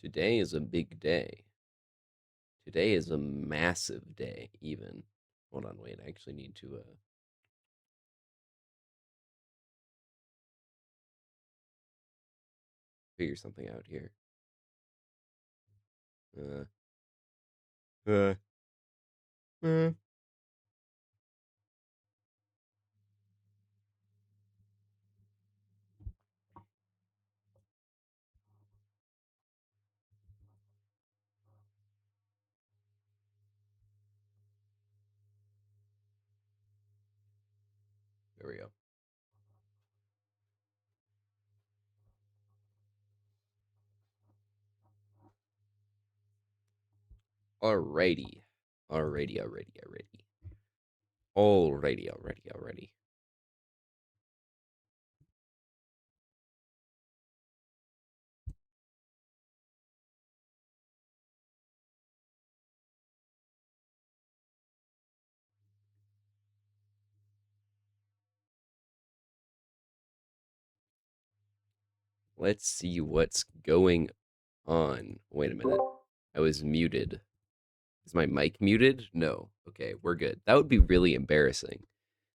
Today is a big day. Today is a massive day, even. Hold on, wait. I actually need to figure something out here. Uh, uh, uh. There we go. Alrighty. Alrighty. Let's see what's going on. Wait a minute. I was muted. Is my mic muted? No. Okay, we're good. That would be really embarrassing.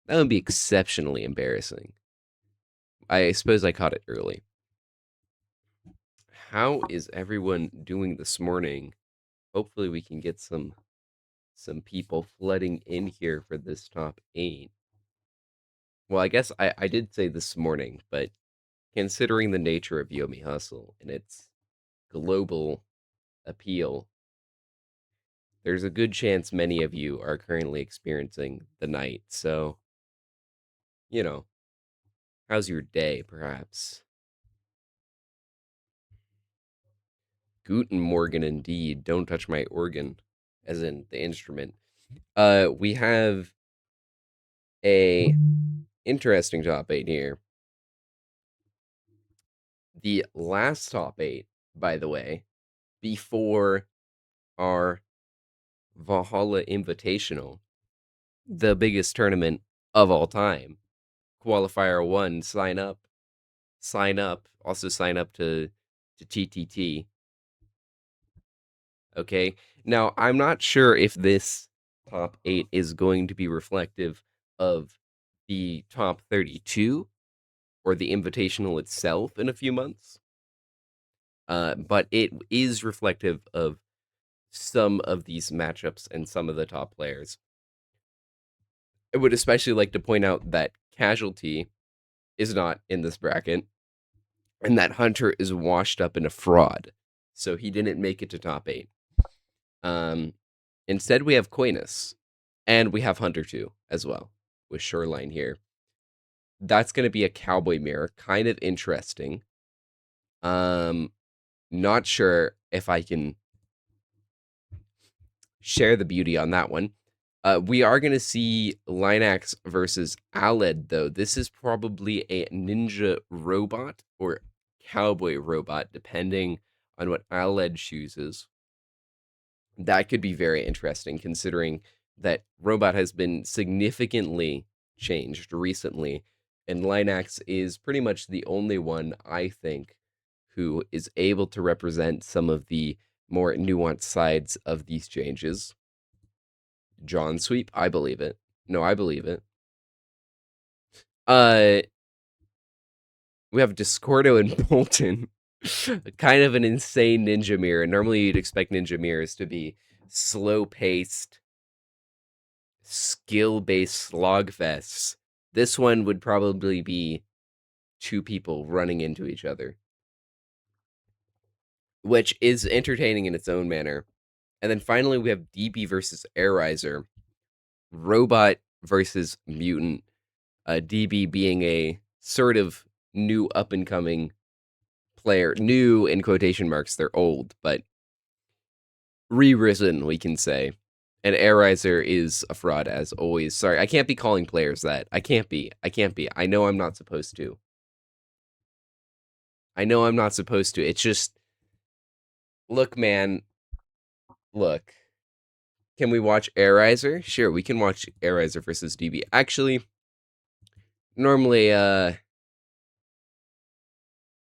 That would be exceptionally embarrassing. I suppose I caught it early. How is everyone doing this morning? Hopefully we can get some people flooding in here for this top 8. Well, I guess I did say this morning, but considering the nature of Yomi Hustle and its global appeal, there's a good chance many of you are currently experiencing the night. So, you know, how's your day, perhaps? Guten Morgen, indeed. Don't touch my organ, as in the instrument. We have a interesting top 8 here. The last top 8, by the way, before our Valhalla Invitational, the biggest tournament of all time. Qualifier 1, sign up. Also sign up to TTT. Okay. Now, I'm not sure if this top 8 is going to be reflective of the top 32 or the invitational itself in a few months. But it is reflective of some of these matchups and some of the top players. I would especially like to point out that Casualty is not in this bracket, and that Hunter is washed up in a fraud, so he didn't make it to top 8. Instead, we have Coinus, and we have Hunter too, as well, with Shoreline here. That's going to be a cowboy mirror, kind of interesting. Not sure if I can share the beauty on that one. We are going to see Linax versus Aled, though. This is probably a ninja robot or cowboy robot, depending on what Aled chooses. That could be very interesting, considering that robot has been significantly changed recently, and Linax is pretty much the only one, I think, who is able to represent some of the more nuanced sides of these changes. John Sweep, I believe it. No, I believe it. We have Discordo and Bolton. Kind of an insane ninja mirror. Normally you'd expect ninja mirrors to be slow-paced, skill-based slogfests. This one would probably be 2 people running into each other, which is entertaining in its own manner. And then finally we have DB versus Airizer. Robot versus Mutant. DB being a sort of new up and coming player. New in quotation marks, they're old, but re-risen, we can say. And Airizer is a fraud as always. Sorry, I can't be calling players that. I can't be. I know I'm not supposed to. It's just, look, man. Look. Can we watch Airizer? Sure, we can watch Airizer versus DB. Actually, normally, yeah,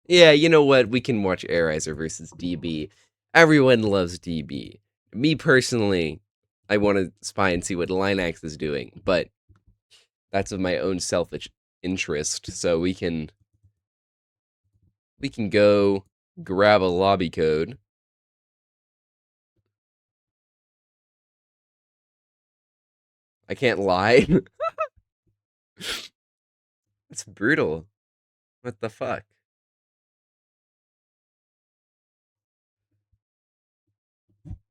you know what? We can watch Airizer versus DB. Everyone loves DB. Me personally, I want to spy and see what Linax is doing, but that's of my own selfish interest. So we can go grab a lobby code. I can't lie. It's brutal. What the fuck?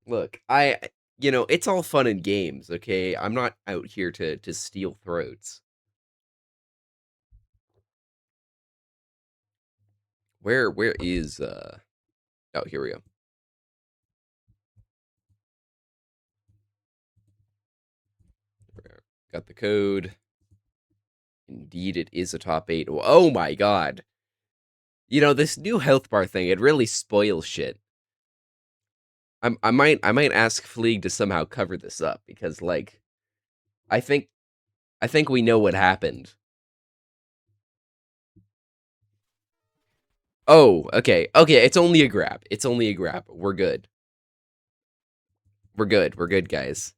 Look, it's all fun and games, okay? I'm not out here to steal throats. Where is oh, here we go. Got the code. Indeed, it is a top 8. Oh my god. This new health bar thing, it really spoils shit. I might ask Fleeg to somehow cover this up because like I think I think we know what happened. Oh, okay. Okay, it's only a grab. It's only a grab. We're good. We're good. We're good, guys.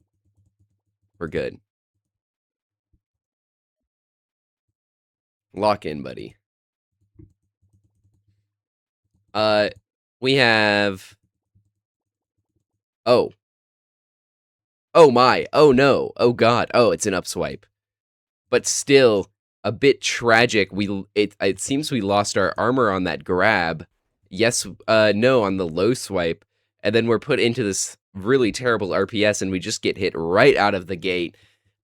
We're good. Lock in, buddy. Uh we have oh. Oh my. Oh no. Oh god. Oh, it's an upswipe. But still a bit tragic. It seems we lost our armor on that grab. Yes, no on the low swipe, and then we're put into this really terrible RPS, and we just get hit right out of the gate.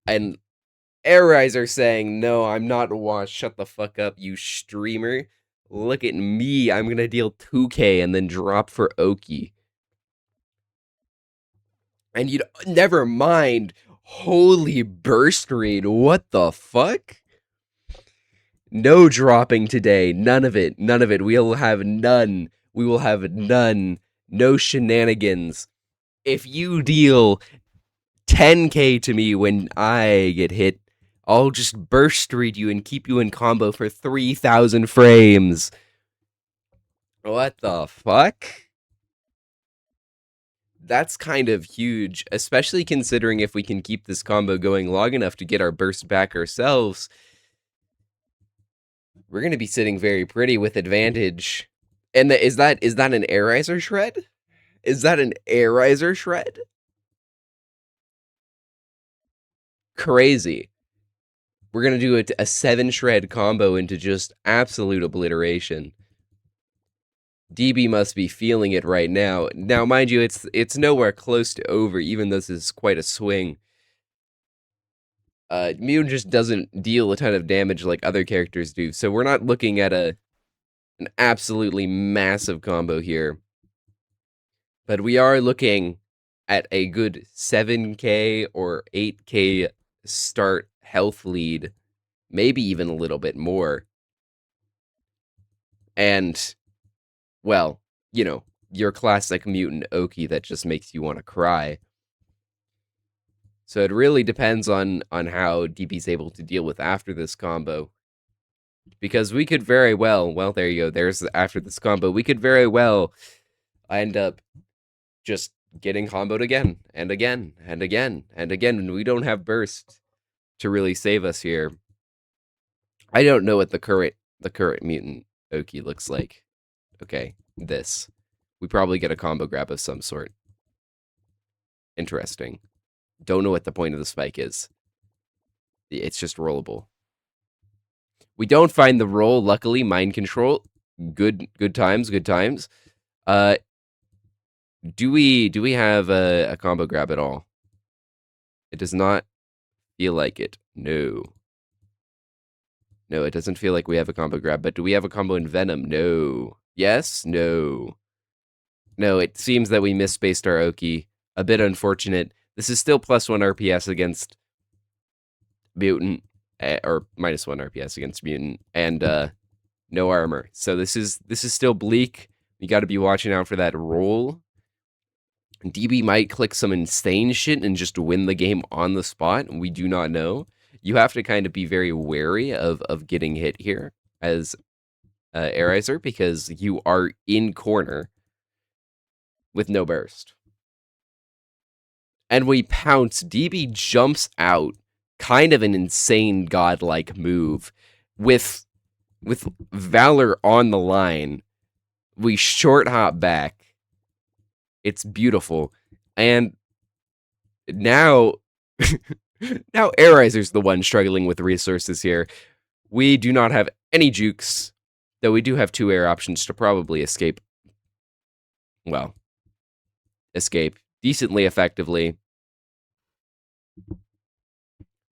And Airizer saying, "No, I'm not washed. Shut the fuck up, you streamer. Look at me. I'm gonna deal 2k and then drop for Oki." And you'd never mind. Holy burst read. What the fuck? No dropping today. None of it. None of it. We'll have none. We will have none. No shenanigans. If you deal 10k to me when I get hit, I'll just burst read you and keep you in combo for 3,000 frames. What the fuck? That's kind of huge, especially considering if we can keep this combo going long enough to get our burst back ourselves. We're going to be sitting very pretty with advantage. And is that an Airizer shred? Is that an Airizer shred? Crazy. We're going to do a 7 shred combo into just absolute obliteration. DB must be feeling it right now. Now, mind you, it's nowhere close to over, even though this is quite a swing. Mew just doesn't deal a ton of damage like other characters do, so we're not looking at an absolutely massive combo here. But we are looking at a good 7k or 8k start health lead, maybe even a little bit more. And, well, your classic mutant Oki that just makes you want to cry. So it really depends on how DB's able to deal with after this combo. Because we could very well, there you go, there's after this combo, we could very well end up just getting comboed again, and again, and again, and again, and we don't have burst to really save us here. I don't know what the current mutant Oki looks like. Okay, this. We probably get a combo grab of some sort. Interesting. Don't know what the point of the spike is. It's just rollable. We don't find the roll, luckily. Mind control. Good times, good times. Do we have a combo grab at all? It does not feel like it. No. No, it doesn't feel like we have a combo grab, but do we have a combo in Venom? No. Yes? No. No, it seems that we misspaced our Oki. A bit unfortunate. This is still +1 RPS against Mutant, or -1 RPS against Mutant, and no armor. So this is still bleak. You got to be watching out for that roll. DB might click some insane shit and just win the game on the spot. We do not know. You have to kind of be very wary of getting hit here as Airizer because you are in corner. with no burst. And we pounce. DB jumps out, kind of an insane godlike move, with Valor on the line. We short hop back. It's beautiful. And now now Airiser's the one struggling with resources here. We do not have any jukes, though we do have 2 air options to probably escape. Well, escape decently effectively.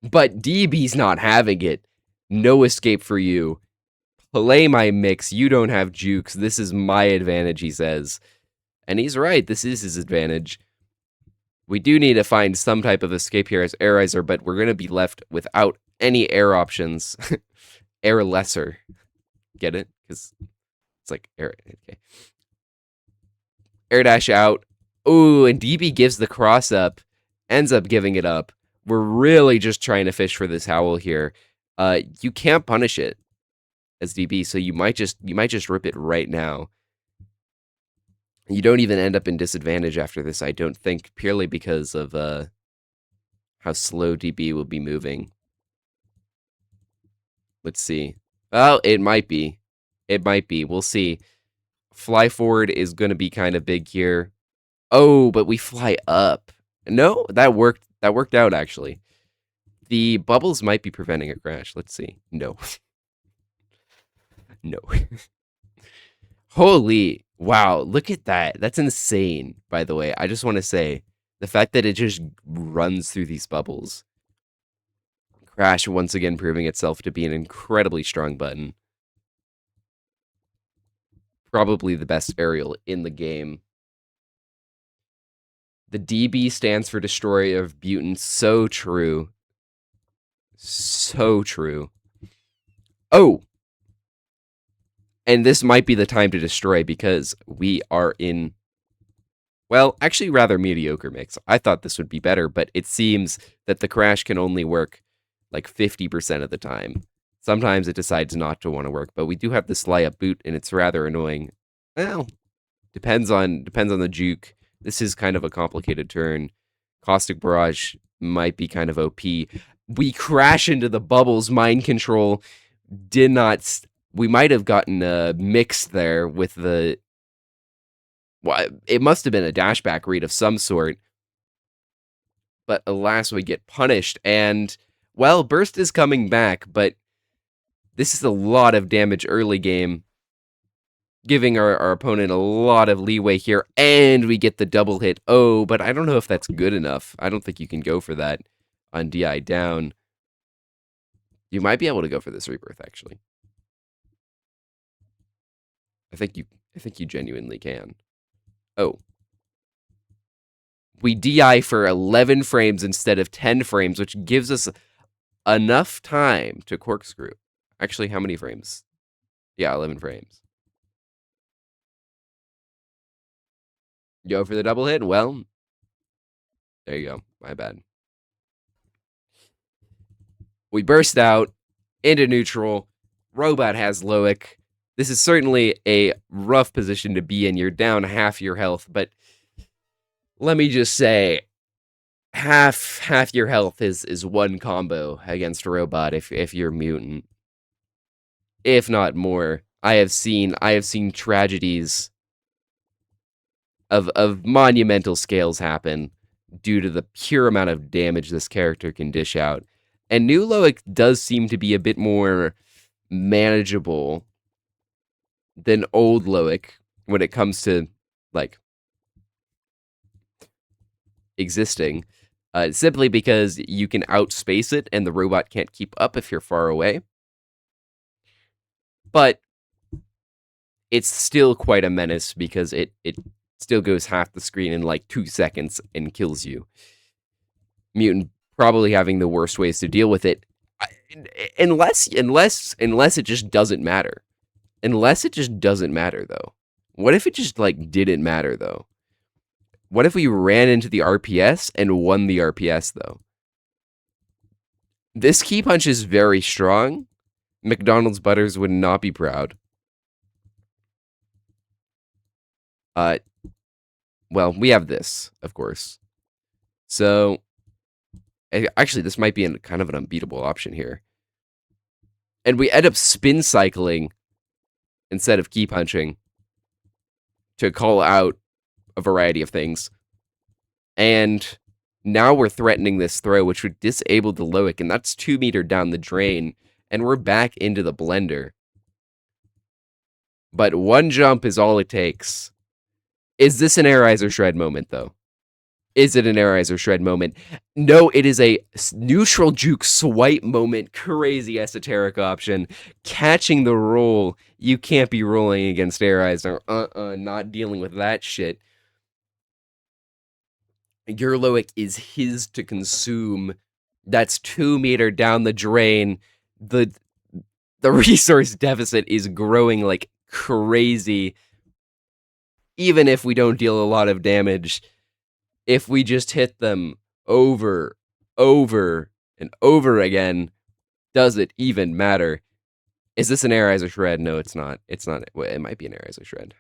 But DB's not having it. No escape for you. Play my mix. You don't have jukes. This is my advantage, he says. And he's right. This is his advantage. We do need to find some type of escape here as Airiser, but we're going to be left without any air options. Air lesser. Get it? Because it's like air. Okay. Air dash out. Ooh, and DB gives the cross up. Ends up giving it up. We're really just trying to fish for this howl here. You can't punish it as DB, so you might just rip it right now. You don't even end up in disadvantage after this, I don't think, purely because of how slow DB will be moving. Let's see. Well, it might be. It might be. We'll see. Fly forward is going to be kind of big here. Oh, but we fly up. No, that worked. That worked out, actually. The bubbles might be preventing a crash. Let's see. No. No. Holy. Wow, look at that. That's insane, by the way. I just want to say, the fact that it just runs through these bubbles. Crash once again proving itself to be an incredibly strong button. Probably the best aerial in the game. The DB stands for Destroyer of Butin. So true. So true. Oh! And this might be the time to destroy because we are in, well, actually rather mediocre mix. I thought this would be better, but it seems that the crash can only work like 50% of the time. Sometimes it decides not to want to work, but we do have this lie up boot, and it's rather annoying. Well, depends on the juke. This is kind of a complicated turn. Caustic Barrage might be kind of OP. We crash into the bubbles. Mind control did not. We might have gotten a mix there with the. Well, it must have been a dashback read of some sort. But alas, we get punished. And, well, Burst is coming back, but this is a lot of damage early game, giving our opponent a lot of leeway here, and we get the double hit. Oh, but I don't know if that's good enough. I don't think you can go for that on DI down. You might be able to go for this rebirth, actually. I think you genuinely can. Oh. We DI for 11 frames instead of 10 frames, which gives us enough time to corkscrew. Actually, how many frames? Yeah, 11 frames. Go for the double hit? Well, there you go. My bad. We burst out into neutral. Robot has Loic. This is certainly a rough position to be in. You're down half your health, but let me just say, half your health is one combo against a robot if you're mutant. If not more. I have seen tragedies of monumental scales happen due to the pure amount of damage this character can dish out. And new Loic does seem to be a bit more manageable than old Loic when it comes to, like, existing. Simply because you can outspace it and the robot can't keep up if you're far away. But it's still quite a menace because it still goes half the screen in like 2 seconds and kills you. Mutant probably having the worst ways to deal with it, unless it just doesn't matter. Unless it just doesn't matter, though. What if it just, like, didn't matter, though? What if we ran into the RPS and won the RPS, though? This key punch is very strong. McDonald's Butters would not be proud. well, we have this, of course. So, actually, this might be kind of an unbeatable option here. And we end up spin cycling instead of key punching to call out a variety of things. And now we're threatening this throw, which would disable the Loic, and that's 2 meter down the drain. And we're back into the blender. But one jump is all it takes. Is this an Air Eyes or Shred moment, though? Is it an Air Eyes or Shred moment? No, it is a neutral juke swipe moment. Crazy esoteric option. Catching the roll. You can't be rolling against Air Eyes or not dealing with that shit. Your Loic is his to consume. That's 2 meter down the drain. The resource deficit is growing like crazy. Even if we don't deal a lot of damage, if we just hit them over, and over again, does it even matter? Is this an Air Eyes or Shred? No, it's not. It's not. Well, it might be an Air Eyes or Shred.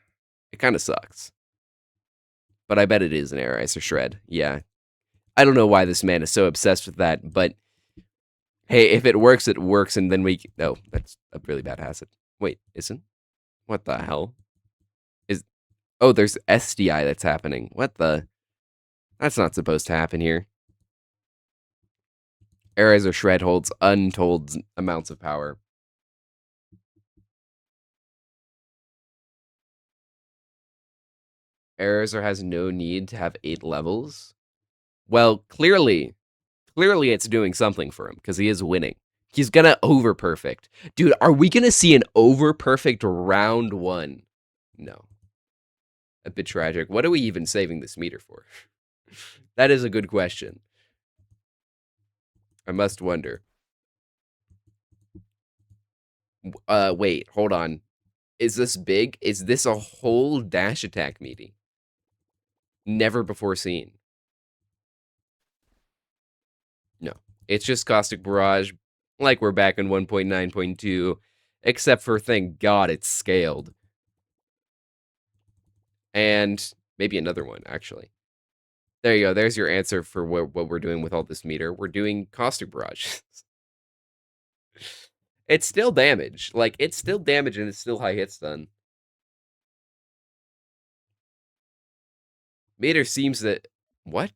It kind of sucks. But I bet it is an Air Eyes or Shred. Yeah. I don't know why this man is so obsessed with that, but hey, if it works, it works, and then we... No, that's a really bad hazard. Wait, isn't? What the hell? Oh, there's SDI that's happening. What the? That's not supposed to happen here. Air Eyes or Shred holds untold amounts of power. Air Eyes has no need to have 8 levels. Well, clearly it's doing something for him, because he is winning. He's gonna over perfect. Dude, are we gonna see an over perfect round 1? No. A bit tragic. What are we even saving this meter for? That is a good question. I must wonder. Wait, hold on. Is this big? Is this a whole dash attack meeting? Never before seen. No. It's just Caustic Barrage, like we're back in 1.9.2, except for, thank God, it's scaled. And maybe another one, actually. There you go. There's your answer for what we're doing with all this meter. We're doing Caustic Barrage. It's still damage. Like, it's still damage and it's still high hit stun. Meter seems that... What?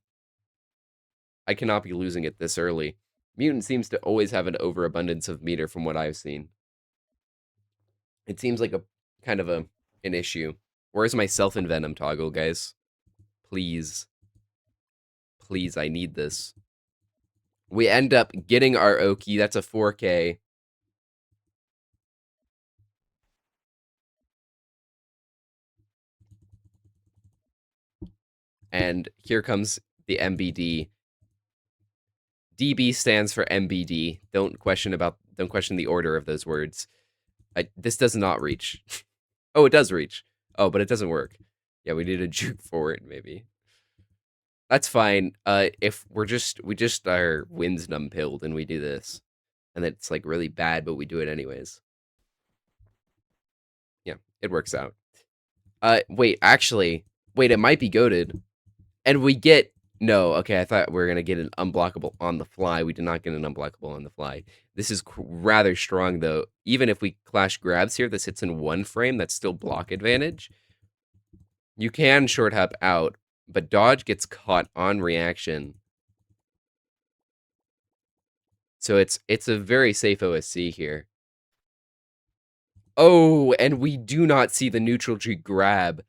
I cannot be losing it this early. Mutant seems to always have an overabundance of meter from what I've seen. It seems like a kind of an issue. Where's my self-envenom toggle, guys? Please. Please, I need this. We end up getting our Oki. That's a 4K. And here comes the MBD. DB stands for MBD. Don't question the order of those words. This does not reach. Oh, it does reach. Oh, but it doesn't work. Yeah, we need a juke for it, maybe. That's fine. If we just are winds numb pilled and we do this. And it's like really bad, but we do it anyways. Yeah, it works out. Wait, actually, it might be goated. And we get... No, okay, I thought we were going to get an unblockable on the fly. We did not get an unblockable on the fly. This is rather strong, though. Even if we clash grabs here, this hits in 1 frame. That's still block advantage. You can short hop out, but dodge gets caught on reaction. So it's a very safe OSC here. Oh, and we do not see the neutral G grab.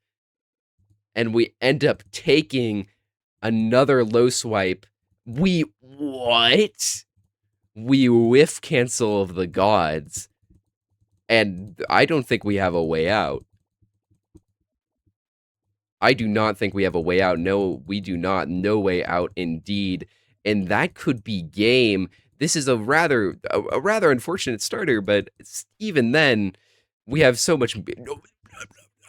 And we end up taking another low swipe. What? We whiff cancel of the gods. And I don't think we have a way out. I do not think we have a way out. No, we do not. No way out indeed. And that could be game. This is a rather unfortunate starter, but even then, we have so much...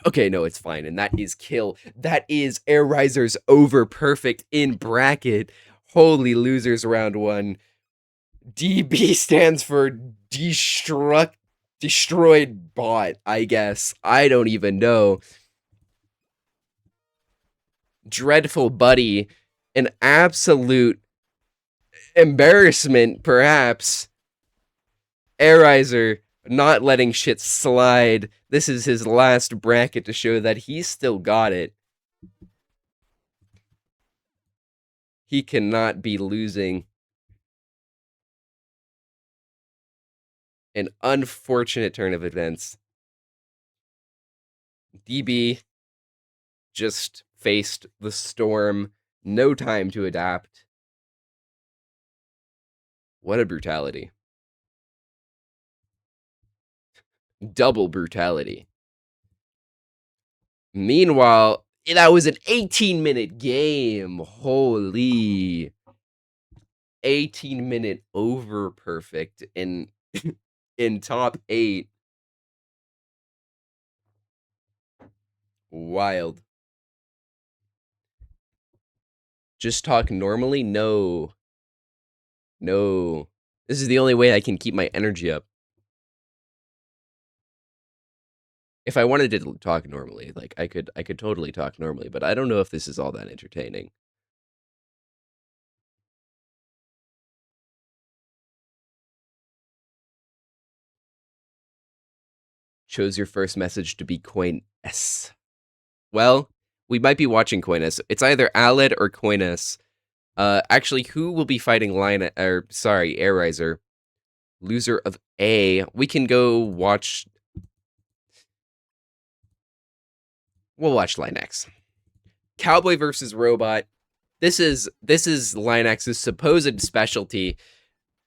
Okay, no, it's fine. And that is kill. That is Air Risers over perfect in bracket. Holy losers round 1. DB stands for destroyed bot, I guess. I don't even know. dreadful buddy, an absolute embarrassment, perhaps. Airizer not letting shit slide. This is his last bracket to show that he's still got it. He cannot be losing. An unfortunate turn of events. DB just faced the storm. No time to adapt. What a brutality. Double brutality. Meanwhile, that was an 18-minute game. Holy. 18-minute over perfect in in top 8. Wild. Just talk normally? No. No. This is the only way I can keep my energy up. If I wanted to talk normally, like I could totally talk normally, but I don't know if this is all that entertaining. Chose your first message to be Coin S. Well, we might be watching Coin S. It's either Aled or Coin S. Actually, who will be fighting Airizer? Loser of A. We can go watch. We'll watch Linax. Cowboy versus Robot. This is Linax's supposed specialty.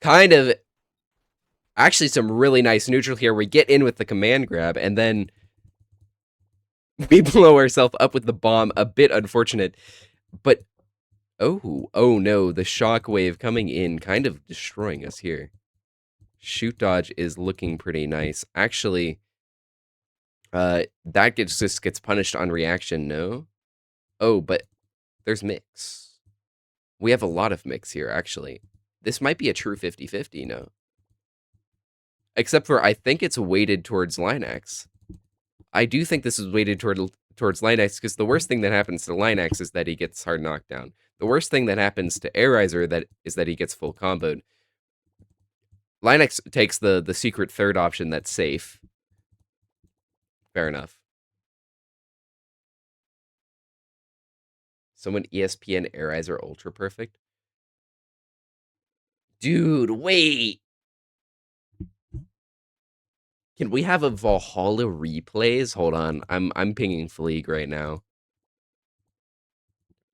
Kind of. Actually, some really nice neutral here. We get in with the command grab, and then we blow ourselves up with the bomb. A bit unfortunate, but oh no, the shockwave coming in, kind of destroying us here. Shoot dodge is looking pretty nice. Actually, that just gets punished on reaction, no? Oh, but there's mix. We have a lot of mix here, actually. This might be a true 50-50, no? Except for, I think it's weighted towards Linax. I do think this is weighted towards Linax, because the worst thing that happens to Linax is that he gets hard knockdown. The worst thing that happens to Airizer is that he gets full comboed. Linax takes the secret third option that's safe. Fair enough. Someone ESPN Airizer Ultra Perfect? Dude, wait! Can we have a Valhalla replays? Hold on, I'm pinging Fleeg right now.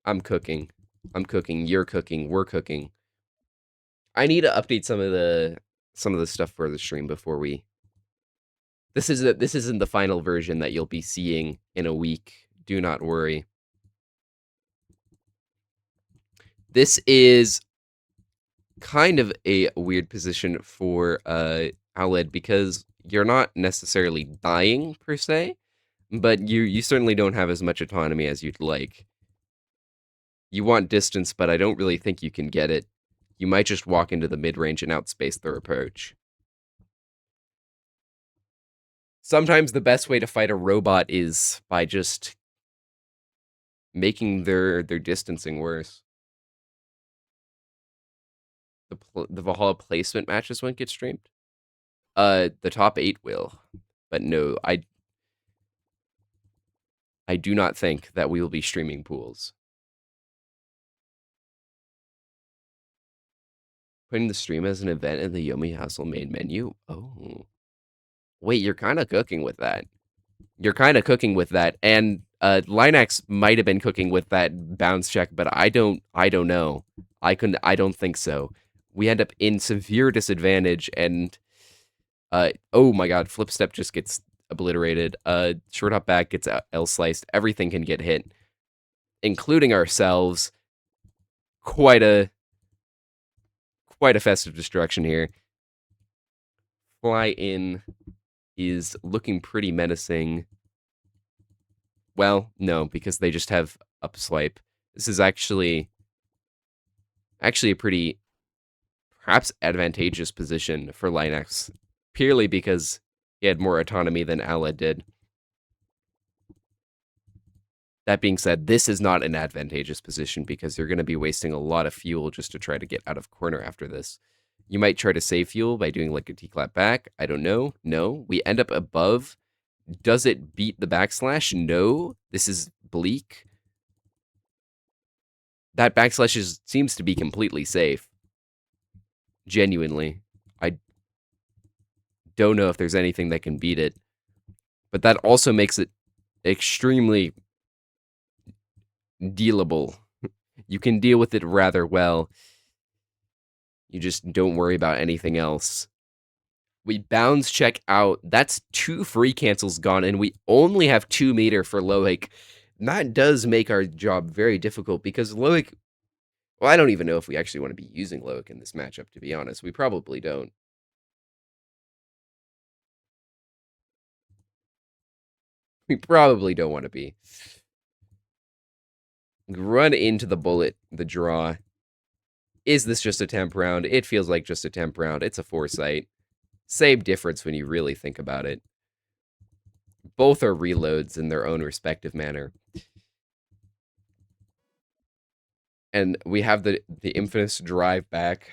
I'm cooking. You're cooking. We're cooking. I need to update some of the stuff for the stream before we. This isn't the final version that you'll be seeing in a week. Do not worry. This is kind of a weird position for Aled, because you're not necessarily dying per se, but you certainly don't have as much autonomy as you'd like. You want distance, but I don't really think you can get it. You might just walk into the mid-range and outspace their approach. Sometimes the best way to fight a robot is by just making their distancing worse. The Valhalla placement matches won't get streamed. The top 8 will, but no, I do not think that we will be streaming pools. Putting the stream as an event in the Yomi Hustle main menu? Oh. Wait, you're kind of cooking with that. And Linax might have been cooking with that bounce check, but I don't know. I don't think so. We end up in severe disadvantage, and oh my god, flip step just gets obliterated. Short hop back gets L sliced. Everything can get hit, including ourselves. Quite a festive destruction here. Fly in is looking pretty menacing. Well, no, because they just have up swipe. This is actually a pretty, perhaps advantageous position for Linax, purely because he had more autonomy than Aled did. That being said, this is not an advantageous position because you're going to be wasting a lot of fuel just to try to get out of corner after this. You might try to save fuel by doing like a T-clap back. I don't know. No. We end up above. Does it beat the backslash? No. This is bleak. That backslash seems to be completely safe. Genuinely. I don't know if there's anything that can beat it. But that also makes it extremely dealable. You can deal with it rather well. You just don't worry about anything else. We bounds check out. That's 2 free cancels gone, and we only have 2 meter for Loic. That does make our job very difficult because Loic... Well, I don't even know if we actually want to be using Loic in this matchup, to be honest. We probably don't. We probably don't want to be. Run into the bullet, the draw. Is this just a temp round? It feels like just a temp round. It's a foresight. Same difference when you really think about it. Both are reloads in their own respective manner. And we have the infamous drive back.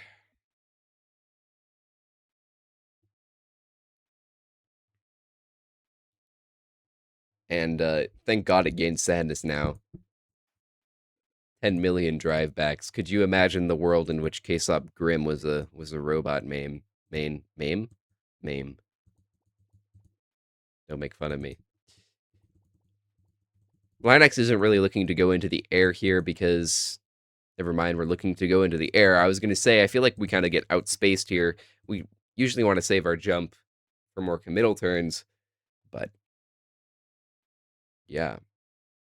And thank God it gained sadness now. 10 million drive backs. Could you imagine the world in which K-Sop Grim was a robot mame? Mame? Don't make fun of me. Linux isn't really looking to go into the air here because... Never mind, we're looking to go into the air. I was going to say, I feel like we kind of get outspaced here. We usually want to save our jump for more committal turns, but... Yeah.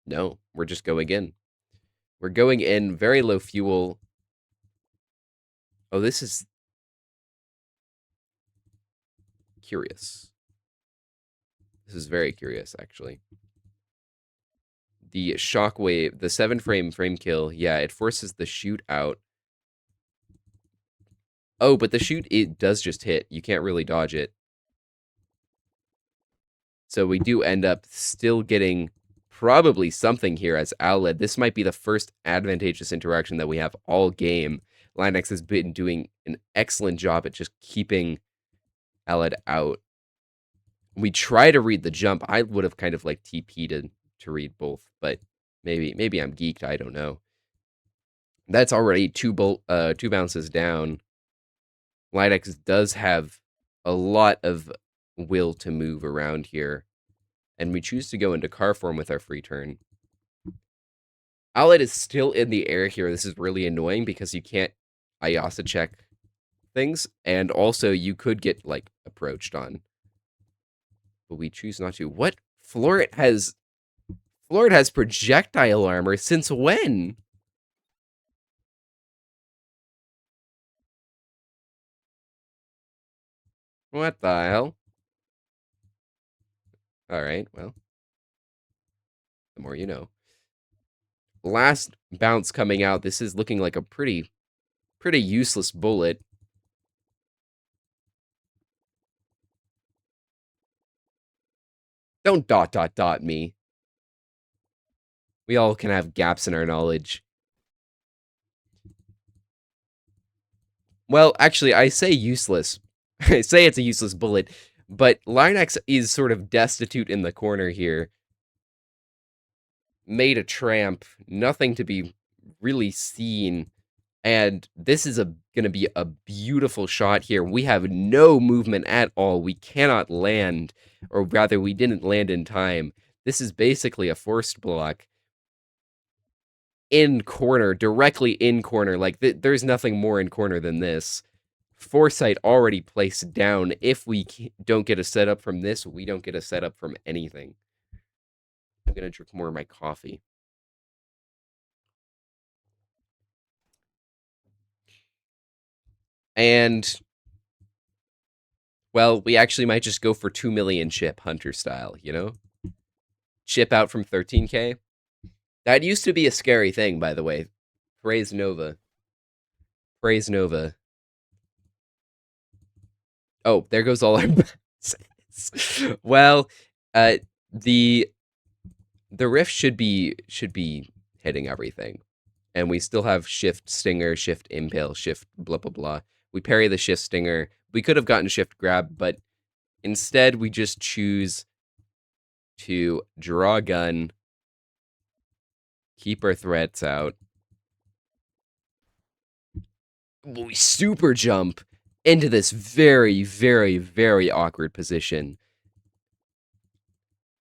No, we're just going in. We're going in, very low fuel. Oh, this is... curious. This is very curious, actually. The shockwave, the 7-frame frame kill, yeah, it forces the shoot out. Oh, but the shoot, it does just hit. You can't really dodge it. So we do end up still getting probably something here as Owled. This might be the first advantageous interaction that we have all game. Linux has been doing an excellent job at just keeping Owled out. We try to read the jump. I would have kind of like TP'd to read both, but maybe I'm geeked. I don't know. That's already two bounces down. Linux does have a lot of will to move around here, and we choose to go into car form with our free turn. Owlet is still in the air here. This is really annoying because you can't IASA check things, and also you could get like approached on. But we choose not to. What? Floret has projectile armor since when? What the hell? Alright, well. The more you know. Last bounce coming out. This is looking like a pretty useless bullet. Don't ... me. We all can have gaps in our knowledge. Well, actually, I say useless. I say it's a useless bullet, but Linux is sort of destitute in the corner here. Made a tramp, nothing to be really seen, and this is going to be a beautiful shot here. We have no movement at all. We cannot land, or rather, we didn't land in time. This is basically a forced block. In corner, directly in corner. Like, there's nothing more in corner than this. Foresight already placed down. If we don't get a setup from this, we don't get a setup from anything. I'm going to drink more of my coffee. And, well, we actually might just go for 2 million chip, Hunter style, you know? Chip out from 13K. That used to be a scary thing, by the way. Praise Nova. Praise Nova. Oh, there goes all our... Well, the The rift should be hitting everything. And we still have shift stinger, shift impale, shift blah blah blah. We parry the shift stinger. We could have gotten shift grab, but instead we just choose to draw a gun, keep our threats out. We super jump into this very, very, very awkward position.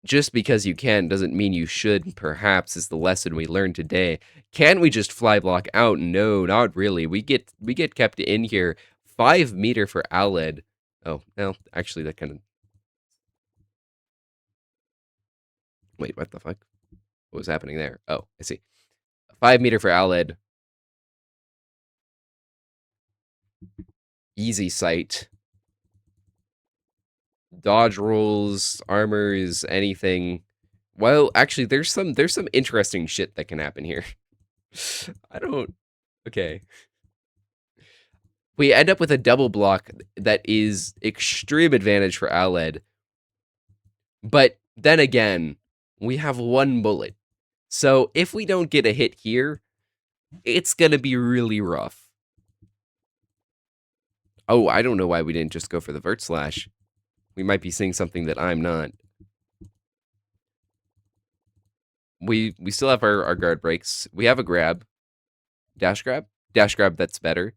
Just because you can doesn't mean you should, perhaps, is the lesson we learned today. Can we just fly block out? No, not really. We get kept in here. 5 meter for Aled. Oh, well, actually that kind of wait, what the fuck? What was happening there? Oh, I see. 5 meter for Aled. Easy sight. Dodge rolls, armors, anything. Well, actually, there's some interesting shit that can happen here. I don't. Okay. We end up with a double block that is extreme advantage for Aled. But then again, we have one bullet. So if we don't get a hit here, it's gonna be really rough. Oh, I don't know why we didn't just go for the vert slash. We might be seeing something that I'm not. We still have our guard breaks. We have a grab. Dash grab? Dash grab, that's better.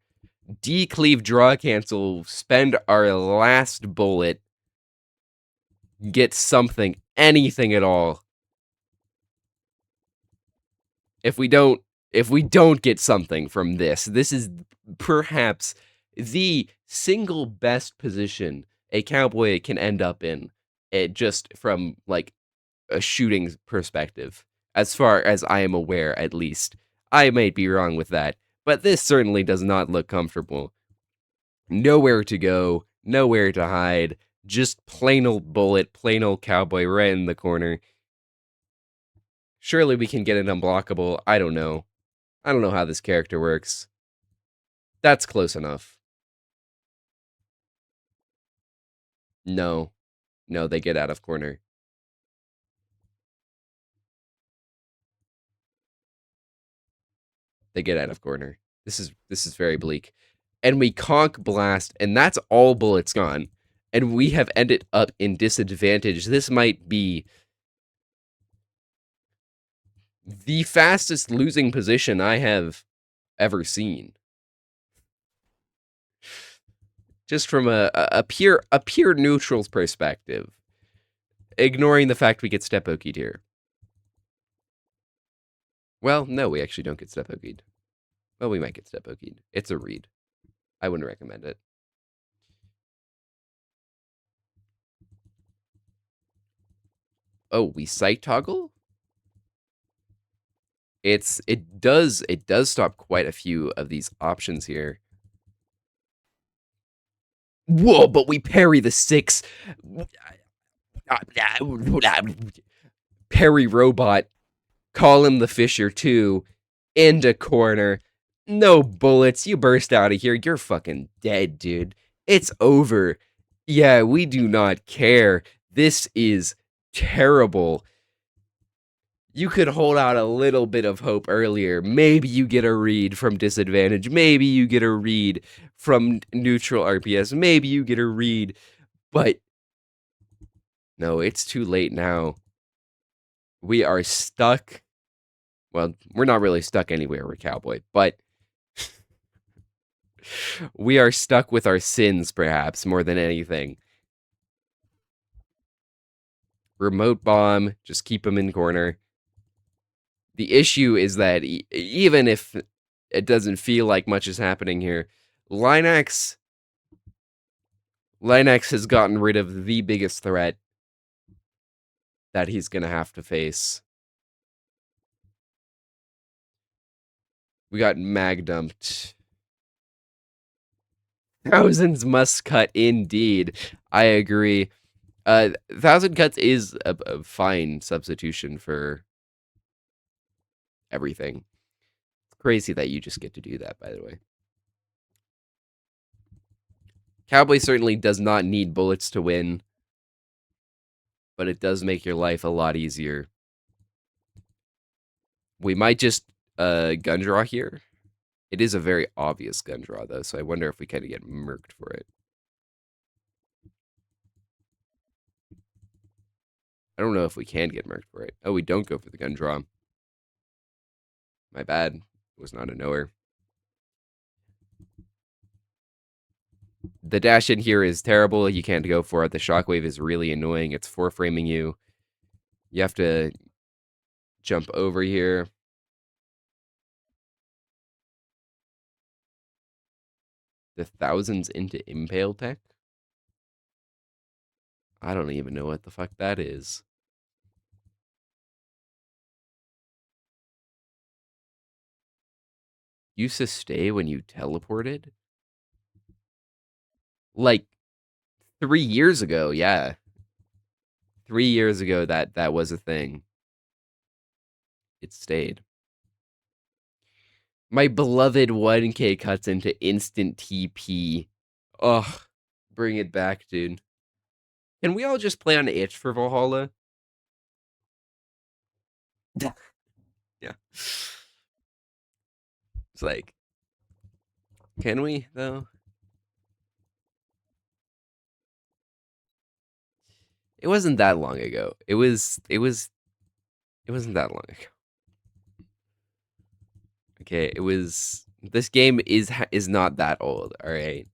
Decleave, draw, cancel, spend our last bullet, get something, anything at all. If we don't get something from this is perhaps the single best position a cowboy can end up in, just from like a shooting perspective, as far as I am aware, at least. I might be wrong with that, but this certainly does not look comfortable. Nowhere to go, nowhere to hide, just plain old bullet, plain old cowboy right in the corner. Surely we can get it unblockable. I don't know. I don't know how this character works. That's close enough. No. No, they get out of corner. They get out of corner. This is very bleak. And we conk blast, and that's all bullets gone. And we have ended up in disadvantage. This might be the fastest losing position I have ever seen. Just from a pure neutral's perspective, ignoring the fact we get step okied here. Well, no, we actually don't get step okied. Well, we might get step okied. It's a read. I wouldn't recommend it. Oh, we sight toggle? It does stop quite a few of these options here. Whoa, but we parry the 6. Parry robot. Call him the Fisher 2. Into corner. No bullets. You burst out of here. You're fucking dead, dude. It's over. Yeah, we do not care. This is terrible. You could hold out a little bit of hope earlier. Maybe you get a read from disadvantage. Maybe you get a read from neutral RPS. Maybe you get a read. But no, it's too late now. We are stuck. Well, we're not really stuck anywhere with Cowboy, but we are stuck with our sins, perhaps, more than anything. Remote bomb, just keep him in corner. The issue is that even if it doesn't feel like much is happening here, Linux has gotten rid of the biggest threat that he's going to have to face. We got mag dumped. Thousands must cut indeed. I agree. 1,000 cuts is a fine substitution for everything. It's crazy that you just get to do that, by the way. Cowboy certainly does not need bullets to win, but it does make your life a lot easier. We might just gun draw here. It is a very obvious gun draw though, so I wonder if we kind of get murked for it. I don't know if we can get murked for it. Oh, we don't go for the gun draw. My bad. It was not a knower. The dash in here is terrible. You can't go for it. The shockwave is really annoying. It's four-framing you. You have to jump over here. The thousands into impale tech? I don't even know what the fuck that is. Used to stay when you teleported? Like 3 years ago, yeah. 3 years ago that was a thing. It stayed. My beloved 1K cuts into instant TP. Ugh. Bring it back, dude. Can we all just play on itch for Valhalla? Yeah. It's like, can we though? It wasn't that long ago. It wasn't that long ago. Okay, it was this game is not that old, all right?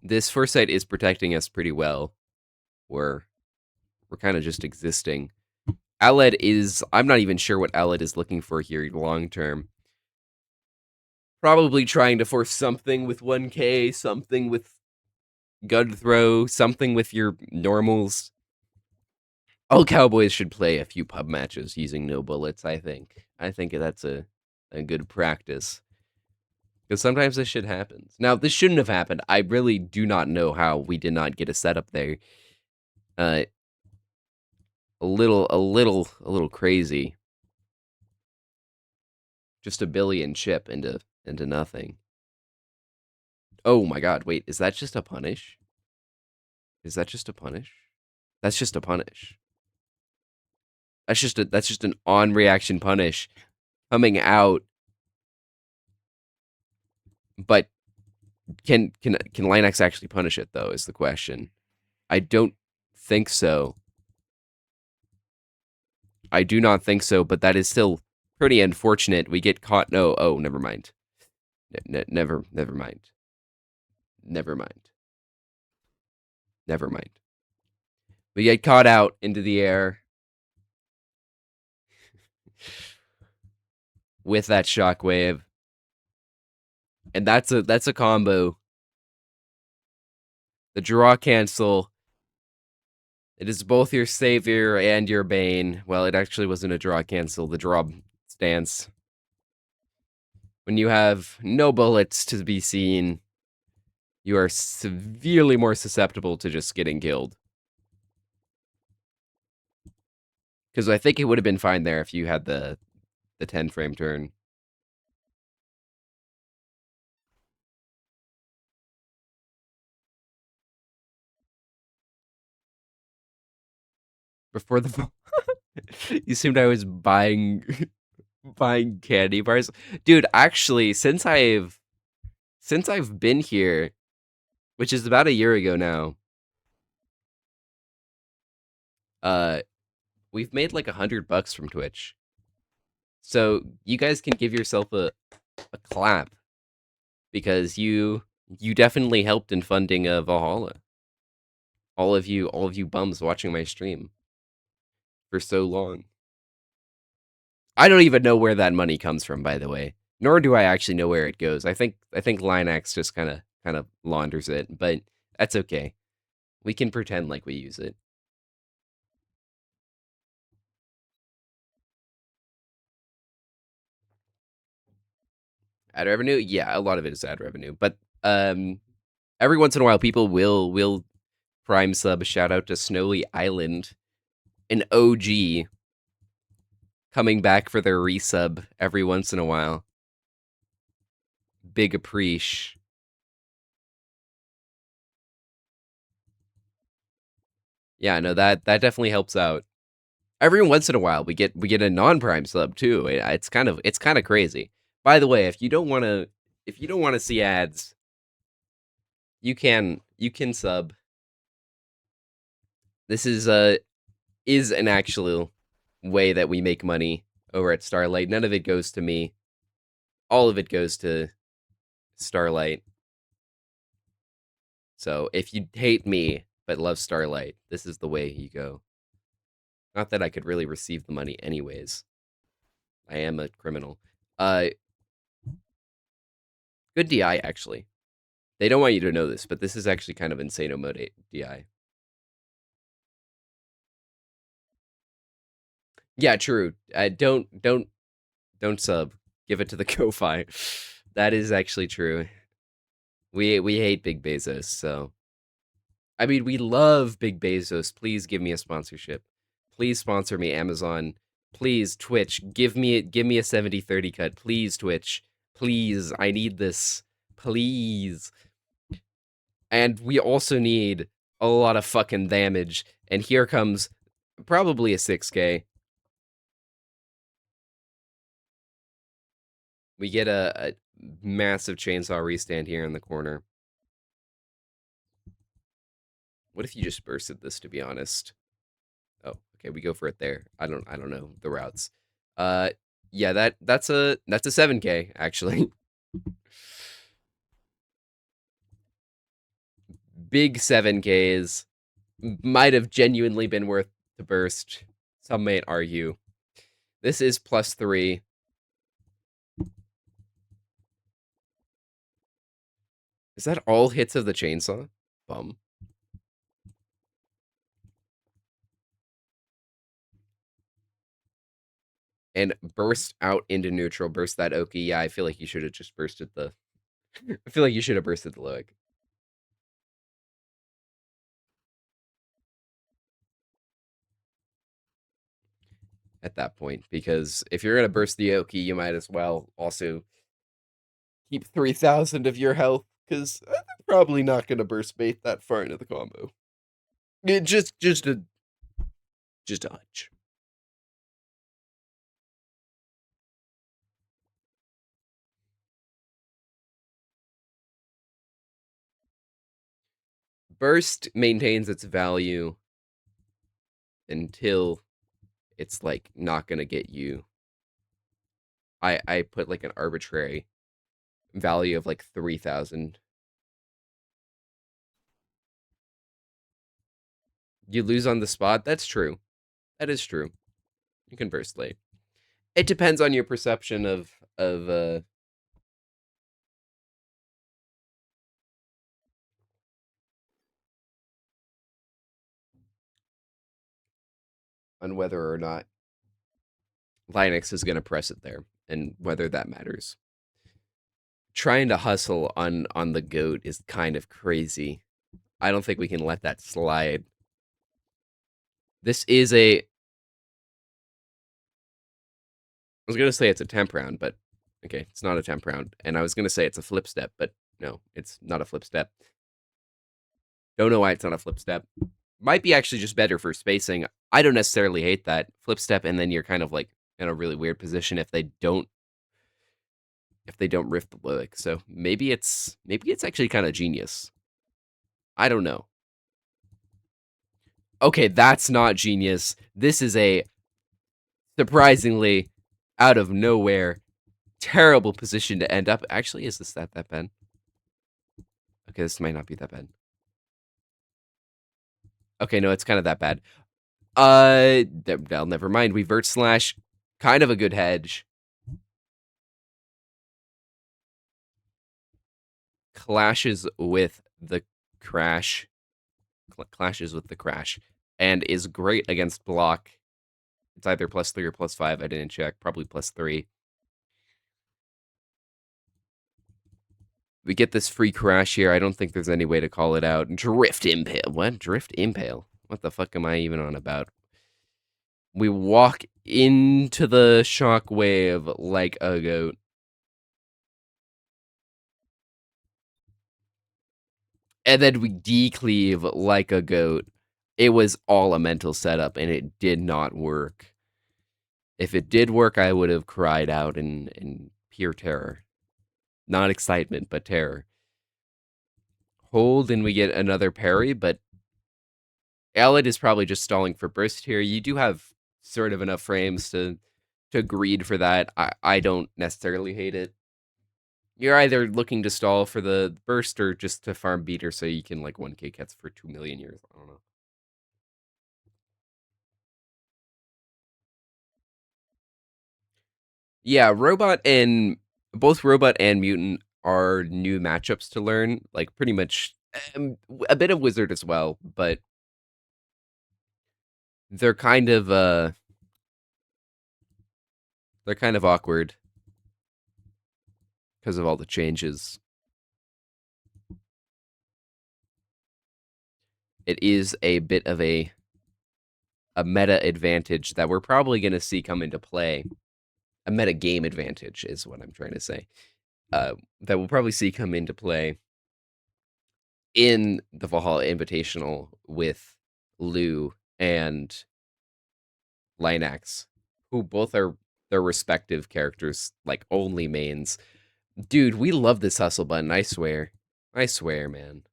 This foresight is protecting us pretty well. We're kind of just existing. Aled is I'm not even sure what Aled is looking for here long term. Probably trying to force something with 1K, something with gun throw, something with your normals. All cowboys should play a few pub matches using no bullets, I think. I think that's a good practice. Because sometimes this shit happens. Now, this shouldn't have happened. I really do not know how we did not get a setup there. Uh, a little crazy. Just a billion chip into nothing. Oh my god, wait, is that just a punish? Is that just a punish? That's just a punish. That's just an on reaction punish coming out. But can Linux actually punish it though is the question. I don't think so. I do not think so, but that is still pretty unfortunate. We get caught. No, oh, never mind. Never mind. Never mind. Never mind. We get caught out into the air with that shockwave. And that's a combo. The draw cancel. It is both your savior and your bane. Well, it actually wasn't a draw cancel. The draw stance. When you have no bullets to be seen, you are severely more susceptible to just getting killed. Because I think it would have been fine there if you had the 10 frame turn. Before the you assumed I was buying candy bars. Dude, actually, since I've been here, which is about a year ago now, we've made like $100 from Twitch. So you guys can give yourself a clap because you definitely helped in funding Valhalla. All of you bums watching my stream for so long. I don't even know where that money comes from, by the way. Nor do I actually know where it goes. I think Linux just kind of launders it, but that's okay. We can pretend like we use it. Ad revenue? Yeah, a lot of it is ad revenue. But every once in a while people will prime sub. Shout out to Snowy Island, an OG coming back for their resub every once in a while. Big appreciate. Yeah, no, that definitely helps out. Every once in a while, we get a non-prime sub too. It's kind of crazy. By the way, if you don't want to see ads, you can sub. This is an actual way that we make money over at Starlight. None of it goes to me. All of it goes to Starlight. So if you hate me but love Starlight, this is the way you go. Not that I could really receive the money anyways. I am a criminal. Uh, Good DI actually. They don't want you to know this, but this is actually kind of insano mode DI. Yeah, true. Don't sub. Give it to the Ko-fi. That is actually true. We hate Big Bezos, so I mean we love Big Bezos. Please give me a sponsorship. Please sponsor me, Amazon. Please, Twitch, give me a 70-30 cut. Please, Twitch. Please, I need this. Please. And we also need a lot of fucking damage. And here comes probably a 6K. We get a massive chainsaw restand here in the corner. What if you just bursted this, to be honest? Oh, okay, we go for it there. I don't know the routes. Uh yeah, that's a 7K, actually. Big 7Ks. Might have genuinely been worth to burst. Some may argue. This is +3. Is that all hits of the chainsaw? Bum. And burst out into neutral. Burst that Oki. Yeah, I feel like you should have just bursted the. I feel like you should have bursted the Loic at that point, because if you're gonna burst the Oki, you might as well also keep 3,000 of your health, because they're probably not gonna burst bait that far into the combo. It just a hunch. Burst maintains its value until it's like not gonna get you. I put like an arbitrary value of like 3,000. You lose on the spot. That's true. That is true. You can burst late. It depends on your perception of on whether or not Linux is going to press it there and whether that matters. Trying to hustle on the goat is kind of crazy. I don't think we can let that slide. This is a. I was gonna say it's a temp round, but okay, it's not a temp round. And I was gonna say it's a flip step, but no, it's not a flip step. Don't know why it's not a flip step. Might be actually just better for spacing. I don't necessarily hate that flip step, and then you're kind of like in a really weird position if they don't riff the lyric. So maybe it's actually kind of genius. I don't know. Okay, that's not genius. This is a surprisingly out of nowhere terrible position to end up. Actually, is this that bad? Okay, this might not be that bad. Okay, no, it's kind of that bad. Well, never mind. We vert slash, kind of a good hedge. Clashes with the crash. Clashes with the crash. And is great against block. It's either +3 or +5. I didn't check. Probably +3. We get this free crash here. I don't think there's any way to call it out. Drift Impale. What? Drift Impale? What the fuck am I even on about? We walk into the shockwave like a goat. And then we decleave like a goat. It was all a mental setup, and it did not work. If it did work, I would have cried out in pure terror. Not excitement, but terror. Hold, and we get another parry, but Alid is probably just stalling for burst here. You do have sort of enough frames to greed for that. I don't necessarily hate it. You're either looking to stall for the burst or just to farm beater so you can like 1k cats for 2 million years. I don't know. Yeah, robot and both robot and mutant are new matchups to learn. Like pretty much a bit of wizard as well, but they're kind of uh they're kind of awkward because of all the changes. It is a bit of a meta advantage that we're probably going to see come into play. A meta game advantage is what I'm trying to say. That we'll probably see come into play in the Valhalla Invitational with Lou and Linax, who both are their respective characters, like only mains. Dude, we love this hustle button, I swear. I swear, man.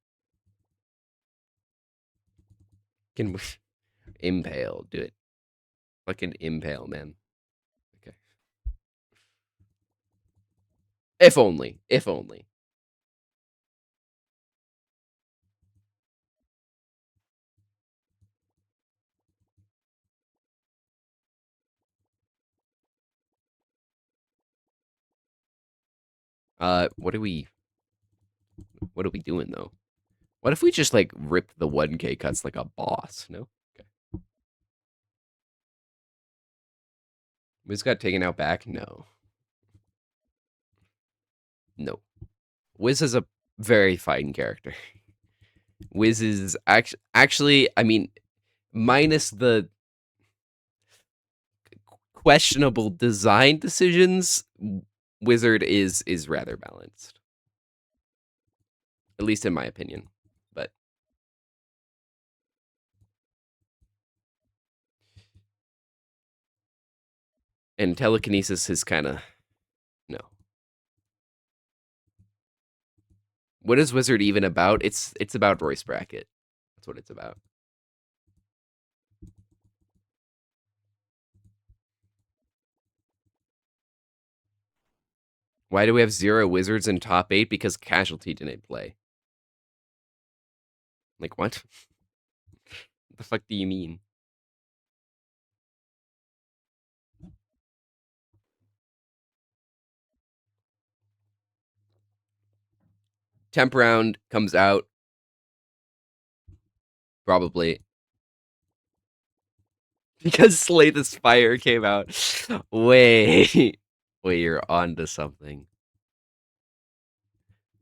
Can we impale, do it. Fucking impale, man. Okay. If only. If only. What are we doing though? What if we just like ripped the 1k cuts like a boss? No? Okay. Wiz got taken out back? No. No. Wiz is a very fighting character. Wiz is actually, I mean, minus the questionable design decisions, Wizard is rather balanced. At least in my opinion. But and telekinesis is kind of no. What is Wizard even about? It's about Royce Bracket. That's what it's about. Why do we have 0 wizards in top 8? Because Casualty didn't play. Like, what? What the fuck do you mean? Temp round comes out. Probably. Because Slay the Spire came out. Wait. Wait, you're on to something.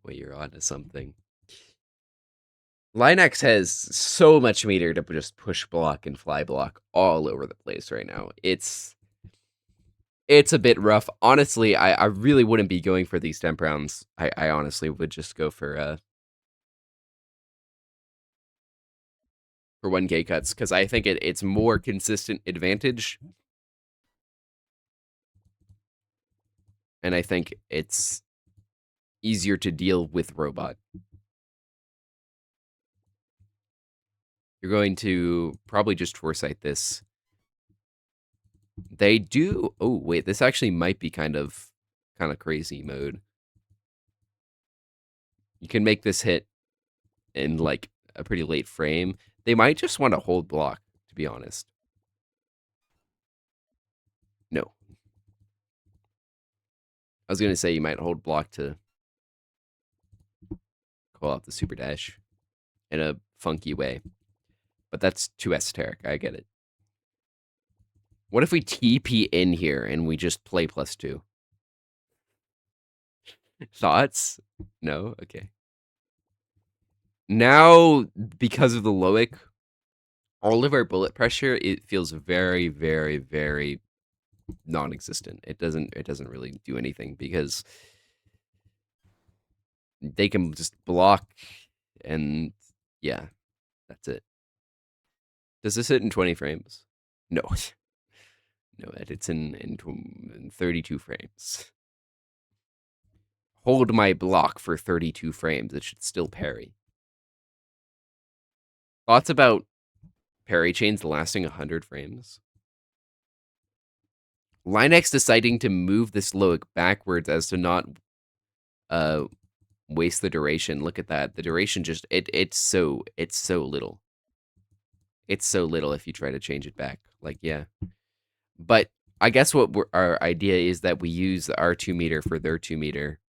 Wait, you're on to something. Linax has so much meter to just push block and fly block all over the place right now. It's a bit rough. Honestly, I really wouldn't be going for these temp rounds. I honestly would just go for 1k cuts because I think it's more consistent advantage. And I think it's easier to deal with robot. You're going to probably just foresight this. They do. Oh wait, this actually might be kind of crazy mode. You can make this hit in like a pretty late frame. They might just want to hold block, to be honest. No, I was gonna say you might hold block to call out the super dash in a funky way, but that's too esoteric. I get it. What if we TP in here and we just play +2? Thoughts? No? Okay. Now, because of the Loic, all of our bullet pressure, it feels very, very, very non-existent. It doesn't really do anything because they can just block and yeah, that's it. Does this hit in 20 frames? No. No, it's in 32 frames. Hold my block for 32 frames. It should still parry. Thoughts about parry chains lasting 100 frames? Linex deciding to move the Slowic backwards as to not uh waste the duration. Look at that. The duration just it's so little. It's so little if you try to change it back. Like, yeah. But I guess what our idea is that we use our 2 meter for their 2 meter,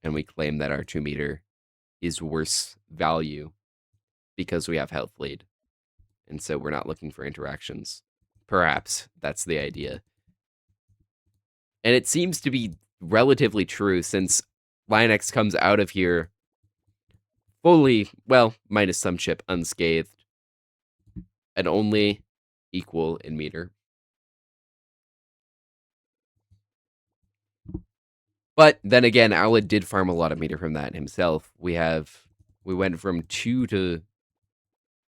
and we claim that our 2 meter is worse value because we have health lead. And so we're not looking for interactions. Perhaps that's the idea. And it seems to be relatively true since Linux comes out of here fully, well, minus some chip, unscathed, and only equal in meter. But then again, Alad did farm a lot of meter from that himself. We went from 2 to,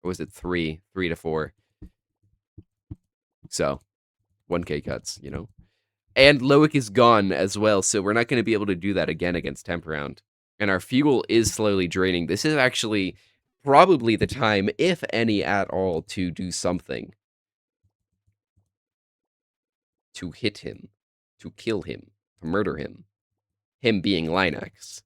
or was it 3 to 4. So 1k cuts, you know. And Loic is gone as well, so we're not going to be able to do that again against Temperound. And our fuel is slowly draining. This is actually probably the time, if any at all, to do something. To hit him. To kill him. To murder him. Him being Linux.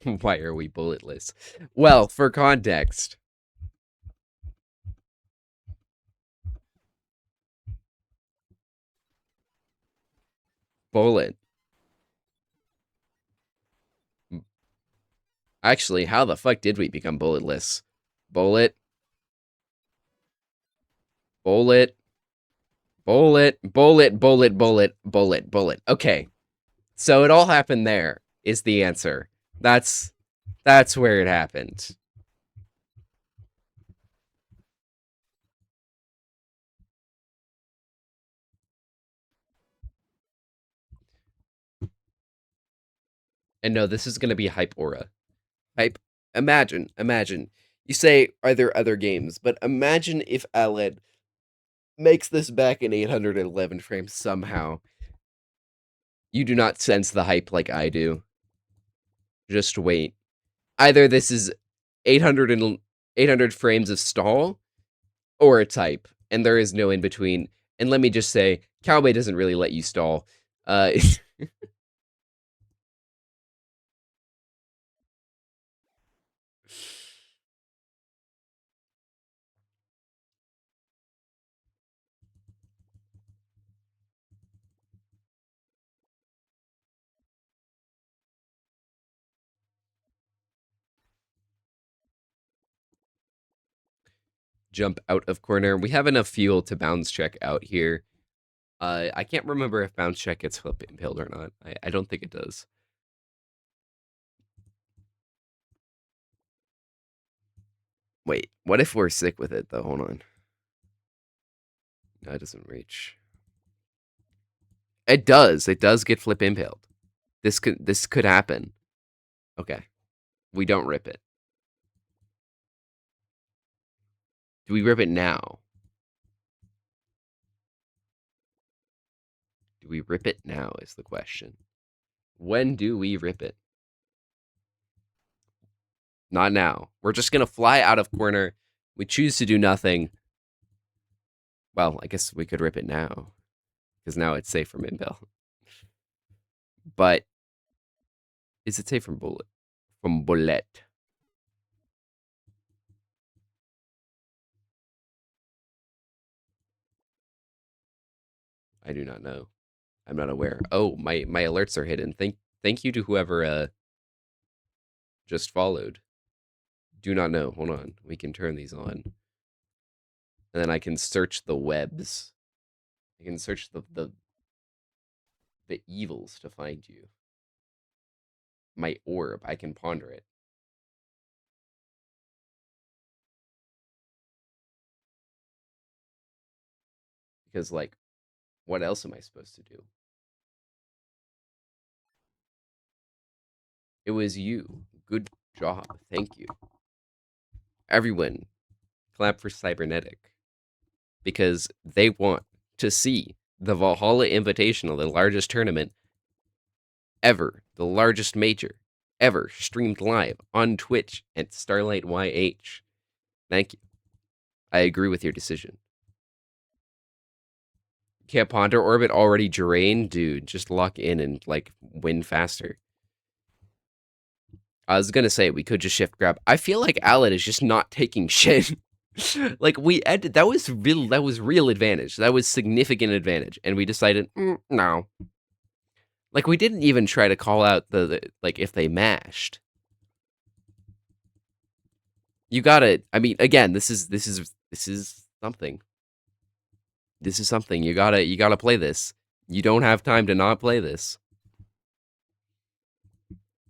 Why are we bulletless? Well, for context. Bullet. Actually, how the fuck did we become bulletless? Bullet. Bullet. Bullet. Bullet. Bullet. Bullet. Bullet. Bullet. Okay. So it all happened there, is the answer. That's where it happened. And no, this is gonna be hype aura. Hype. Imagine. You say, are there other games? But imagine if Aled makes this back in 811 frames somehow. You do not sense the hype like I do. Just wait. Either this is 800 frames of stall, or a type, and there is no in between. And let me just say, Cowboy doesn't really let you stall. Jump out of corner. We have enough fuel to bounce check out here. I can't remember if bounce check gets flip impaled or not. I don't think it does. Wait, what if we're sick with it though? Hold on. No, it doesn't reach. It does. It does get flip impaled. This could happen. Okay. We don't rip it. Do we rip it now? Do we rip it now is the question. When do we rip it? Not now. We're just going to fly out of corner. We choose to do nothing. Well, I guess we could rip it now. Because now it's safe from impel. But is it safe from bullet? From bullet. I do not know. I'm not aware. Oh, my alerts are hidden. Thank you to whoever just followed. Do not know. Hold on. We can turn these on. And then I can search the webs. I can search the evils to find you. My orb, I can ponder it. Because like What else am I supposed to do? It was you. Good job. Thank you. Everyone, clap for Cybernetic because they want to see the Valhalla Invitational, the largest tournament ever, the largest major ever streamed live on Twitch at Starlight YH. Thank you. I agree with your decision. Can't Ponder Orbit already drained? Dude, just lock in and, like, win faster. I was gonna say, we could just shift grab. I feel like Allen is just not taking shit. Like, we ended, that was real advantage. That was significant advantage. And we decided, no. Like, we didn't even try to call out like, if they mashed. You gotta, I mean, again, this is something. This is something. You gotta play this. You don't have time to not play this.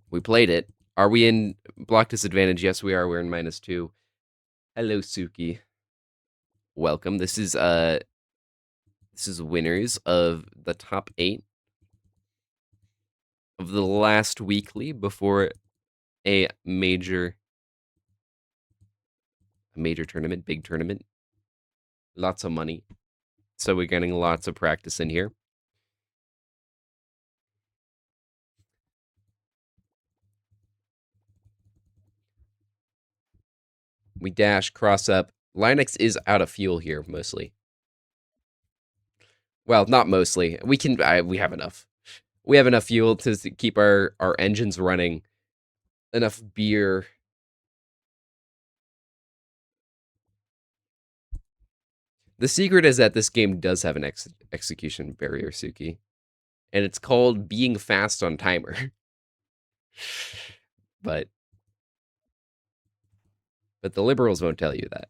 We played it. Are we in block disadvantage? Yes, we are. We're in -2. Hello, Suki. Welcome. This is winners of the top 8 of the last weekly before a major tournament, big tournament. Lots of money. So we're getting lots of practice in here. We dash, cross up. Linux is out of fuel here, mostly. Well, not mostly. We have enough. We have enough fuel to keep our engines running. Enough beer. The secret is that this game does have an execution barrier, Suki. And it's called being fast on timer. But the liberals won't tell you that.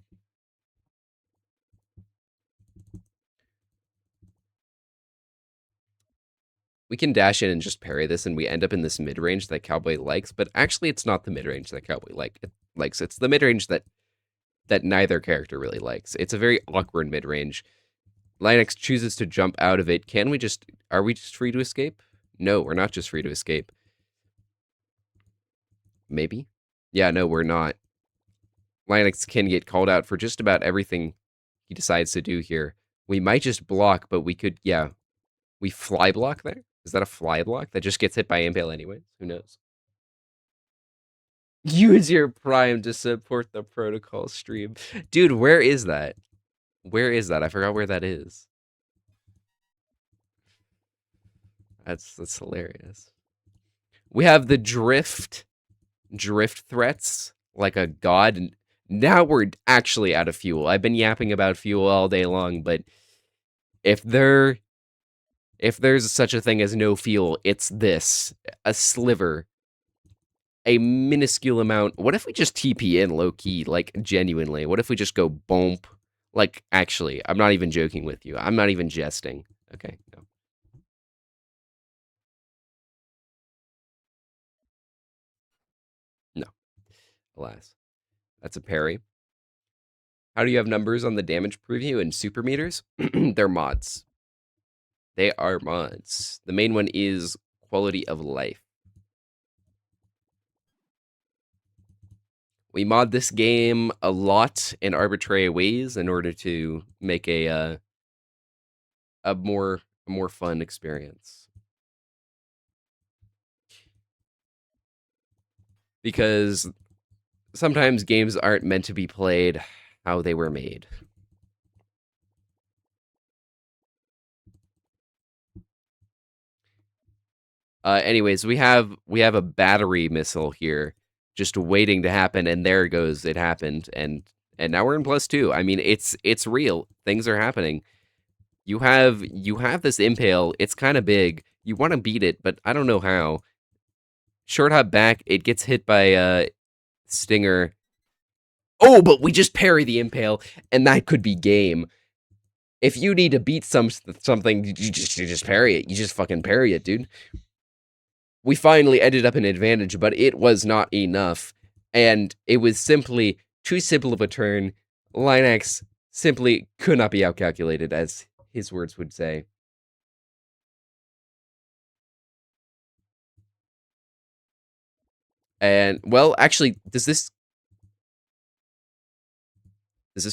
We can dash in and just parry this, and we end up in this mid-range that Cowboy likes, but actually it's not the mid-range that Cowboy likes. It's the mid-range that neither character really likes. It's a very awkward mid-range. Linux chooses to jump out of it. Are we just free to escape? No, we're not just free to escape. Maybe? Yeah, no, we're not. Linux can get called out for just about everything he decides to do here. We might just block, but we could, yeah. We fly block there? Is that a fly block that just gets hit by Impale anyways? Who knows? Use your Prime to support the protocol stream. Dude, where is that? Where is that? I forgot where that is. That's hilarious. We have the drift threats like a god. Now we're actually out of fuel. I've been yapping about fuel all day long, but if there's such a thing as no fuel, it's this. A sliver. A minuscule amount. What if we just TP in low-key, like, genuinely? What if we just go boomp? Like, actually, I'm not even joking with you. I'm not even jesting. Okay, no. No. Alas. That's a parry. How do you have numbers on the damage preview and super meters? They're mods. They are mods. The main one is quality of life. We mod this game a lot in arbitrary ways in order to make a more fun experience. Because sometimes games aren't meant to be played how they were made. Anyways, we have a battery missile here just waiting to happen, and there it goes. It happened, and now we're in +2. I mean, it's real. Things are happening. You have this Impale. It's kind of big. You want to beat it, but I don't know how. Short hop back. It gets hit by Stinger. Oh, but we just parry the Impale, and that could be game. If you need to beat something, you just parry it. You just fucking parry it, dude. We finally ended up in advantage, but it was not enough. And it was simply too simple of a turn. Linux simply could not be outcalculated, as his words would say. And well, actually, does this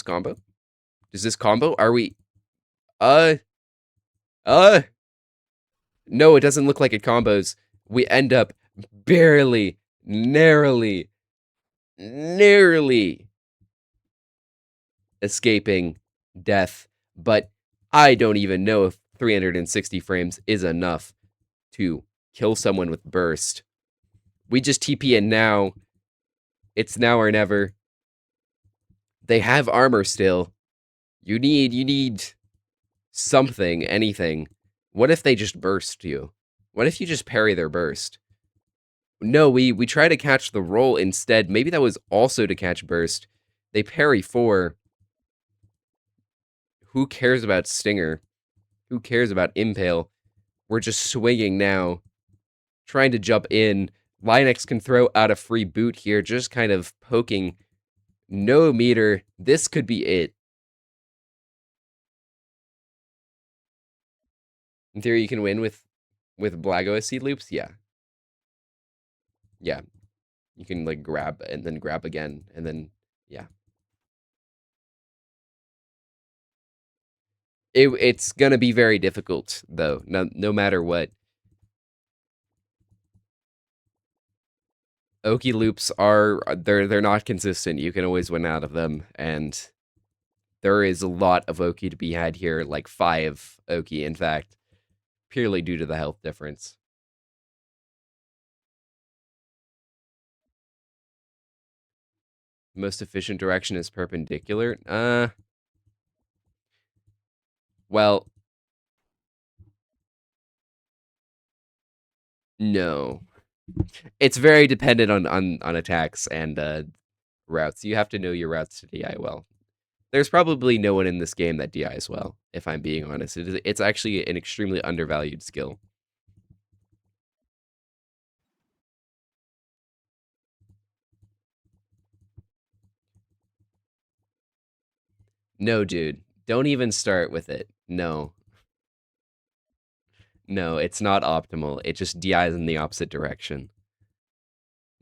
combo? Does this combo? Are we uh uh no, it doesn't look like it combos. We end up barely, narrowly, narrowly escaping death, but I don't even know if 360 frames is enough to kill someone with burst. We just TP in now. It's now or never. They have armor still. You need something, anything. What if they just burst you? What if you just parry their burst? No, we try to catch the roll instead. Maybe that was also to catch burst. They parry 4. Who cares about Stinger? Who cares about Impale? We're just swinging now, trying to jump in. Linux can throw out a free boot here, just kind of poking. No meter. This could be it. In theory, you can win with Blago seed loops. Yeah, yeah. You can like grab and then grab again, and then yeah. It's gonna be very difficult though. No matter what. Oki loops are they're not consistent. You can always win out of them, and there is a lot of Oki to be had here, like 5 Oki, in fact, purely due to the health difference. Most efficient direction is perpendicular. Well, no. It's very dependent on attacks and routes. You have to know your routes to DI well. There's probably no one in this game that DIs well, if I'm being honest. It's actually an extremely undervalued skill. No, dude. Don't even start with it. No. No, it's not optimal. It just DIs in the opposite direction.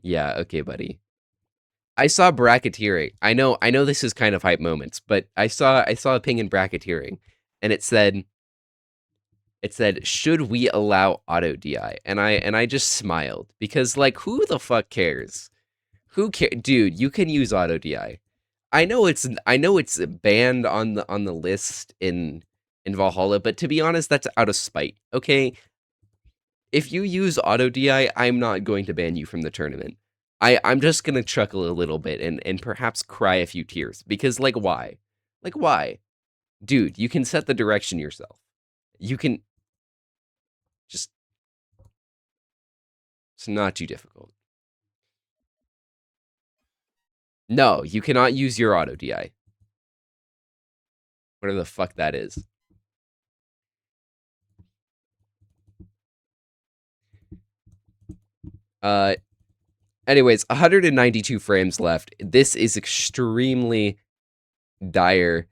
Yeah, okay, buddy. I saw bracketeering. I know this is kind of hype moments, but I saw a ping in bracketeering, and it said should we allow auto DI? And I just smiled because like who the fuck cares? Who care, dude? You can use auto DI. I know it's banned on the list in Valhalla, but to be honest, that's out of spite. Okay, if you use auto DI, I'm not going to ban you from the tournament. I'm just gonna chuckle a little bit and perhaps cry a few tears because like why? Like why? Dude, you can set the direction yourself. You can just it's not too difficult. No, you cannot use your auto DI. Whatever the fuck that is. Uh anyways, 192 frames left. This is extremely dire.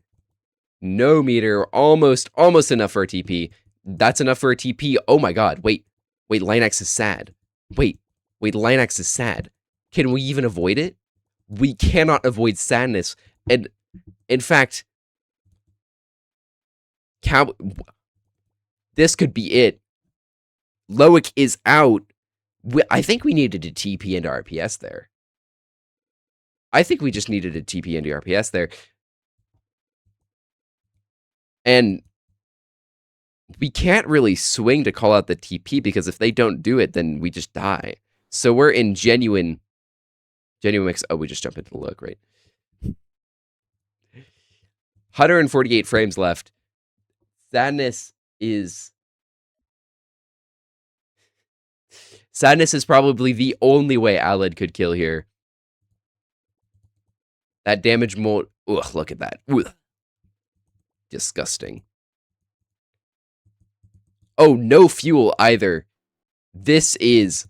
No meter, almost enough for a TP. That's enough for a TP. Oh my god, wait, Linux is sad. Wait, Linux is sad. Can we even avoid it? We cannot avoid sadness. And in fact, this could be it. Loic is out. I think we needed a TP into RPS there. I think we just needed a TP into RPS there. And we can't really swing to call out the TP because if they don't do it, then we just die. So we're in genuine mix. Oh, we just jump into the look, right? 148 frames left. Sadness is probably the only way Aled could kill here. That damage mold. Ugh, look at that. Ugh. Disgusting. Oh, no fuel either. This could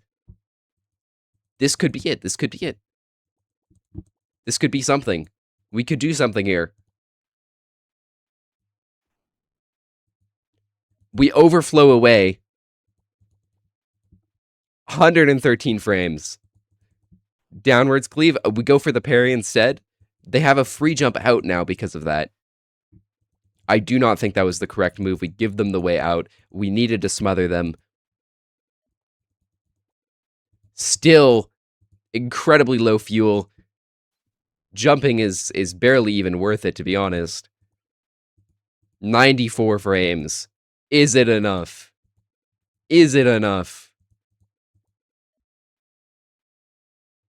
be it. This could be it. This could be something. We could do something here. We overflow away. 113 frames. Downwards cleave. We go for the parry instead. They have a free jump out now because of that. I do not think that was the correct move. We give them the way out. We needed to smother them. Still incredibly low fuel. Jumping is barely even worth it, to be honest. 94 frames. Is it enough? Is it enough?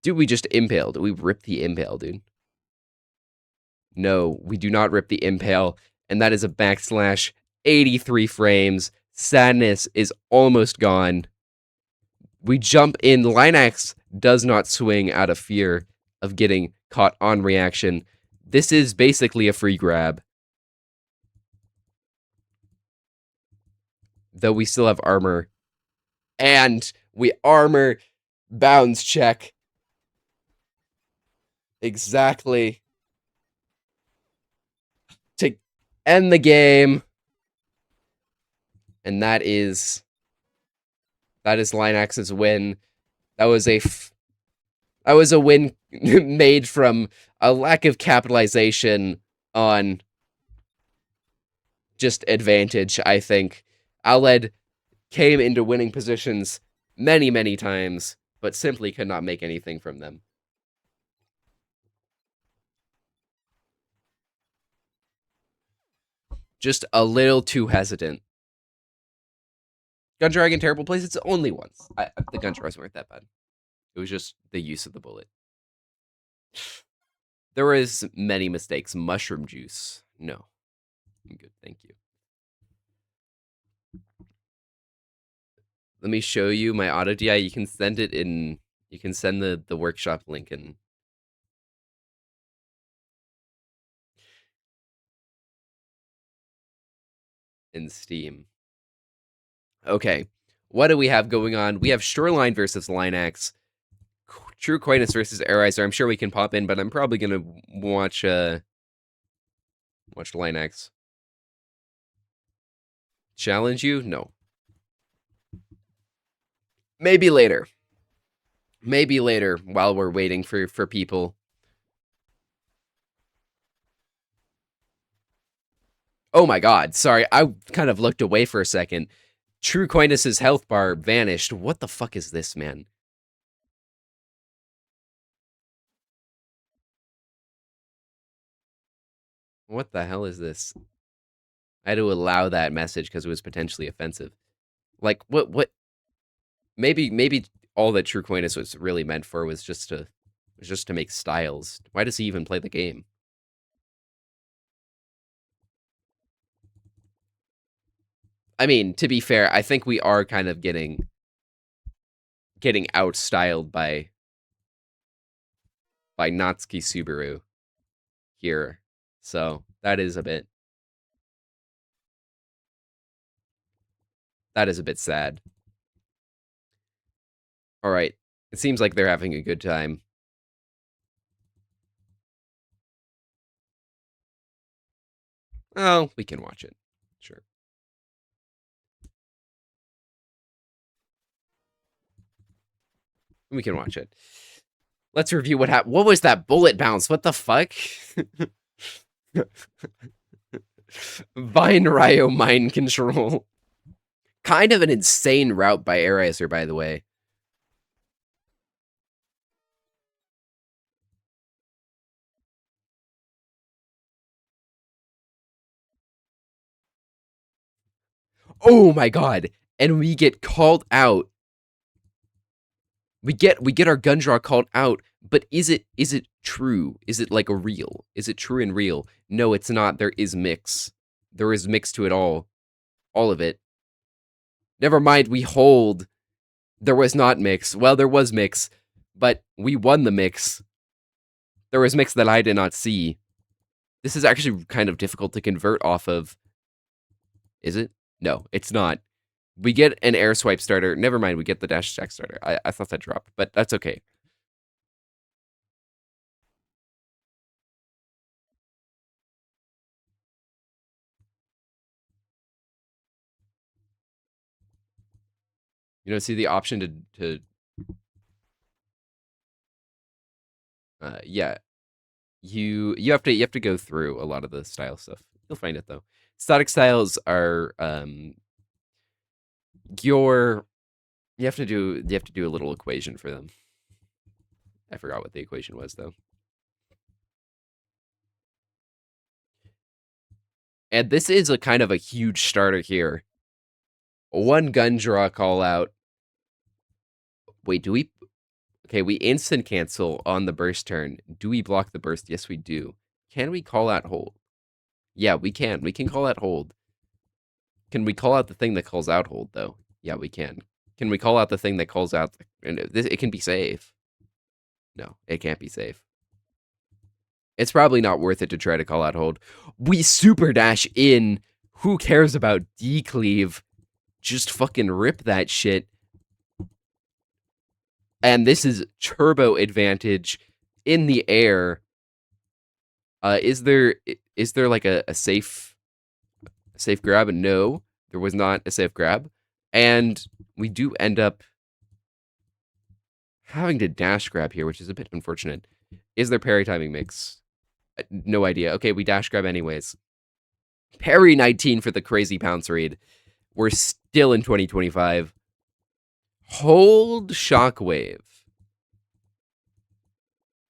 Dude, we just impaled. We ripped the impale, dude. No, we do not rip the impale. And that is a backslash 83 frames. Sadness is almost gone. We jump in. Linax does not swing out of fear of getting caught on reaction. This is basically a free grab. Though we still have armor. And we armor bounds check. Exactly. To end the game. And that is Linax's win. That was a win made from a lack of capitalization on just advantage, I think. Aled came into winning positions many, many times, but simply could not make anything from them. Just a little too hesitant. Gun Dragon, terrible place. It's only once. The gun draws weren't that bad. It was just the use of the bullet. There was many mistakes. Mushroom juice. No. I'm good, thank you. Let me show you my auto DI. You can send it in. You can send the workshop link in Steam. Okay. What do we have going on? We have Shoreline versus Linax. True Coitus versus Airizer. I'm sure we can pop in, but I'm probably gonna watch Linax. Challenge you? No. Maybe later. Maybe later while we're waiting for people. Oh my god, sorry, I kind of looked away for a second. True Coinus's health bar vanished. What the fuck is this, man? What the hell is this? I had to allow that message because it was potentially offensive. Like, what? Maybe all that True Coinus was really meant for was just to make styles. Why does he even play the game? I mean, to be fair, I think we are kind of getting outstyled by Natsuki Subaru here. So that is a bit sad. All right. It seems like they're having a good time. Oh, we can watch it. Sure. We can watch it. Let's review what happened. What was that bullet bounce? What the fuck? Vine Ryo mind control. Kind of an insane route by Airizer, by the way. Oh my god. And we get called out. We get our gun draw called out, but is it true? Is it like a real? Is it true and real? No, it's not. There is mix. There is mix to it all. All of it. Never mind, we hold. There was not mix. Well, there was mix, but we won the mix. There was mix that I did not see. This is actually kind of difficult to convert off of. Is it? No, it's not. We get an air swipe starter. Never mind, we get the dash attack starter. I thought that dropped, but that's okay. You don't see the option to Yeah, you have to go through a lot of the style stuff. You'll find it though. Static styles are your you have to do a little equation for them. I forgot what the equation was though. And this is a kind of a huge starter here. One gun draw call out. Wait, do we? Okay, we instant cancel on the burst turn. Do we block the burst? Yes, we do. Can we call out hold? Yeah, we can. We can call out hold. Can we call out the thing that calls out hold, though? Yeah, we can. Can we call out the thing that calls out? And it can be safe. No, it can't be safe. It's probably not worth it to try to call out hold. We super dash in. Who cares about decleave? Just fucking rip that shit. And this is turbo advantage in the air. Is there like a safe grab? No, there was not a safe grab, and we do end up having to dash grab here, which is a bit unfortunate. Is there parry timing mix? No idea. Okay, we dash grab anyways. Parry 19 for the crazy pounce read. We're still in 2025. Hold shockwave.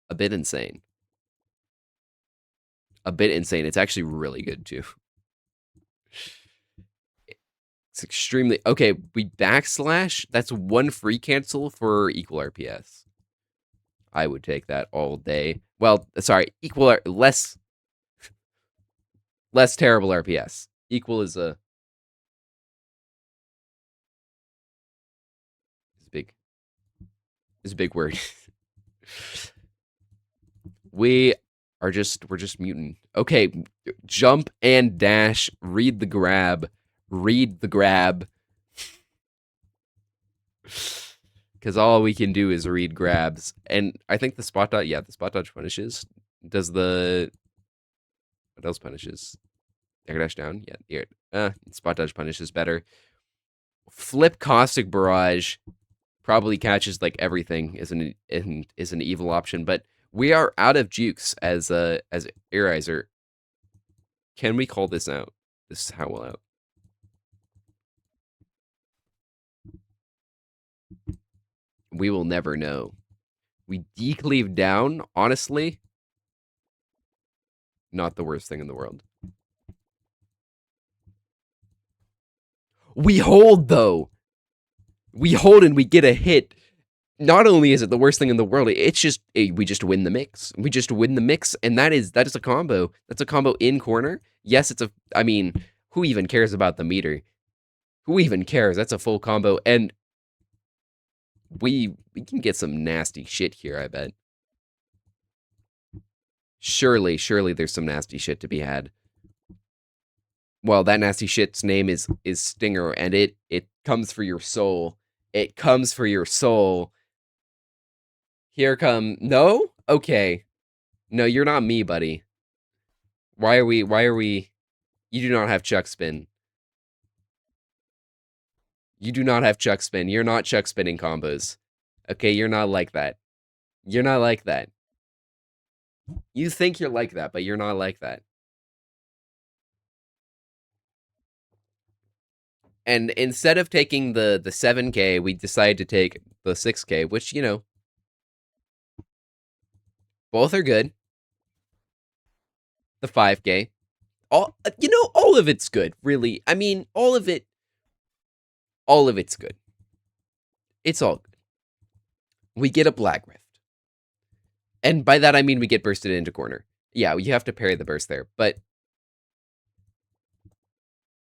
A bit insane. A bit insane. It's actually really good too. It's extremely okay. We backslash. That's one free cancel for equal RPS. I would take that all day. Well, sorry, less terrible RPS. Equal is a big word. we're just mutant. Okay, jump and dash. Read the grab. Because all we can do is read grabs. And I think the spot dodge, the spot dodge punishes. Does the... What else punishes? Air dash down? Yeah, spot dodge punishes better. Flip Caustic Barrage probably catches like everything is an evil option, but we are out of jukes as Airizer. Can we call this out? This howl out. We will never know. We decleave down, honestly, not the worst thing in the world. We hold, though. We hold and we get a hit. Not only is it the worst thing in the world, it's just we just win the mix. We just win the mix, and that is a combo. That's a combo in corner. Yes, I mean, who even cares about the meter? Who even cares? That's a full combo, and we can get some nasty shit here, I bet. Surely there's some nasty shit to be had. Well, that nasty shit's name is Stinger, and it comes for your soul. It comes for your soul. Here come... No? Okay. No, you're not me, buddy. Why are we... You do not have Chuck Spin. You do not have Chuck Spin. You're not Chuck Spinning combos. Okay, you're not like that. You're not like that. You think you're like that, but you're not like that. And instead of taking the 7K, we decided to take the 6K, which, you know, both are good. The 5K. All of it's good, really. I mean, all of it's good. It's all good. We get a Black Rift. And by that, I mean we get bursted into corner. Yeah, you have to parry the burst there, but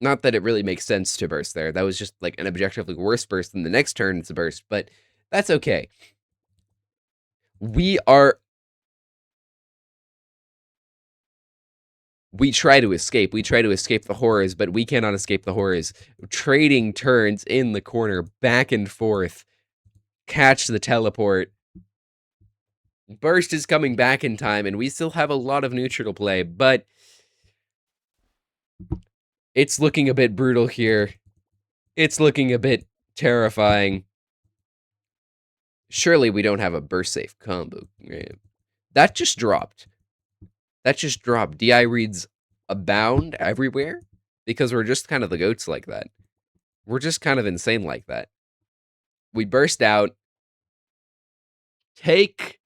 not that it really makes sense to burst there. That was just like an objectively worse burst than the next turn it's a burst, but that's okay. We try to escape. We try to escape the horrors, but we cannot escape the horrors. Trading turns in the corner, back and forth. Catch the teleport. Burst is coming back in time, and we still have a lot of neutral play, but it's looking a bit brutal here. It's looking a bit terrifying. Surely we don't have a burst safe combo, right? That just dropped. That just dropped. DI reads abound everywhere because we're just kind of the goats like that. We're just kind of insane like that. We burst out, take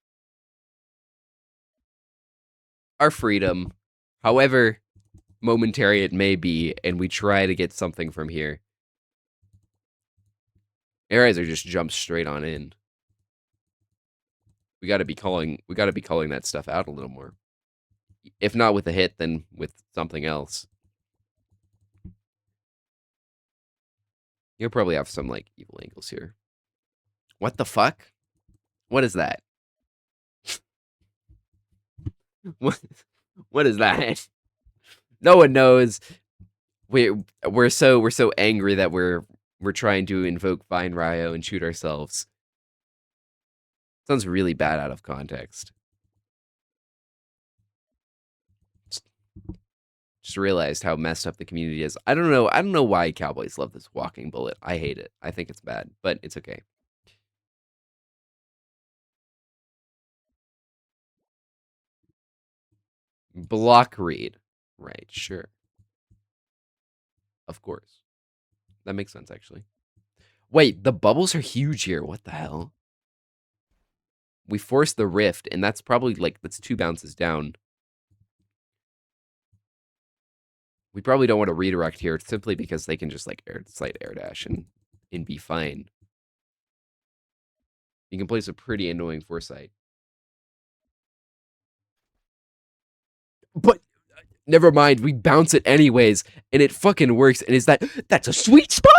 our freedom, however momentary it may be, and we try to get something from here. Airizer just jumps straight on in. We gotta be calling that stuff out a little more. If not with a hit, then with something else. You'll probably have some like evil angles here. What the fuck? What is that? What is that? No one knows. We're so angry that we're trying to invoke Vine Ryo and shoot ourselves. Sounds really bad out of context. Just realized how messed up the community is. I don't know why Cowboys love this walking bullet. I hate it. I think it's bad, but it's okay. Block read. Right, sure. Of course. That makes sense, actually. Wait, the bubbles are huge here. What the hell? We forced the rift, and that's probably, like, that's 2 bounces down. We probably don't want to redirect here simply because they can just, like, slight air dash and be fine. You can place a pretty annoying foresight. But never mind, we bounce it anyways, and it fucking works. And that's a sweet spot?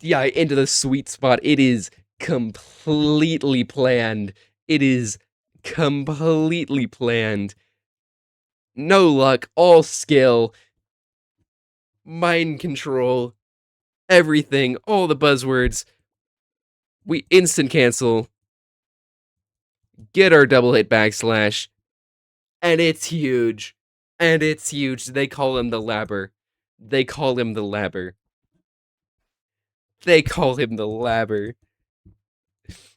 Yeah, into the sweet spot. It is completely planned. It is completely planned. No luck, all skill, mind control, everything, all the buzzwords. We instant cancel, get our double hit backslash, and it's huge. And it's huge. They call him the Labber. They call him the Labber. They call him the Labber.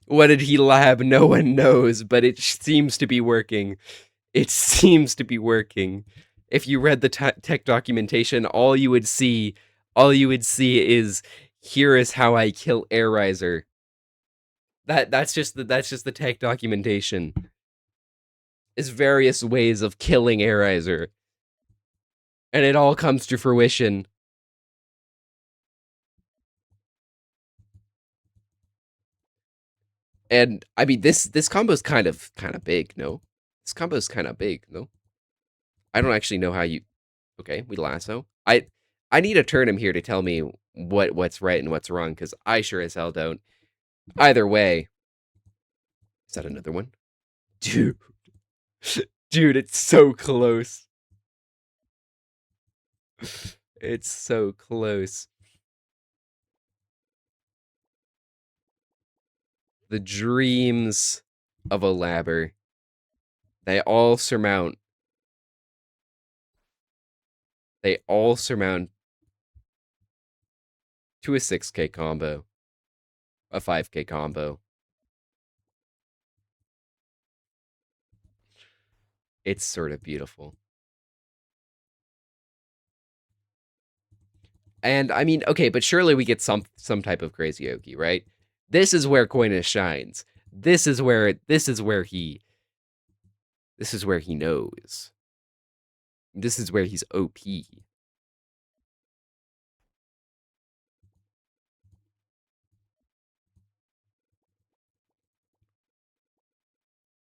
What did he lab? No one knows, but it seems to be working. It seems to be working. If you read the tech documentation, all you would see is, here is how I kill Airizer. That's just the tech documentation. Is various ways of killing Airizer. And it all comes to fruition. And I mean this combo's kind of big, no? This combo's kind of big, no? I don't actually know how you. Okay, we lasso. I need a Turnham here to tell me what's right and what's wrong, because I sure as hell don't. Either way. Is that another one? Dude. Dude, it's so close. It's so close. The dreams of a Labber. They all surmount to a 6k combo, a 5k combo. It's sort of beautiful. And I mean, okay, but surely we get some type of crazy Oki, right? This is where Coinus shines. This is where he knows. This is where he's OP.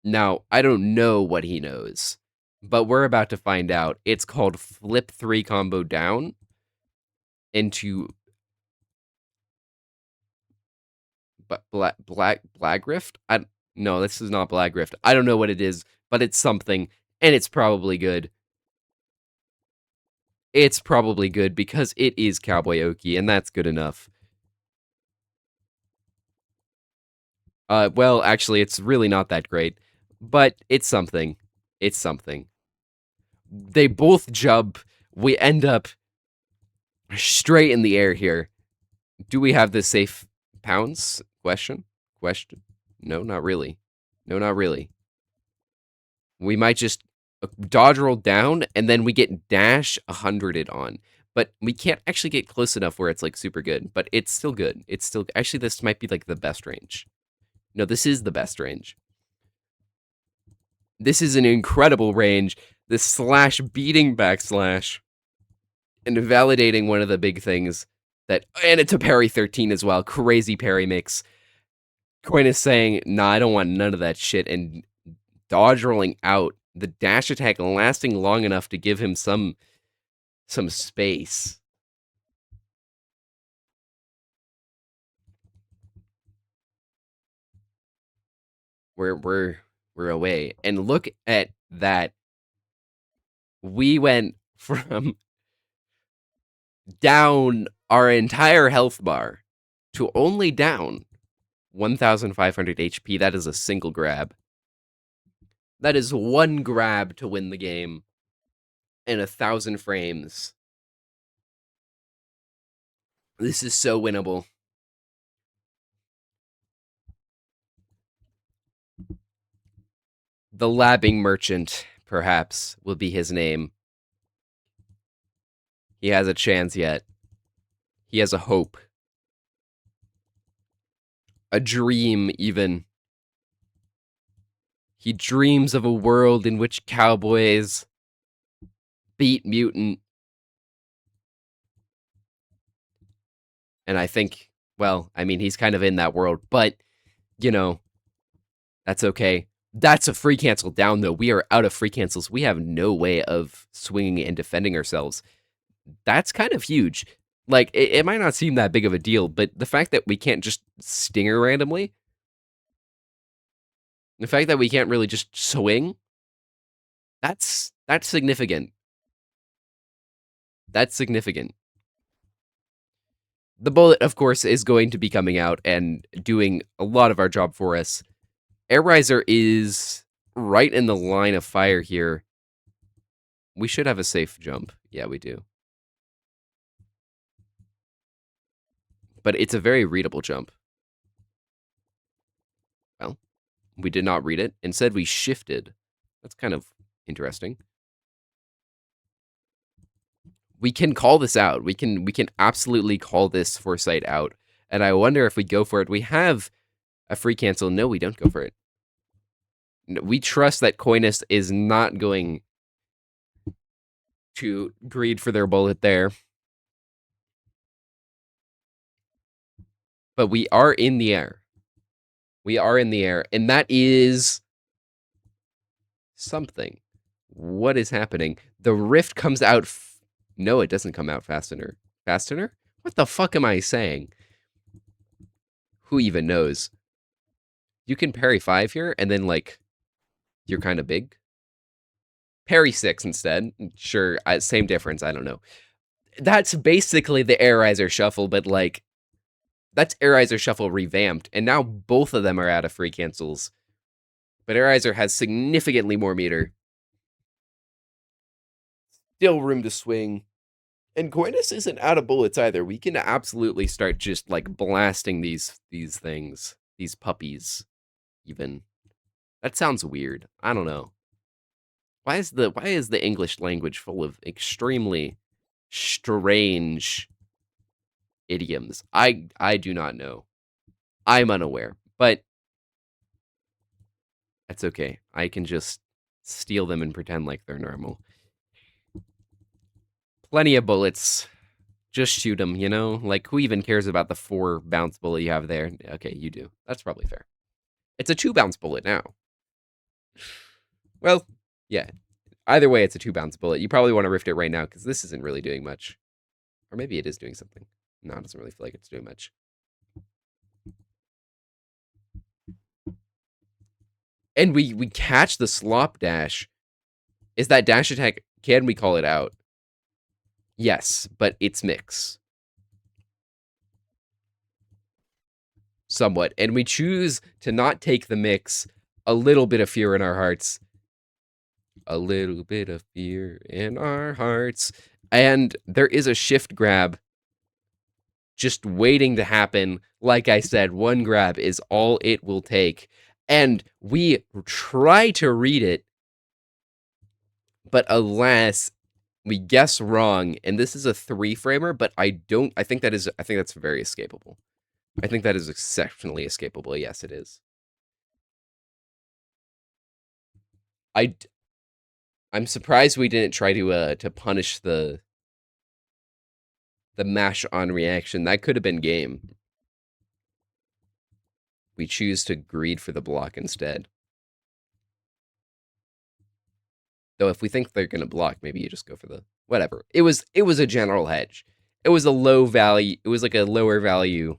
Now, I don't know what he knows, but we're about to find out. It's called flip 3 combo down into Black Rift? No, this is not Black Rift. I don't know what it is, but it's something, and it's probably good. It's probably good because it is Cowboy Oki, and that's good enough. Well, actually, it's really not that great, but it's something. It's something. They both jump. We end up straight in the air here. Do we have the safe pounce? Question? No, not really. No, not really. We might just dodge roll down, and then we get dash 100'd on. But we can't actually get close enough where it's, like, super good, but it's still good. It's still actually, this might be, like, the best range. No, this is the best range. This is an incredible range. The slash beating backslash and validating one of the big things that, and it's a parry 13 as well. Crazy parry mix. Coin is saying, nah, I don't want none of that shit, and dodge rolling out. The dash attack lasting long enough to give him some space. We're away. And look at that. We went from down our entire health bar to only down 1,500 HP. That is a single grab. That is one grab to win the game in 1,000 frames. This is so winnable. The Labbing Merchant, perhaps, will be his name. He has a chance yet. He has a hope. A dream, even. He dreams of a world in which cowboys beat mutant. And I think, well, I mean, he's kind of in that world, but, you know, that's okay. That's a free cancel down, though. We are out of free cancels. We have no way of swinging and defending ourselves. That's kind of huge. Like, it might not seem that big of a deal, but the fact that we can't just stinger randomly, the fact that we can't really just swing, that's significant. That's significant. The bullet, of course, is going to be coming out and doing a lot of our job for us. Air Riser is right in the line of fire here. We should have a safe jump. Yeah, we do. But it's a very readable jump. Well, we did not read it. Instead, we shifted. That's kind of interesting. We can call this out. We can absolutely call this foresight out. And I wonder if we go for it. We have a free cancel. No, we don't go for it. We trust that Coinus is not going to greed for their bullet there. But we are in the air. We are in the air. And that is something. What is happening? The rift comes out. No, it doesn't come out fastener. Fastener? What the fuck am I saying? Who even knows? You can parry 5 here, and then, like, you're kind of big. Parry 6 instead. Sure, same difference. I don't know. That's basically the Air Riser Shuffle, but, like, that's Air Riser Shuffle revamped, and now both of them are out of free cancels. But Air Riser has significantly more meter. Still room to swing. And Coinus isn't out of bullets either. We can absolutely start just, like, blasting these things. These puppies, even. That sounds weird. I don't know. Why is the English language full of extremely strange idioms? I do not know. I'm unaware, but that's okay. I can just steal them and pretend like they're normal. Plenty of bullets. Just shoot them, you know? Like, who even cares about the 4 bounce bullet you have there? Okay, you do. That's probably fair. It's a 2 bounce bullet now. Well, yeah. Either way, it's a 2 bounce bullet. You probably want to rift it right now, because this isn't really doing much. Or maybe it is doing something. No, it doesn't really feel like it's doing much. And we catch the slop dash. Is that dash attack? Can we call it out? Yes, but it's mix. Somewhat. And we choose to not take the mix. A little bit of fear in our hearts. A little bit of fear in our hearts. And there is a shift grab just waiting to happen. Like I said, one grab is all it will take. And we try to read it, but alas, we guess wrong. And this is a 3-framer, but I think that's very escapable. I think that is exceptionally escapable. Yes, it is. I I'm surprised we didn't try to punish the mash on reaction. That could have been game. We choose to greed for the block instead. Though if we think they're gonna block, maybe you just go for the whatever. It was a general hedge. It was a low value. It was like a lower value,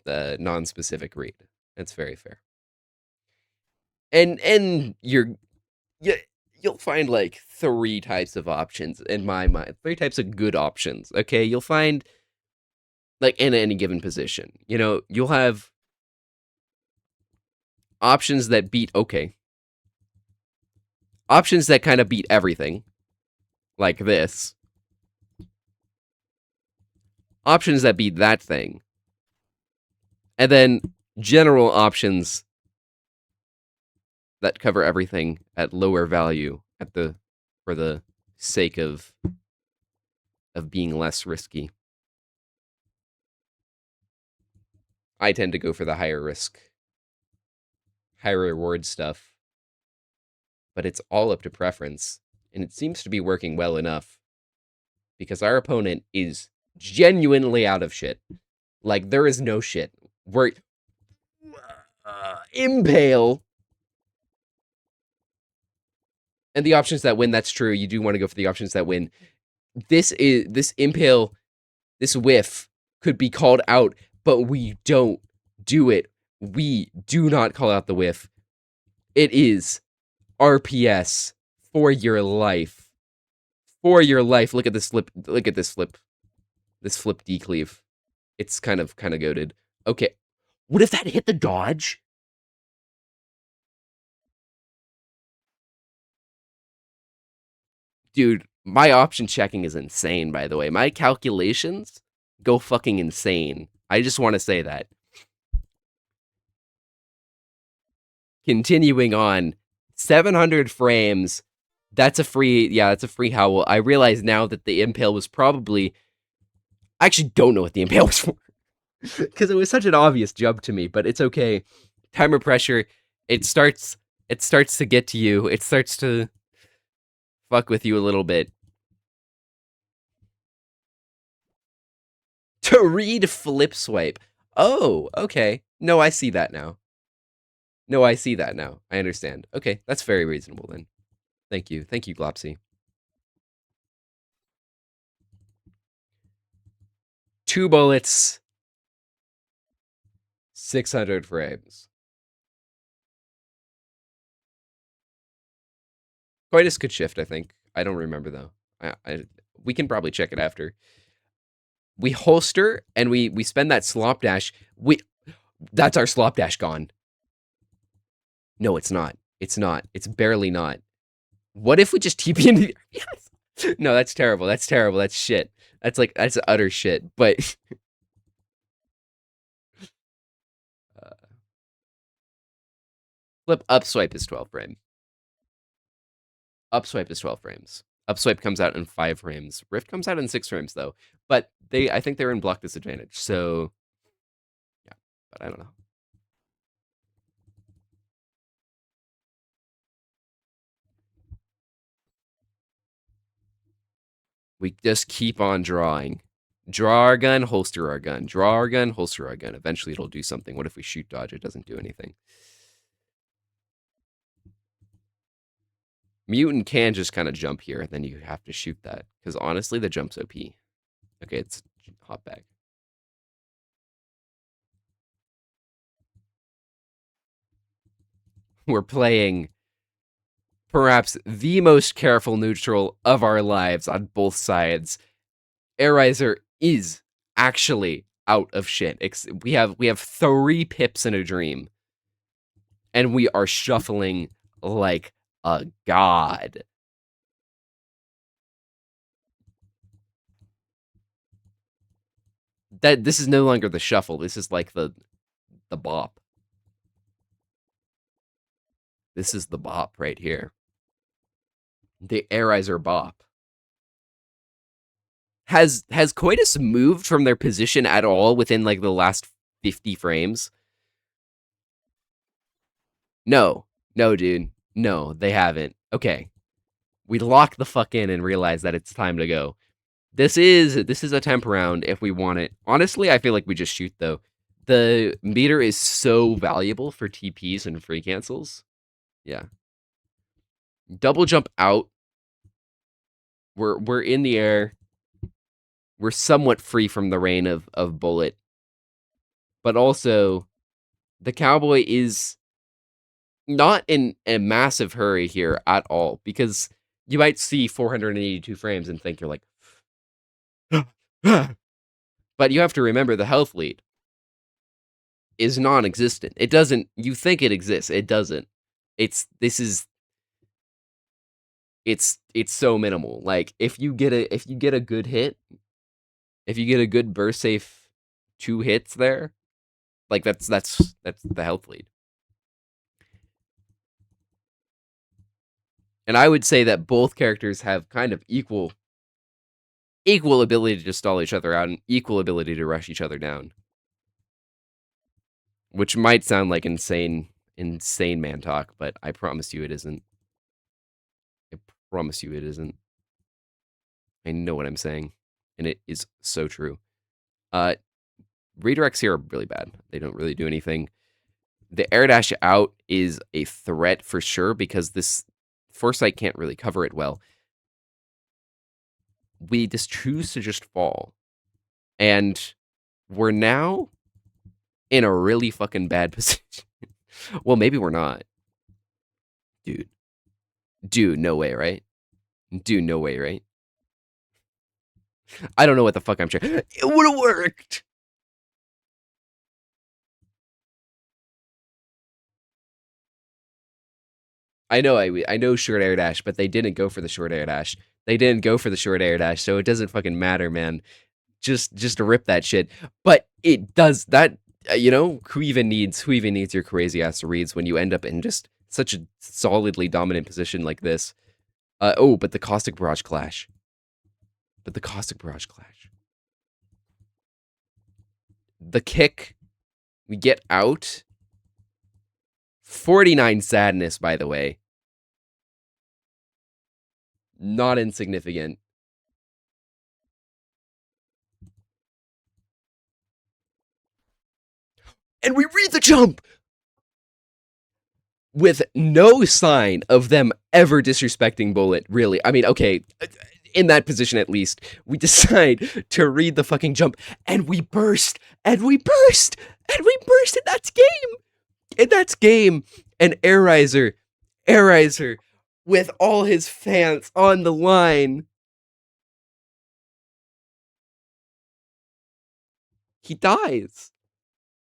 non-specific read. That's very fair. And you, you'll find like 3 types of options in my mind. 3 types of good options. Okay, you'll find like in any given position. You'll have options that beat okay. Options that kind of beat everything, like this. Options that beat that thing. And then general options that cover everything at lower value for the sake of being less risky. I tend to go for the higher risk, higher reward stuff. But it's all up to preference, and it seems to be working well enough because our opponent is genuinely out of shit. Like, there is no shit. We're impale. And the options that win, that's true. You do want to go for the options that win. This impale, this whiff could be called out, but we don't do it. We do not call out the whiff. It is RPS for your life. For your life. Look at this flip. Look at this flip. This flip decleave. It's kind of goated. Okay. What if that hit the dodge? Dude, my option checking is insane, by the way. My calculations go fucking insane. I just want to say that. Continuing on, 700 frames. That's a free howl. I realize now that the impale was probably. I actually don't know what the impale was for. Because it was such an obvious jump to me, but it's okay. Timer pressure, it starts to get to you. It starts to fuck with you a little bit. To read flip swipe. Oh, okay. No, I see that now. I understand. Okay, that's very reasonable then. Thank you, Glopsy. 2 bullets, 600 frames. Coitus could shift, I think. I don't remember though. We can probably check it after. We holster and we spend that slop dash. That's our slop dash gone. No, it's not. It's not. It's barely not. What if we just TP into yes. No, that's terrible. That's terrible. That's shit. That's utter shit. But flip up swipe is 12 frame. Up swipe is 12 frames. Up swipe comes out in 5 frames. Rift comes out in 6 frames though. But I think they're in block disadvantage. So yeah, but I don't know. We just keep on drawing. Draw our gun, holster our gun. Draw our gun, holster our gun. Eventually it'll do something. What if we shoot dodge? It doesn't do anything. Mutant can just kind of jump here, and then you have to shoot that. Because honestly, the jump's OP. Okay, it's hop back. We're playing perhaps the most careful neutral of our lives on both sides. Airizer is actually out of shit. We have 3 pips in a dream. And we are shuffling like a god. This is no longer the shuffle. This is like the bop. This is the bop right here. The Airizer bop. Has Coitus moved from their position at all within like the last 50 frames? No. No, dude. No, they haven't. Okay. We lock the fuck in and realize that it's time to go. This is a temp round if we want it. Honestly, I feel like we just shoot though. The meter is so valuable for TPs and free cancels. Yeah. Double jump out. We're in the air. We're somewhat free from the rain of bullet. But also the cowboy is not in a massive hurry here at all, because you might see 482 frames and think you're like, but you have to remember the health lead is non-existent. It doesn't, you think it exists, it doesn't. It's so minimal. Like if you get a good hit, if you get a good burst safe 2 hits there, like that's the health lead. And I would say that both characters have kind of equal ability to stall each other out and equal ability to rush each other down. Which might sound like insane man talk, but I promise you it isn't. I promise you it isn't. I know what I'm saying, and it is so true. Redirects here are really bad. They don't really do anything. The air dash out is a threat for sure because this Foresight can't really cover it well. We just choose to just fall. And we're now in a really fucking bad position. Well, maybe we're not. Dude, no way, right? Dude, no way, right? I don't know what the fuck I'm trying. It would have worked. I know short air dash, but they didn't go for the short air dash. They didn't go for the short air dash, so it doesn't fucking matter, man. Just rip that shit. But it does that. Who even needs your crazy ass reads when you end up in just such a solidly dominant position like this? But the Caustic Barrage Clash. The kick. We get out. 49 sadness, by the way. Not insignificant. And we read the jump! With no sign of them ever disrespecting Bullet, really. I mean, okay, in that position at least, we decide to read the fucking jump, and we burst, and we burst, and we burst, and that's game! And that's game! And Airizer, with all his fans on the line, he dies.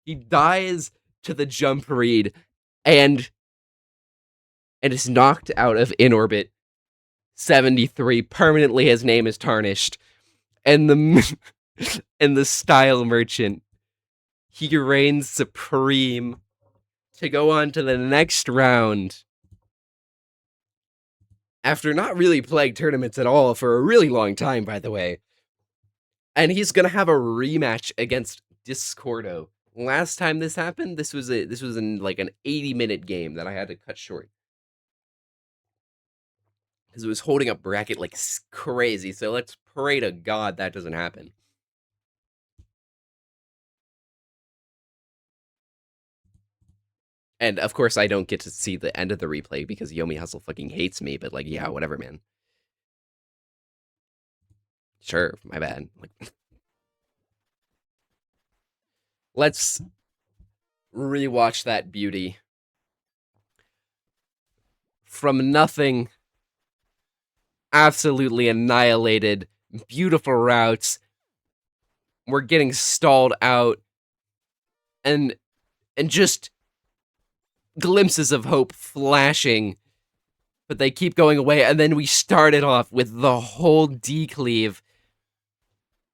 He dies to the jump read, and is knocked out of inORBIT 73. Permanently, his name is tarnished. And the Style Merchant, he reigns supreme to go on to the next round. After not really playing tournaments at all for a really long time, by the way. And he's gonna have a rematch against Discordo. Last time this happened, this was in like an 80-minute game that I had to cut short. Because it was holding up bracket like crazy. So let's pray to God that doesn't happen. And of course, I don't get to see the end of the replay because Yomi Hustle fucking hates me. But like, yeah, whatever, man. Sure, my bad. Let's rewatch that beauty. From nothing, absolutely annihilated, beautiful routes. We're getting stalled out, and just glimpses of hope flashing, but they keep going away, and then we started off with the whole decleave,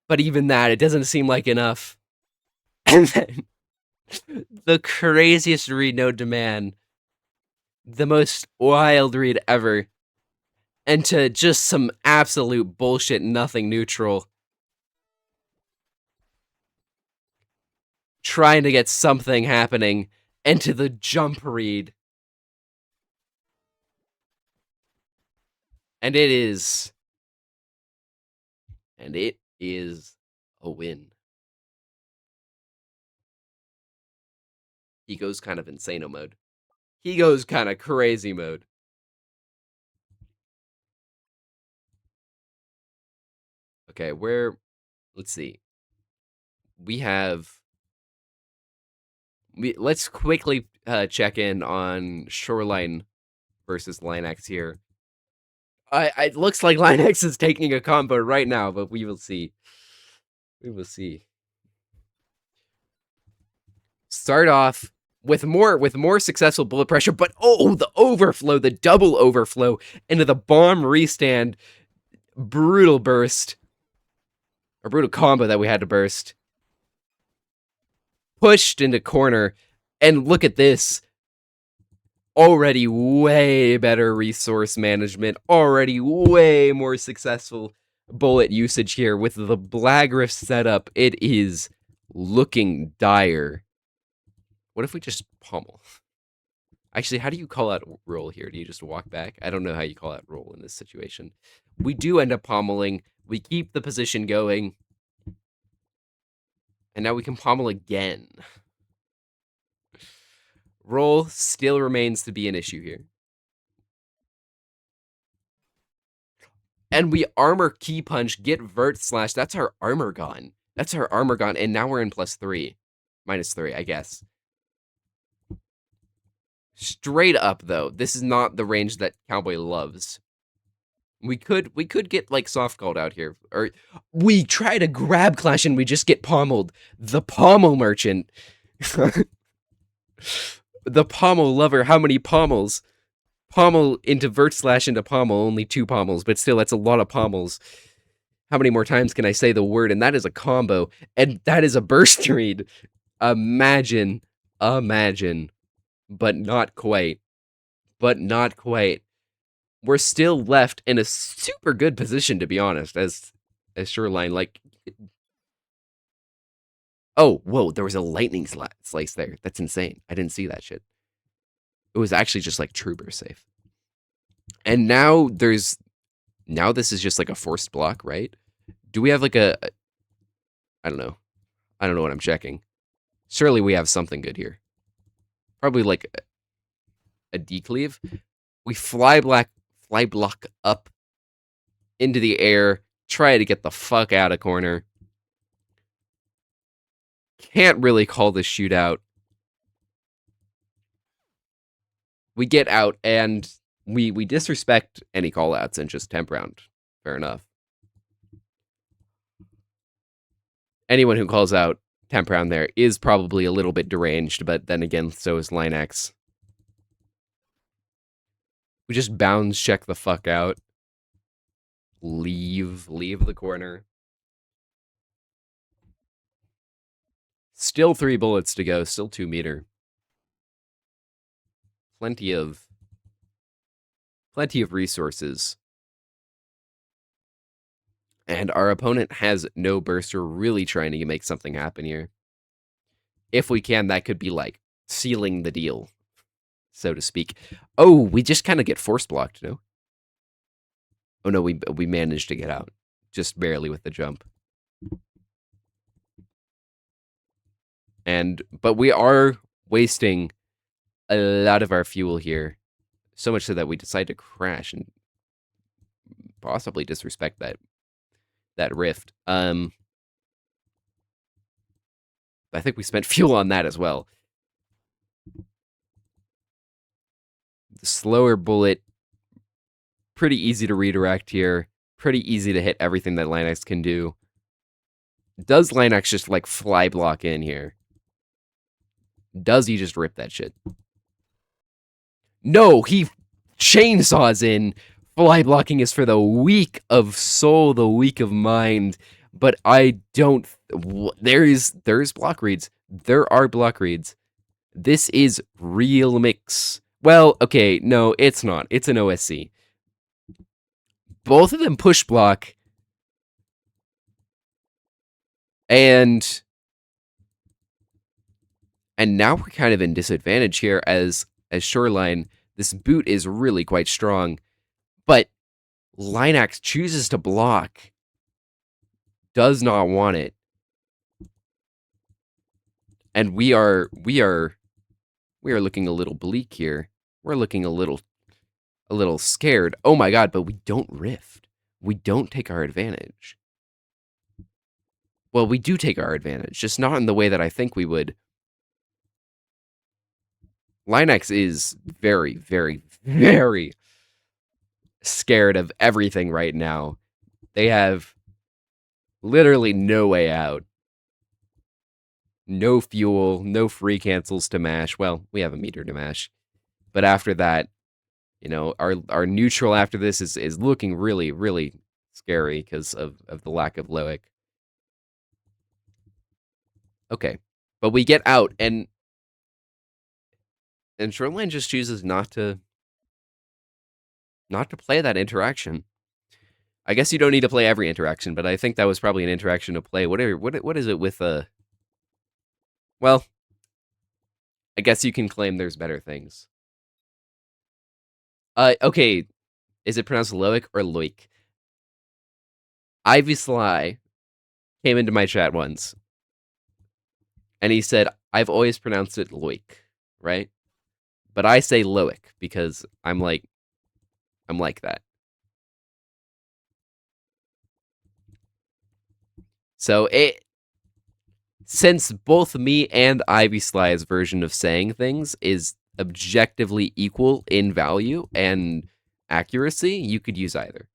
but even that, it doesn't seem like enough. And then the craziest read no demand The most wild read ever. Into just some absolute bullshit, nothing neutral. Trying to get something happening into the jump read. And it is. And it is a win. He goes kind of insano mode. He goes kind of crazy mode. Okay, let's see. Let's quickly check in on Shoreline versus Linex here. It looks like Linex is taking a combo right now, but we will see. We will see. Start off with more successful bullet pressure, but the overflow, the double overflow into the bomb restand, brutal burst, a brutal combo that we had to burst. Pushed into corner, and look at this. Already way better resource management, already way more successful bullet usage here with the Blagriff setup. It is looking dire. What if we just pummel? Actually, how do you call out roll here? Do you just walk back? I don't know how you call out roll in this situation. We do end up pommeling. We keep the position going. And now we can pommel again. Roll still remains to be an issue here. And we armor key punch, get vert slash. That's our armor gone. That's our armor gone. And now we're in +3. -3, I guess. Straight up, though, this is not the range that Cowboy loves. We could get, like, soft called out here. Or we try to grab clash and we just get pommeled. The pommel merchant. The pommel lover. How many pommels? Pommel into vert slash into pommel. Only 2 pommels, but still, that's a lot of pommels. How many more times can I say the word? And that is a combo. And that is a burst read. Imagine. But not quite. We're still left in a super good position, to be honest, as Shoreline. Like, oh, whoa, there was a lightning slice there. That's insane. I didn't see that shit. It was actually just like true burst safe. And now this is just like a forced block, right? Do we have like I don't know. I don't know what I'm checking. Surely we have something good here. Probably like a decleave. We fly block up into the air, try to get the fuck out of corner. Can't really call this shootout. We get out and we disrespect any callouts and just temp round. Fair enough. Anyone who calls out temp round there is probably a little bit deranged, but then again, so is Linex. We just bounds check the fuck out. Leave the corner. Still 3 bullets to go, still 2 meter. Plenty of resources. And our opponent has no burst. We're really trying to make something happen here. If we can, that could be like sealing the deal, so to speak. Oh, we just kind of get force blocked, no? Oh no, we managed to get out. Just barely with the jump. But we are wasting a lot of our fuel here. So much so that we decide to crash and possibly disrespect that rift. I think we spent fuel on that as well. The slower bullet, pretty easy to redirect here. Pretty easy to hit everything that Linex can do. Does Linex just like fly block in here? Does he just rip that shit? No, he chainsaws in. Fly blocking is for the weak of soul, the weak of mind. But I don't... There's block reads. There are block reads. This is real mix. Well, okay, no, it's not. It's an OSC. Both of them push block, and now we're kind of in disadvantage here as Shoreline. This boot is really quite strong, but Linax chooses to block, does not want it, and we are looking a little bleak here. We're looking a little scared. Oh my god, but we don't rift. We don't take our advantage. Well, we do take our advantage, just not in the way that I think we would. Linax is very, very, very scared of everything right now. They have literally no way out. No fuel, no free cancels to mash. Well, we have a meter to mash. But after that, our neutral after this is looking really, really scary because of the lack of Loic. Okay. But we get out and Shoreline just chooses not to play that interaction. I guess you don't need to play every interaction, but I think that was probably an interaction to play. What is it with well, I guess you can claim there's better things. Okay, is it pronounced Loic or Loic? Ivy Sly came into my chat once, and he said, I've always pronounced it Loic, right? But I say Loic because I'm like that. So since both me and Ivy Sly's version of saying things is objectively equal in value and accuracy, you could use either.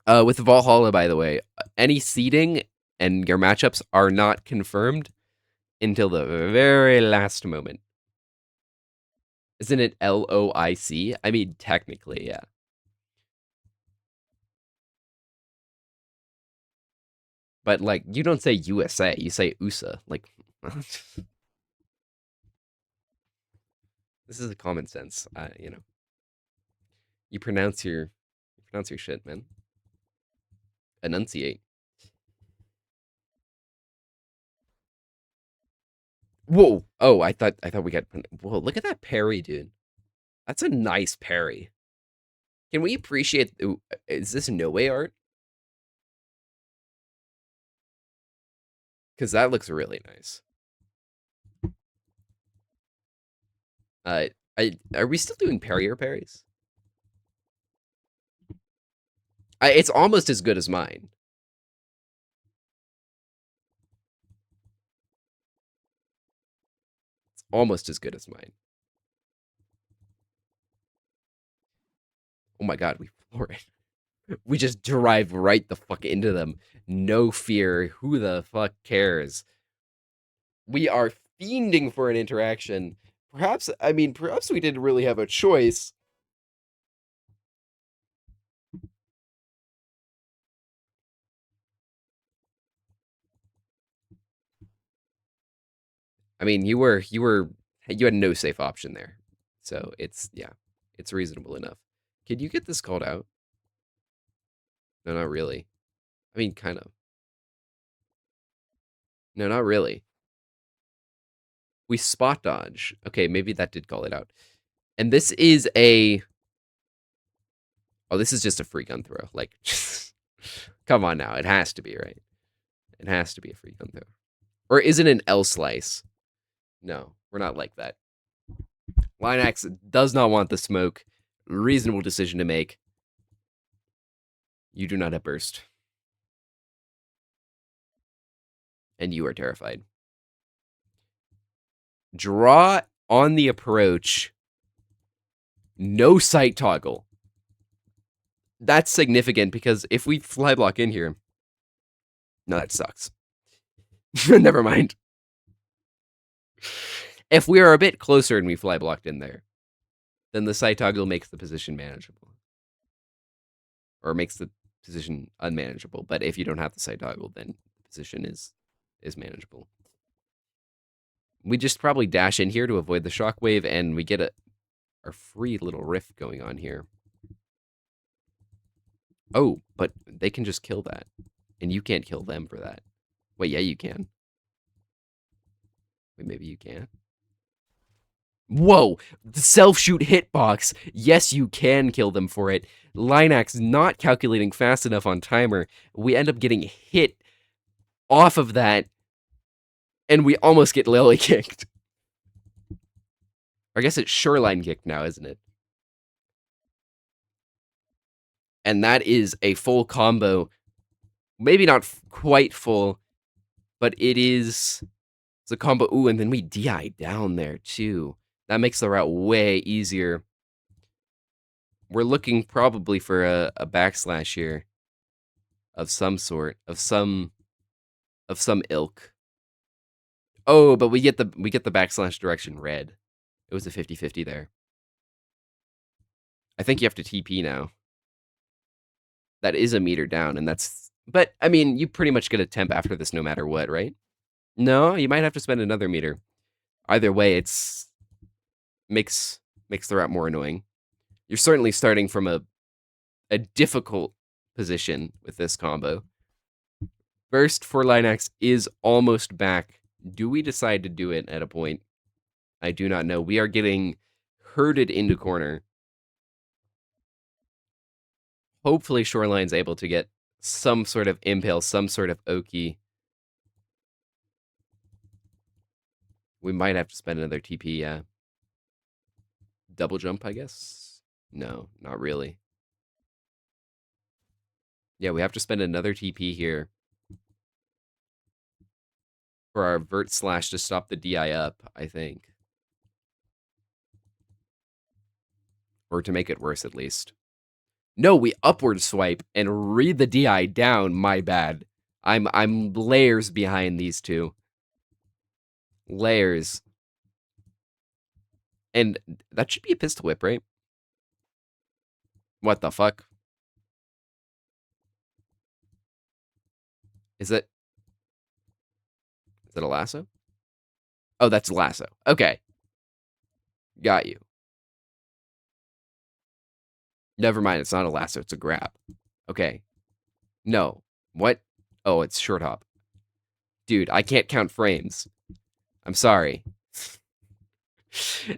With Valhalla, by the way, any seeding and your matchups are not confirmed until the very last moment. Isn't it LOIC? I mean, technically, yeah. But, like, you don't say USA, you say USA. Like, this is a common sense, You pronounce your shit, man. Enunciate. Whoa! Oh, I thought we got. Whoa! Look at that parry, dude. That's a nice parry. Can we appreciate? Is this no way art? Because that looks really nice. Are we still doing parry or parries? It's almost as good as mine. It's almost as good as mine. Oh my god, we floor it. We just drive right the fuck into them. No fear. Who the fuck cares? We are fiending for an interaction. Perhaps we didn't really have a choice. I mean, you had no safe option there. So it's reasonable enough. Could you get this called out? No, not really. I mean, kind of. No, not really. We spot dodge. Okay, maybe that did call it out. And this is a... Oh, this is just a free gun throw. Like, come on now. It has to be, right? It has to be a free gun throw. Or is it an L slice? No, we're not like that. Linax does not want the smoke. Reasonable decision to make. You do not have burst. And you are terrified. Draw on the approach. No sight toggle. That's significant because if we fly block in here... No, that sucks. Never mind. If we are a bit closer and we fly blocked in there, then the sight toggle makes the position manageable. or makes the position unmanageable. But if you don't have the side toggle, then the position is manageable. We just probably dash in here to avoid the shockwave, and we get our free little rift going on here. Oh, but they can just kill that, and you can't kill them for that. Wait, yeah, you can. Wait, maybe you can. Whoa! The self-shoot hitbox! Yes, you can kill them for it. Linax not calculating fast enough on timer. We end up getting hit off of that, and we almost get lily kicked. I guess it's shoreline kicked now, isn't it? And that is a full combo. Maybe not quite full, but it's a combo. Ooh, and then we DI down there too. That makes the route way easier. We're looking probably for a backslash here of some sort, of some ilk. Oh, but we get the backslash direction red. It was a 50-50 there. I think you have to TP now. That is a meter down, and that's... But, I mean, you pretty much get a temp after this no matter what, right? No, you might have to spend another meter. Either way, it's... Makes the route more annoying. You're certainly starting from a difficult position with this combo. Burst for Linax is almost back. Do we decide to do it at a point? I do not know. We are getting herded into corner. Hopefully Shoreline's able to get some sort of impale, some sort of Oki. We might have to spend another TP, yeah. Double jump, I guess? No, not really. Yeah, we have to spend another TP here for our vert slash to stop the DI up, I think. Or to make it worse, at least. No, we upward swipe and read the DI down. My bad. I'm layers behind these two. Layers. And that should be a pistol whip, right? What the fuck? Is it a lasso? Oh, that's lasso. Okay. Got you. Never mind, it's not a lasso, it's a grab. Okay. No. What? Oh, it's short hop. Dude, I can't count frames. I'm sorry.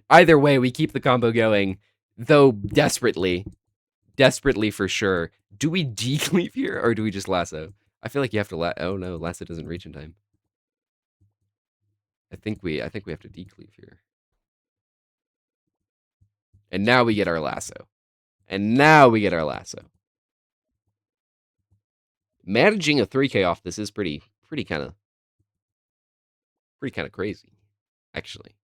Either way, we keep the combo going, though desperately. Desperately for sure. Do we decleave here, or do we just lasso? I feel like you have to oh no, lasso doesn't reach in time. I think we have to decleave here. And now we get our lasso. And now we get our lasso. Managing a 3K off this is pretty kind of crazy, actually.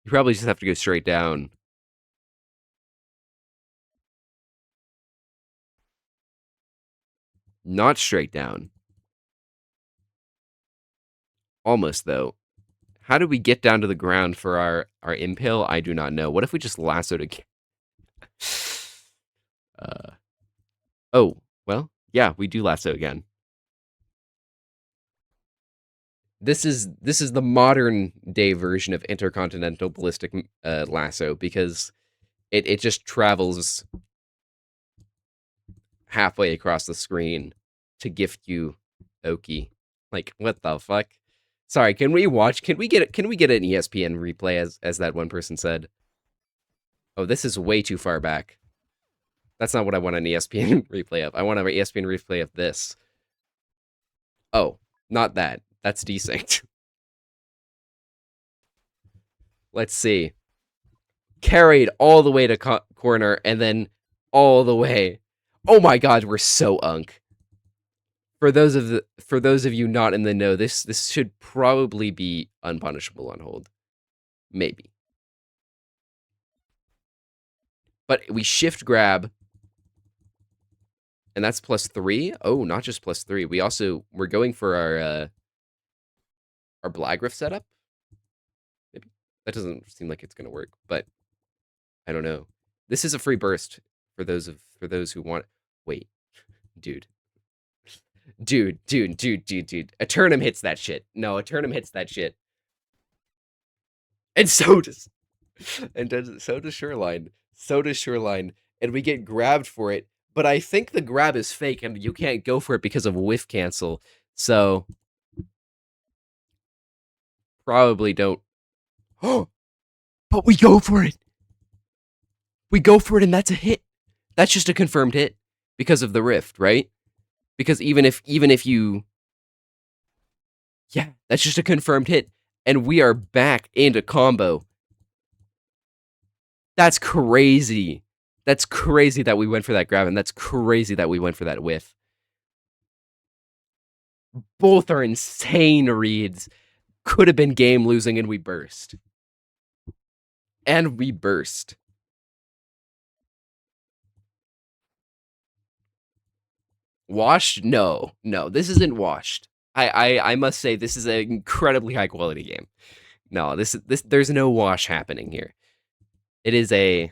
You probably just have to go straight down. Not straight down. Almost, though. How do we get down to the ground for our impale? I do not know. What if we just lassoed again? Oh, well, yeah, we do lasso again. This is the modern day version of intercontinental ballistic lasso, because it just travels halfway across the screen to gift you Oki. Like, what the fuck? Sorry, can we get an ESPN replay as that one person said? Oh, this is way too far back. That's not what I want an ESPN replay of. I want an ESPN replay of this. Oh, not that. That's desynced. Let's see. Carried all the way to corner and then all the way. Oh my god, we're so unk. For those of you not in the know, this should probably be unpunishable on hold. Maybe. But we shift grab. And that's +3. Oh, not just +3. We're going for our Blagriff setup. Maybe. That doesn't seem like it's gonna work, but I don't know. This is a free burst. for those who want. Wait, dude, dude. Eternum hits that shit. No, Eternum hits that shit, and so does so does Shoreline. So does Shoreline, and we get grabbed for it. But I think the grab is fake, and you can't go for it because of whiff cancel. So probably don't. Oh, but we go for it. We go for it, and that's a hit. That's just a confirmed hit because of the rift, right? Because even if you, yeah, that's just a confirmed hit, and we are back into combo. That's crazy. That's crazy that we went for that grab, and that's crazy that we went for that whiff. Both are insane reads. Could have been game losing, and we burst. And we burst. Washed? No, this isn't washed. I must say this is an incredibly high quality game. No, this there's no wash happening here. It is a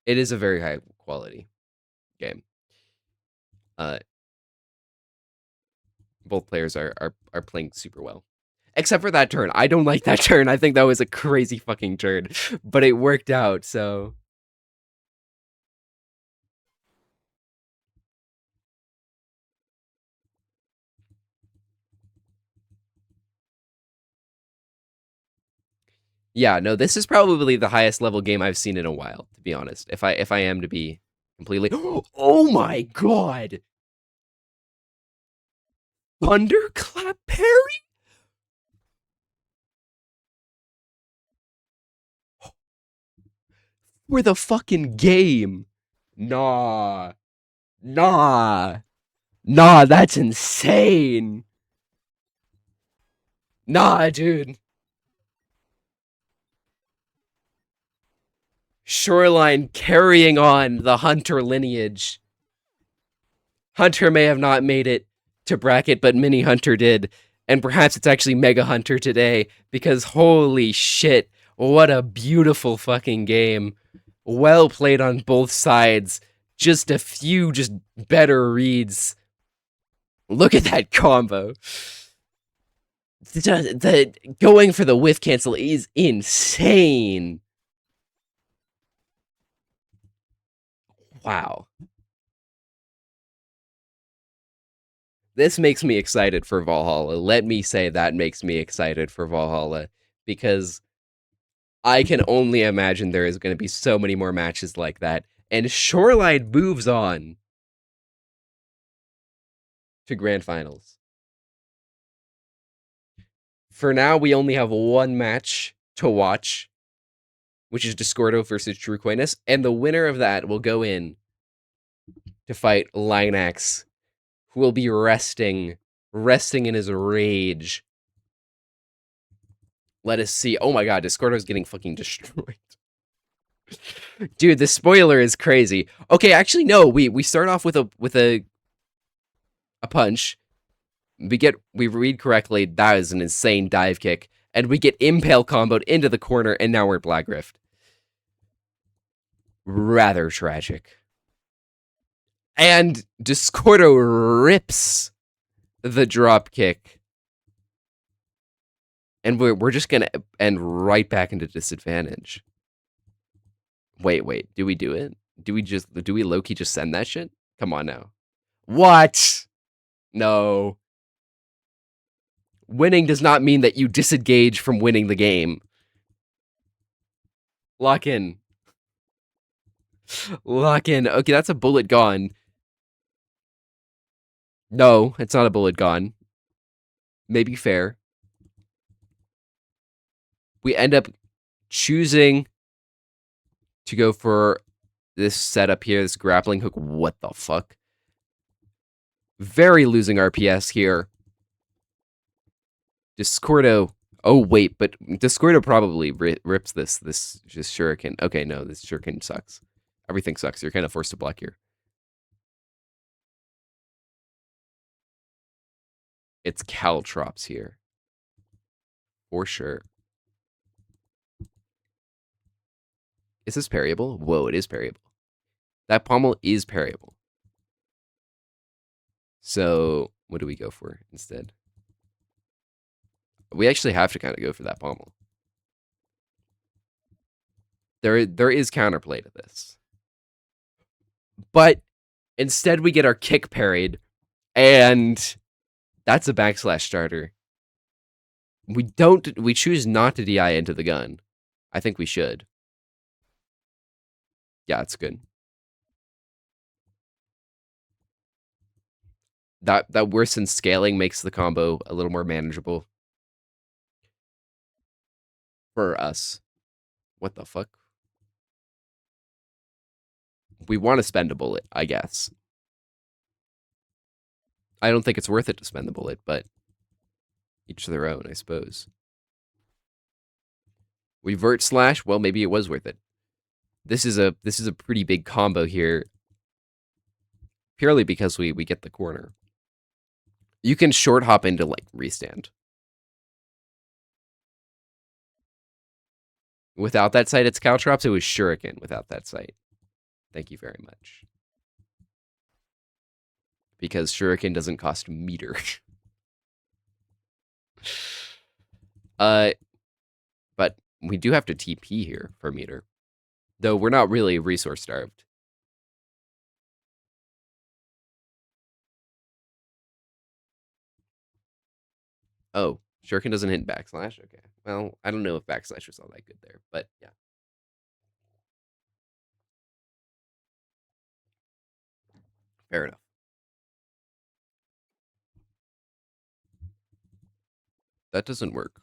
very high quality game. Both players are playing super well. Except for that turn. I don't like that turn. I think that was a crazy fucking turn. But it worked out, so yeah, no, this is probably the highest level game I've seen in a while, to be honest. If I am to be completely oh my god! Thunderclap parry? For the fucking game. Nah. Nah. Nah, that's insane. Nah, dude. Shoreline carrying on the Hunter lineage. Hunter may have not made it to bracket, but Mini Hunter did. And perhaps it's actually Mega Hunter today, because holy shit, what a beautiful fucking game. Well played on both sides. Just a few just better reads. Look at that combo. The going for the whiff cancel is insane. Wow. This makes me excited for Valhalla. Let me say that makes me excited for Valhalla, because I can only imagine there is going to be so many more matches like that. And Shoreline moves on to Grand Finals. For now, we only have one match to watch, which is Discordo versus True Coyness, and the winner of that will go in to fight Linax, who will be resting in his rage. Let us see. Oh my god, Discordo's getting fucking destroyed. Dude, the spoiler is crazy. Okay, actually no, we start off with a punch. We read correctly, that is an insane dive kick, and we get impale comboed into the corner, and now we're Black Rift. Rather tragic. And Discordo rips the drop kick. And we're just gonna end right back into disadvantage. Wait, do we do it? Do we low-key just send that shit? Come on now. What? No. Winning does not mean that you disengage from winning the game. Lock in. Lock in. Okay, that's a bullet gone. No, it's not a bullet gone. Maybe fair. We end up choosing to go for this setup here, this grappling hook. What the fuck? Very losing RPS here. Discordo. Oh, wait, but Discordo probably rips this just shuriken. Okay, no, this shuriken sucks. Everything sucks. You're kind of forced to block here. It's Caltrops here. For sure. Is this parryable? Whoa, it is parryable. That pommel is parryable. So what do we go for instead? We actually have to kind of go for that pommel. There is counterplay to this. But instead we get our kick parried, and that's a backslash starter. We choose not to DI into the gun. I think we should. Yeah, it's good. That worsened scaling makes the combo a little more manageable for us. What the fuck? We want to spend a bullet, I guess. I don't think it's worth it to spend the bullet, but each to their own, I suppose. We vert slash. Well, maybe it was worth it. This is a pretty big combo here, purely because we get the corner. You can short hop into like restand. Without that sight, it's caltrops. It was shuriken without that sight. Thank you very much. Because shuriken doesn't cost meter. But we do have to TP here for meter. Though we're not really resource starved. Oh, shuriken doesn't hit backslash? Okay. Well, I don't know if backslash was all that good there, but yeah. Fair enough. That doesn't work.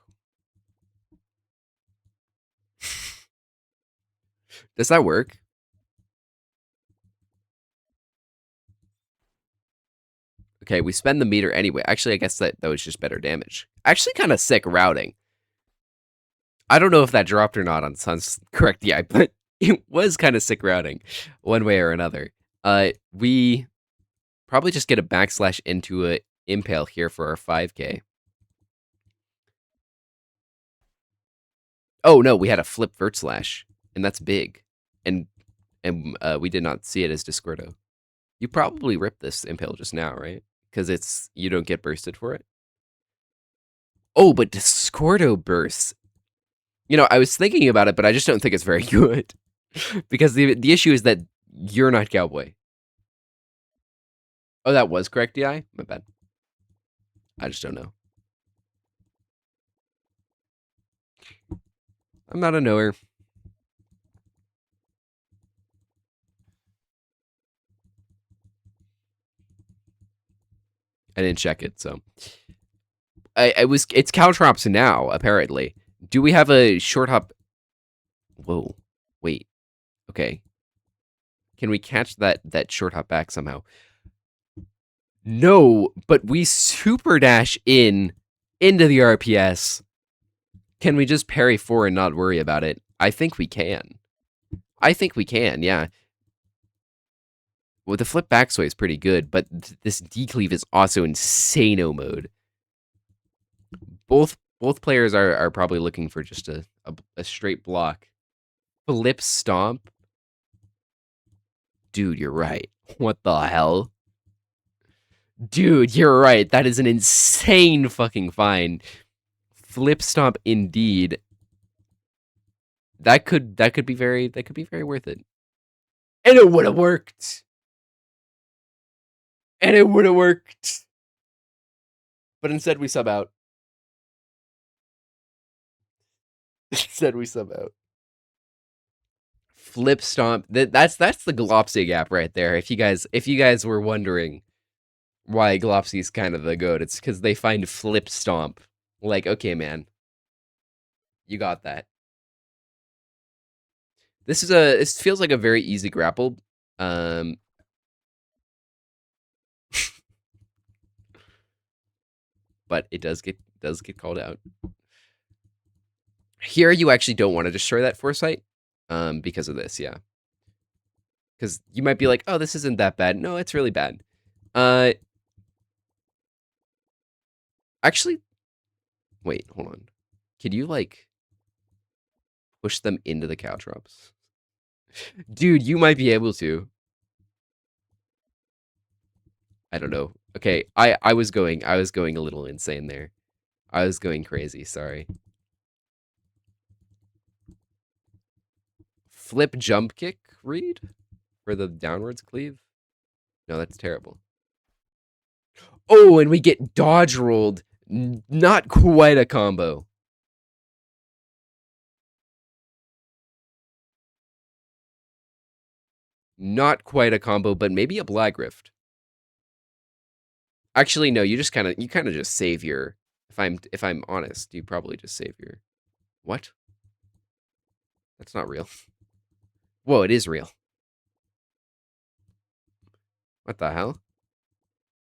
Does that work? Okay, we spend the meter anyway. Actually, I guess that was just better damage. Actually, kind of sick routing. I don't know if that dropped or not on Sun's correct DI, but it was kind of sick routing one way or another. We probably just get a backslash into a impale here for our 5k. Oh no, we had a flip vert slash, and that's big. And we did not see it as Discordo. You probably ripped this impale just now, right? Because you don't get bursted for it. Oh, but Discordo bursts. You know, I was thinking about it, but I just don't think it's very good. Because the issue is that you're not Cowboy. Oh, that was correct DI? My bad. I just don't know. I'm not a knower. I didn't check it, so it's caltrops now, apparently. Do we have a short hop? Whoa. Wait. Okay. Can we catch that short hop back somehow? No, but we super dash into the RPS. Can we just parry 4 and not worry about it? I think we can. I think we can, yeah. Well, the flip backsway is pretty good, but this decleave is also insano mode. Both players are probably looking for just a straight block. Flip stomp? Dude, you're right. What the hell? Dude, you're right. That is an insane fucking find. Flip stomp indeed. That could be very worth it. And it would have worked. And it would have worked. But instead we sub out. Instead we sub out. Flip stomp. That's the Glopsy gap right there. If you guys were wondering why Glopsy's kind of the goat, it's because they find flip stomp. Like, okay, man, you got that. This feels like a very easy grapple. But it does get called out. Here you actually don't want to destroy that foresight, because of this, yeah. Because you might be like, oh, this isn't that bad. No, it's really bad. Actually, wait, hold on. Could you like push them into the caltrops? Dude, you might be able to. I don't know. Okay, I was going a little insane there. I was going crazy, sorry. Flip jump kick read for the downwards cleave? No, that's terrible. Oh, and we get dodge rolled. Not quite a combo. Not quite a combo, but maybe a Black Rift. Actually, no, you kind of just save your if I'm honest, you probably just save your what? That's not real. Whoa, it is real. What the hell?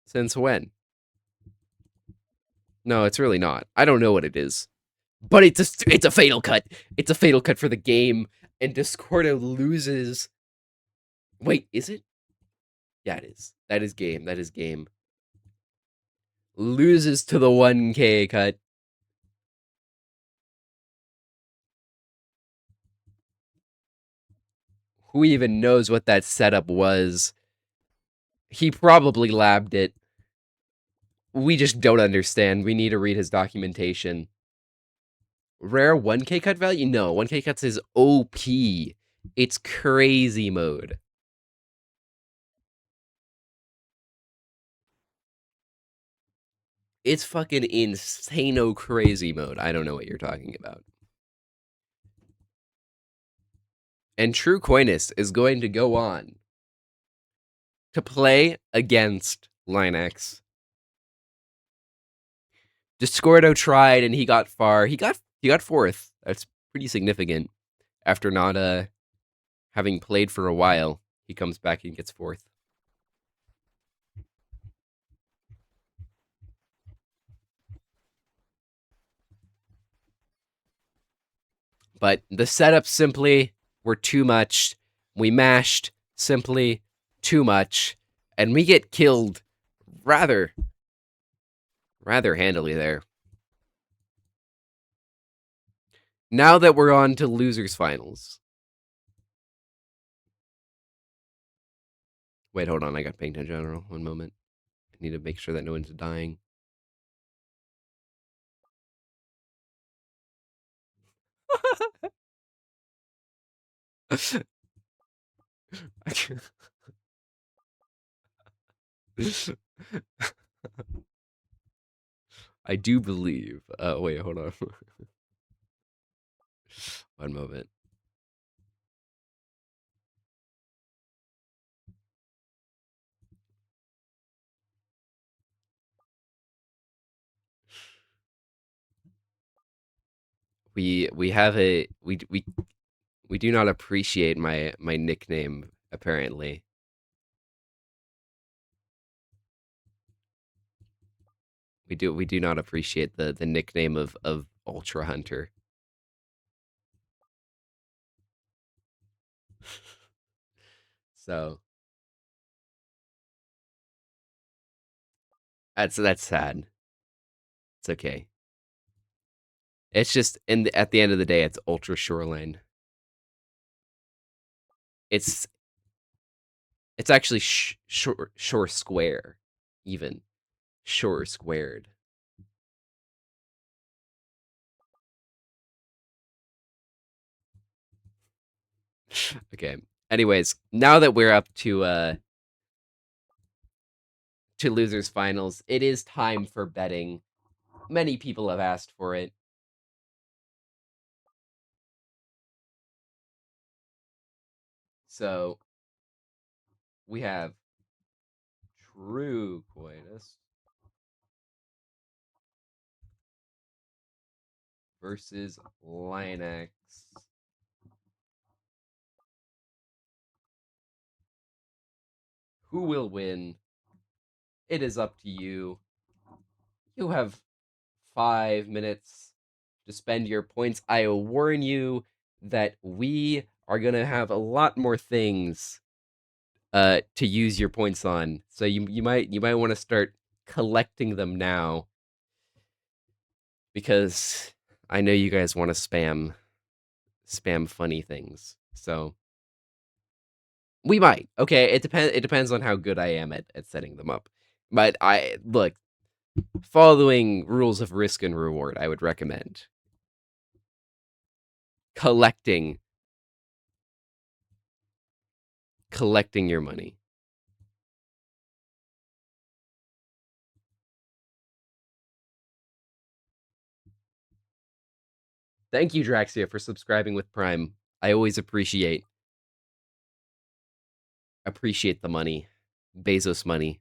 Since when? No, it's really not. I don't know what it is. But it's a fatal cut. It's a fatal cut for the game, and Discordo loses. Wait, is it? Yeah, it is. That is game. That is game. Loses to the 1K cut. Who even knows what that setup was? He probably labbed it. We just don't understand. We need to read his documentation. Rare 1K cut value? No, 1K cuts is OP. It's crazy mode. It's fucking insano crazy mode. I don't know what you're talking about. And True Coinist is going to go on to play against Linux. Discordo tried and he got far. He got fourth. That's pretty significant. After not having played for a while, he comes back and gets fourth. But the setups simply were too much. We mashed simply too much, and we get killed rather handily there. Now that we're on to losers finals. Wait, hold on. I got pinged in general. One moment. I need to make sure that no one's dying. I do believe. Wait, hold on. One moment. We have a we do not appreciate my nickname apparently. We do not appreciate the nickname of Ultra Hunter. So that's sad. It's okay. It's just at the end of the day, it's Ultra Shoreline. It's it's actually shore square, even shore squared. Okay. Anyways, now that we're up to losers finals, it is time for betting. Many people have asked for it. So we have True Coitus versus Linux. Who will win? It is up to you. You have 5 minutes to spend your points. I warn you that we are gonna have a lot more things to use your points on. So you might want to start collecting them now because I know you guys want to spam funny things. So We might. Okay, it depends on how good I am at setting them up. But I look, following rules of risk and reward, I would recommend collecting collecting your money. Thank you, Draxia, for subscribing with Prime. I always appreciate the money. Bezos money.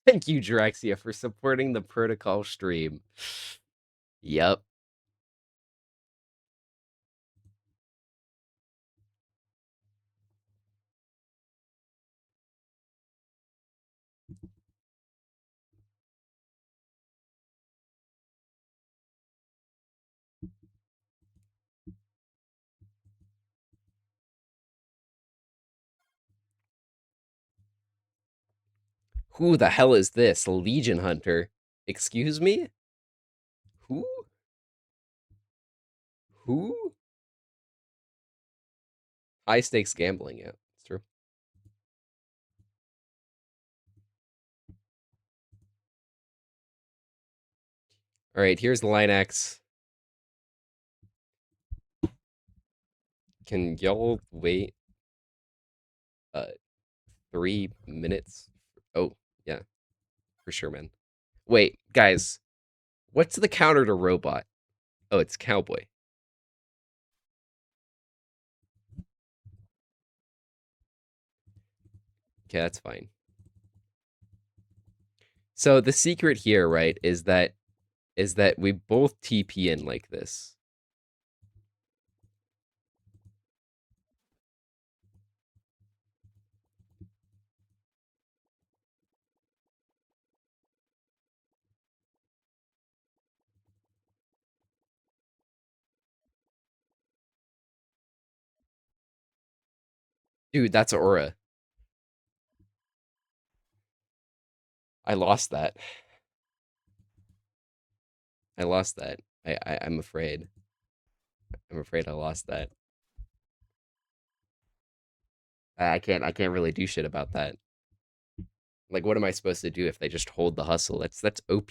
Thank you, Draxia, for supporting the protocol stream. Yep. Who the hell is this? Legion Hunter. Excuse me? Who? Who? High stakes gambling, yeah. It's true. Alright, here's the Linex. Can y'all wait 3 minutes? Oh, yeah, for sure, man. Wait, guys, what's the counter to robot? Oh, it's cowboy. Okay, that's fine. So the secret here, right, is that we both TP in like this. Dude, that's aura. I lost that. I lost that. I'm afraid. I'm afraid I lost that. I can't really do shit about that. Like, what am I supposed to do if they just hold the hustle? That's OP.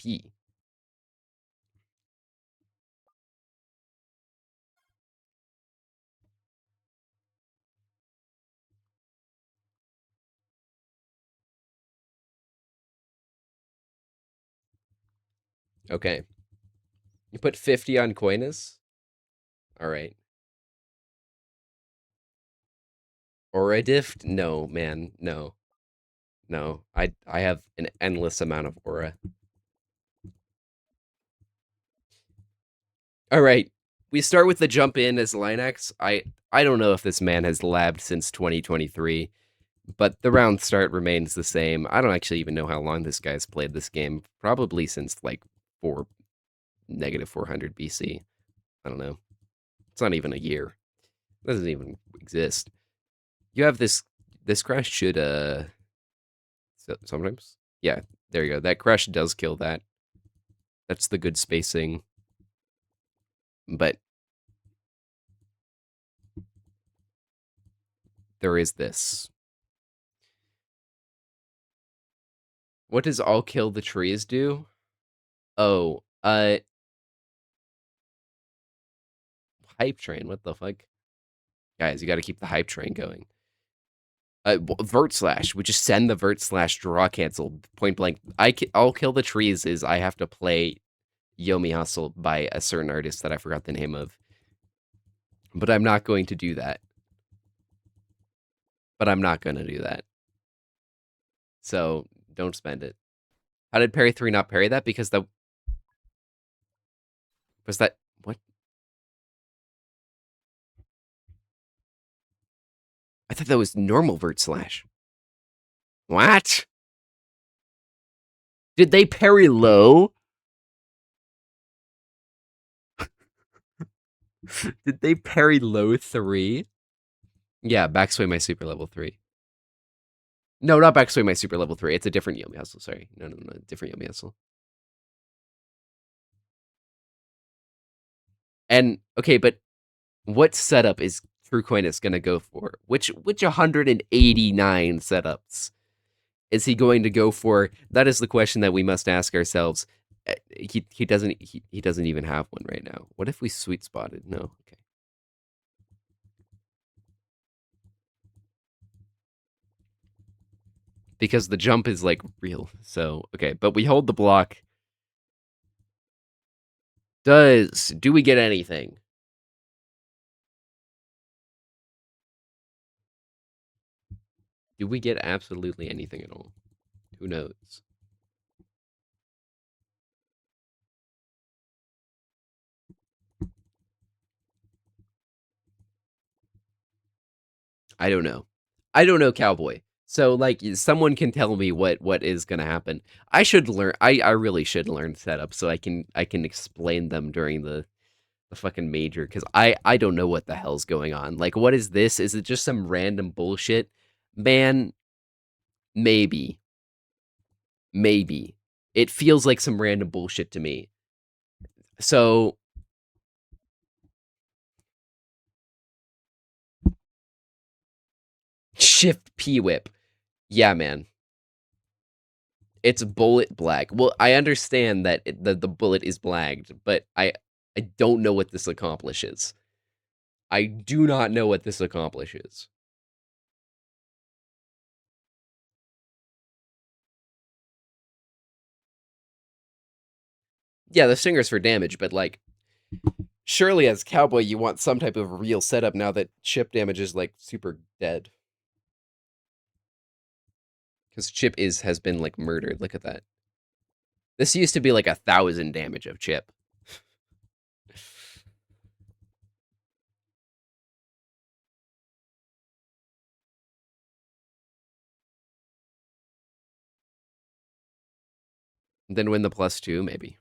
Okay. You put 50 on Coinus? Alright. Aura Dift? No, man. No. No. I have an endless amount of aura. Alright. We start with the jump in as Linex. I don't know if this man has labbed since 2023, but the round start remains the same. I don't actually even know how long this guy's played this game. Probably since like 4 -400 BC. I don't know. It's not even a year. It doesn't even exist. You have this crash should sometimes. Yeah, there you go. That crash does kill that. That's the good spacing. But there is this. What does all kill the trees do? Oh, hype train. What the fuck? Guys, you got to keep the hype train going. Vert slash. We just send the vert slash draw cancel point blank. I'll kill the trees is I have to play Yomi Hustle by a certain artist that I forgot the name of. But I'm not going to do that. But I'm not going to do that. So don't spend it. How did parry 3 not parry that? Because the was that what? I thought that was normal vert slash. What? Did they parry low? Did they parry low 3? Yeah, backsway my super level 3. No, not backsway my super level 3. It's a different Yomi hustle. Sorry. No, different Yomi hustle. And okay, but what setup is Truecoinus gonna go for? Which 189 setups is he going to go for? That is the question that we must ask ourselves. He doesn't even have one right now. What if we sweet spotted? No. Okay. Because the jump is like real. So okay, but we hold the block. Do we get anything? Do we get absolutely anything at all? Who knows? I don't know. I don't know, Cowboy. So like someone can tell me what is gonna happen. I should learn. I really should learn setup so I can explain them during the fucking major because I don't know what the hell's going on. Like what is this? Is it just some random bullshit? Man, maybe. Maybe. It feels like some random bullshit to me. So shift P whip. Yeah, man. It's bullet black. Well, I understand that the bullet is blagged, but I don't know what this accomplishes. I do not know what this accomplishes. Yeah, the stinger's for damage, but like surely as Cowboy you want some type of real setup now that chip damage is like super dead. Because chip has been like murdered. Look at that. This used to be like 1,000 damage of chip. Then win the +2, maybe.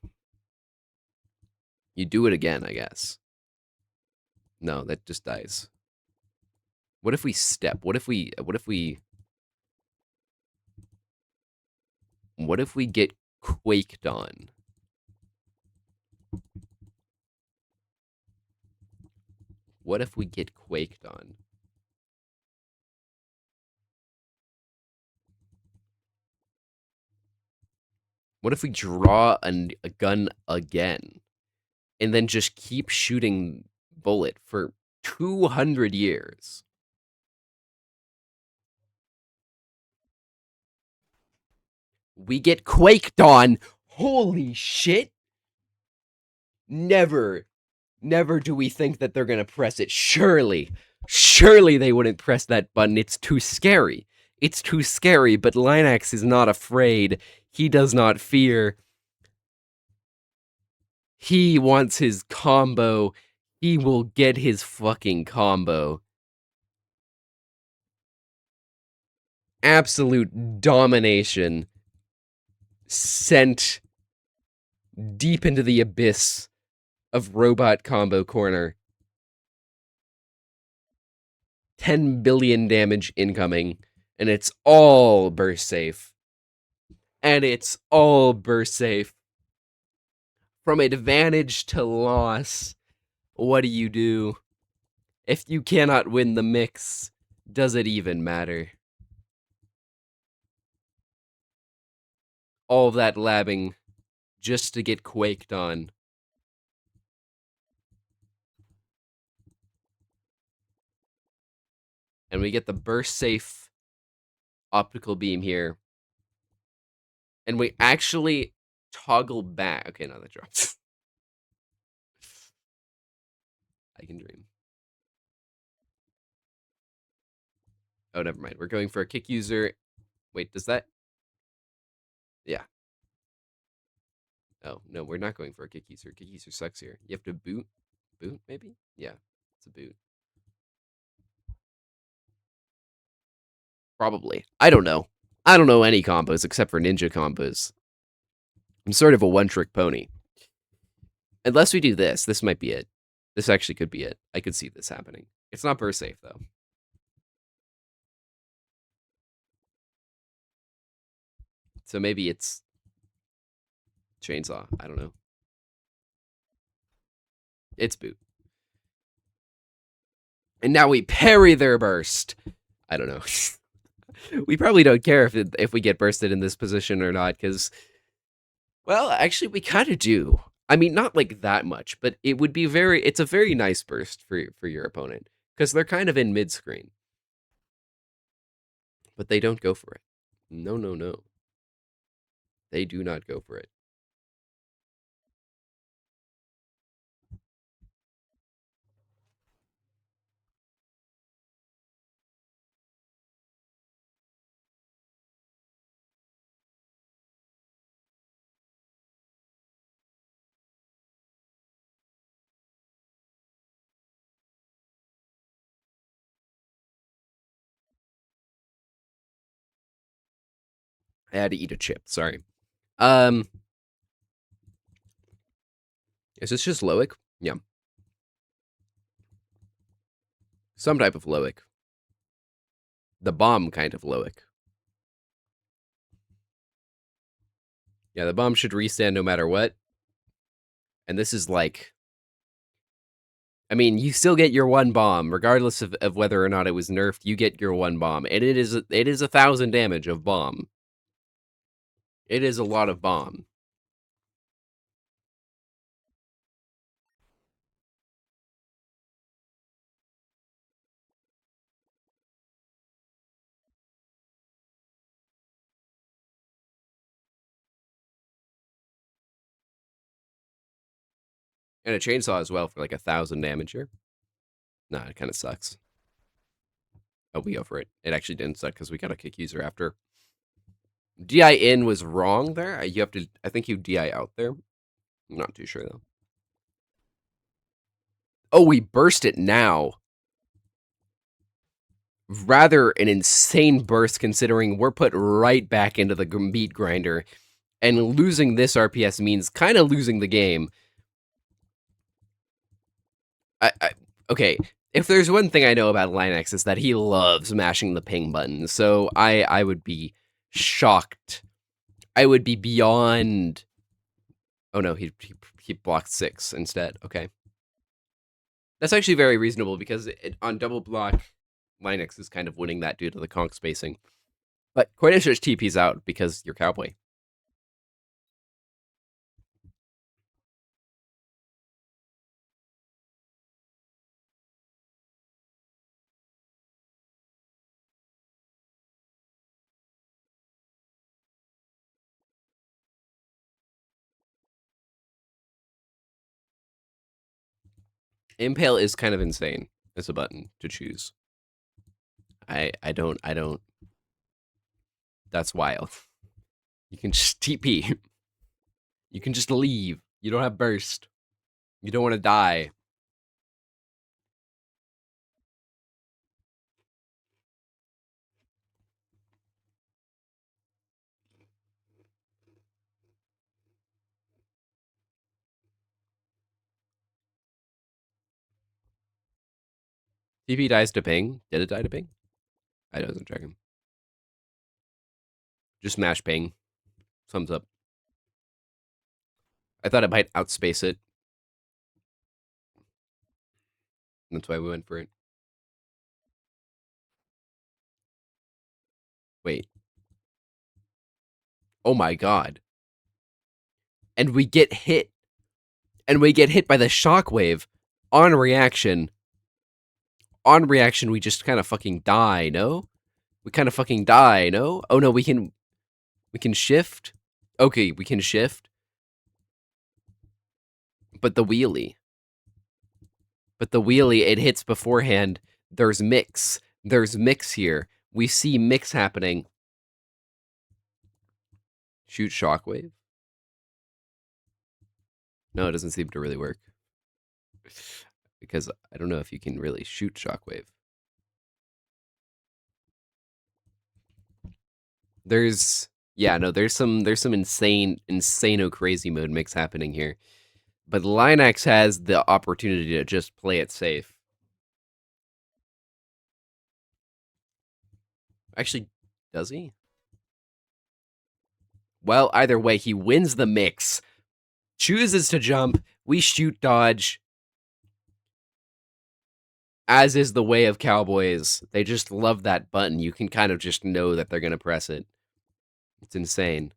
You do it again, I guess. No, that just dies. What if we step? What if we get quaked on? What if we get quaked on? What if we draw a gun again and then just keep shooting bullet for 200 years? We get quaked on. Holy shit. Never, never do we think that they're going to press it. Surely they wouldn't press that button. It's too scary. It's too scary, but Linux is not afraid. He does not fear. He wants his combo. He will get his fucking combo. Absolute domination sent deep into the abyss of robot combo corner. 10 billion damage incoming, and it's all burst safe. And it's all burst safe. From advantage to loss, what do you do? If you cannot win the mix, does it even matter? All that labbing just to get quaked on. And we get the burst safe optical beam here. And we actually toggle back. Okay, now that drops. I can dream. Oh, never mind. We're going for a kick user. Wait, does that? Yeah. Oh, no, we're not going for a kick user. Kick user sucks here. You have to boot. Boot, maybe? Yeah, it's a boot. Probably. I don't know. I don't know any combos except for ninja combos. I'm sort of a one-trick pony. Unless we do this. This might be it. This actually could be it. I could see this happening. It's not burst safe, though. So maybe it's chainsaw. I don't know. It's boot. And now we parry their burst. I don't know. We probably don't care if we get bursted in this position or not, because, well, actually, we kind of do. I mean, not like that much, but it would be it's a very nice burst for your opponent, because they're kind of in mid-screen. But they don't go for it. No, no, no. They do not go for it. I had to eat a chip. Sorry. Is this just Loic? Yeah. Some type of Loic. The bomb kind of Loic. Yeah, the bomb should restand no matter what. And this is like... I mean, you still get your one bomb, regardless of whether or not it was nerfed. You get your one bomb, and it is 1,000 damage of bomb. It is a lot of bomb. And a chainsaw as well for like 1,000 damage here. Nah, it kind of sucks. Oh, we go for it. It actually didn't suck because we got a kick user after. DI in was wrong there. You have to. I think you DI out there. I'm not too sure though. Oh, we burst it now. Rather an insane burst considering we're put right back into the meat grinder, and losing this RPS means kind of losing the game. Okay, if there's one thing I know about Linux, is that he loves mashing the ping button. So I would be shocked. I would be beyond. Oh no, he blocked 6 instead. Okay, that's actually very reasonable because on double block, Linux is kind of winning that due to the conk spacing. But Coinage TP's out because you're Cowboy. Impale is kind of insane as a button to choose. I don't. That's wild. You can just TP. You can just leave. You don't have burst. You don't want to die. TP dies to ping. Did it die to ping? I wasn't checking. Just smash ping. Thumbs up. I thought it might outspace it. That's why we went for it. Wait. Oh my god. And we get hit. And we get hit by the shockwave on reaction. On reaction, we just kind of fucking die, no? We kind of fucking die, no? Oh no, we can shift. Okay, we can shift. But the wheelie. It hits beforehand. There's mix. There's mix here. We see mix happening. Shoot shockwave. No, it doesn't seem to really work. Because I don't know if you can really shoot shockwave. There's yeah, no, there's some insano crazy mode mix happening here. But Linux has the opportunity to just play it safe. Actually, does he? Well, either way, he wins the mix. Chooses to jump. We shoot dodge. As is the way of cowboys. They just love that button. You can kind of just know that they're going to press it. It's insane.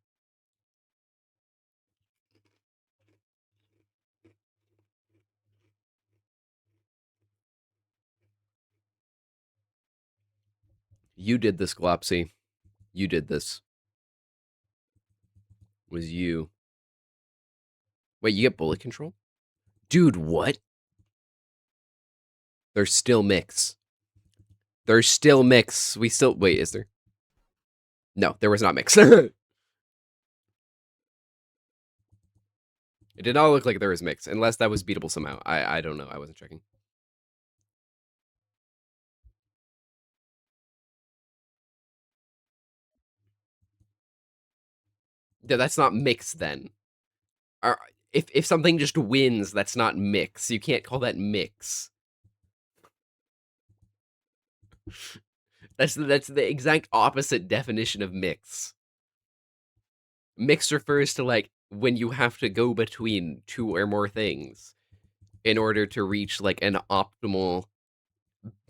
You did this, Glopsy. You did this. It was you. Wait, you get bullet control? Dude, what? There's still mix. There's still mix. We still... Wait, is there? No, there was not mix. It did not look like there was mix, unless that was beatable somehow. I don't know. I wasn't checking. Yeah, that's not mix then. If something just wins, that's not mix. You can't call that mix. That's the exact opposite definition of mix. Mix refers to like when you have to go between two or more things in order to reach like an optimal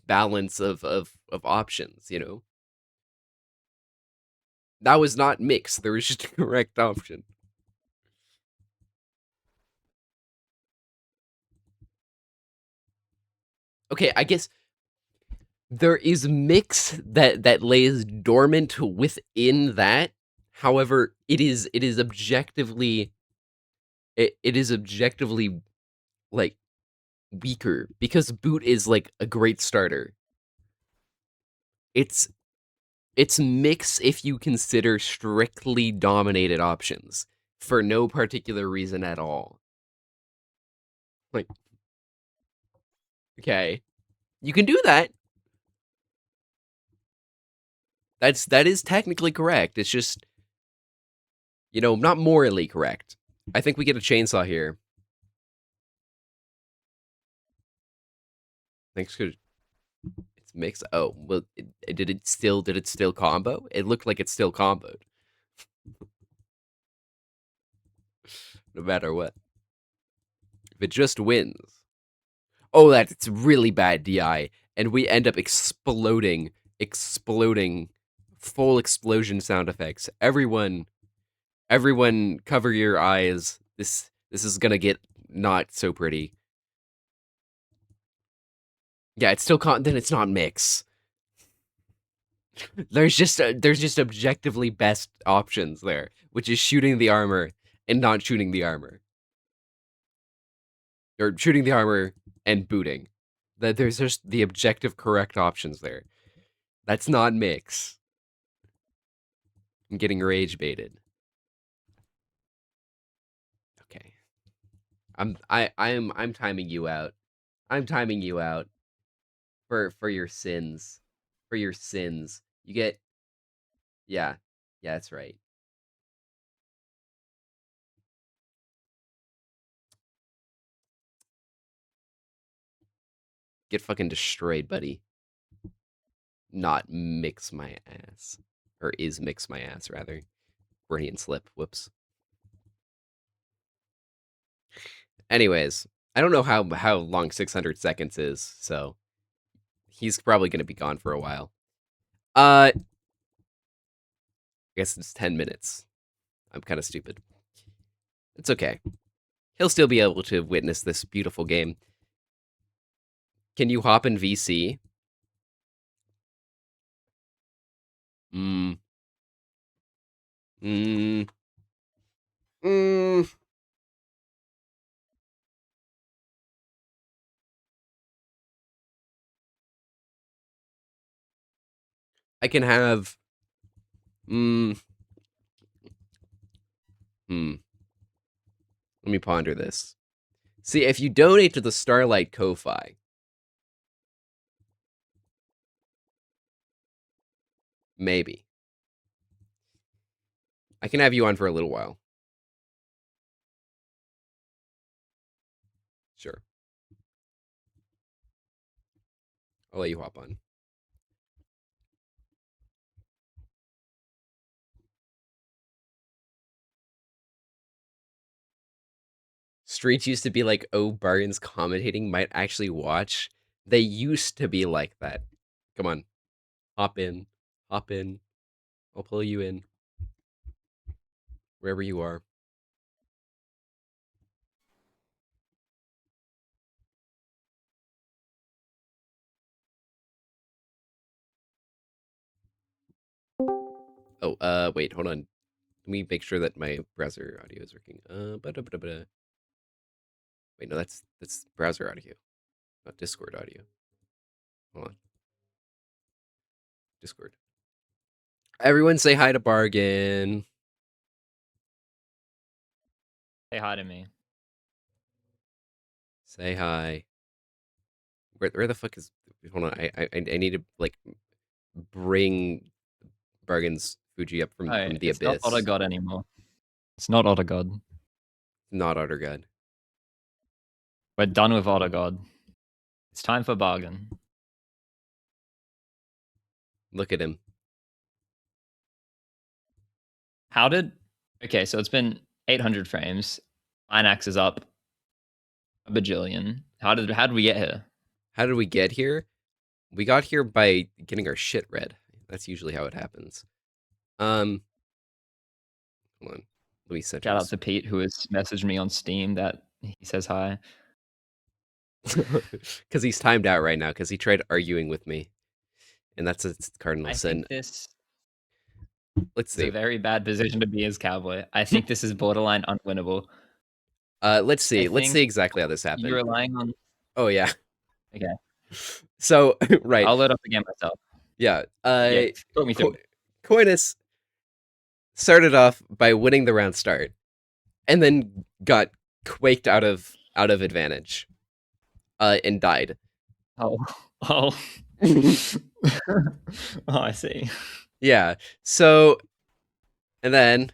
balance of options, you know? That was not mix. There was just a correct option. Okay, I guess there is mix that lays dormant within that. However, it is objectively it is objectively like weaker because boot is like a great starter. It's it's mix if you consider strictly dominated options for no particular reason at all. Like, okay, you can do that. That is technically correct. It's just, not morally correct. I think we get a chainsaw here. Thanks to it's mix. Oh, well, did it still combo? It looked like it's still comboed. No matter what. If it just wins. Oh, that's really bad DI. And we end up exploding, full explosion sound effects. Everyone cover your eyes. This is gonna get not so pretty. Yeah, it's still then it's not mix. There's just objectively best options there, which is shooting the armor and not shooting the armor. Or shooting the armor and booting. That there's just the objective correct options there. That's not mix. I'm getting rage baited. Okay. I'm timing you out. I'm timing you out for your sins. For your sins. You get yeah. Yeah, that's right. Get fucking destroyed, buddy. Not mix my ass. Or is mix my ass rather. Freudian slip. Whoops. Anyways, I don't know how long 600 seconds is, so he's probably going to be gone for a while. I guess it's 10 minutes. I'm kind of stupid. It's okay. He'll still be able to witness this beautiful game. Can you hop in VC? Mm. Mm. Mm. I can have... Mm. Hmm. Let me ponder this. See, if you donate to the Starlight Ko-Fi, maybe. I can have you on for a little while. Sure. I'll let you hop on. Streets used to be like, oh, Bargain's commentating might actually watch. They used to be like that. Come on. Hop in. Hop in. I'll pull you in. Wherever you are. Oh, wait, hold on. Let me make sure that my browser audio is working. Wait, no, that's browser audio, not Discord audio. Hold on. Discord. Everyone say hi to Bargain. Say hi to me. Say hi. Where the fuck is? Hold on. I need to like bring Bargain's Fuji up Oh, from the it's not Otter abyss. God anymore. It's not Otter God. Not Otter God. We're done with Otter God. It's time for Bargain. Look at him. How did? Okay, so it's been 800 frames. Inax is up a bajillion. How did we get here? How did we get here? We got here by getting our shit read. That's usually how it happens. Hold on. Let me center Shout out this. to Pete who has messaged me on Steam that he says hi. Because he's timed out right now because he tried arguing with me, and that's a cardinal I sin. think this Let's is a see. very bad position to be as Cowboy. I think this is borderline unwinnable. Let's I see. Let's see think exactly how this you're happened. relying on. Oh yeah. Okay, So right. I'll load up again myself. Yeah. Yeah, talk me through it. Coinus started off by winning the round start, and then got quaked out of advantage, and died. Oh, oh, oh! I see. Yeah. So and then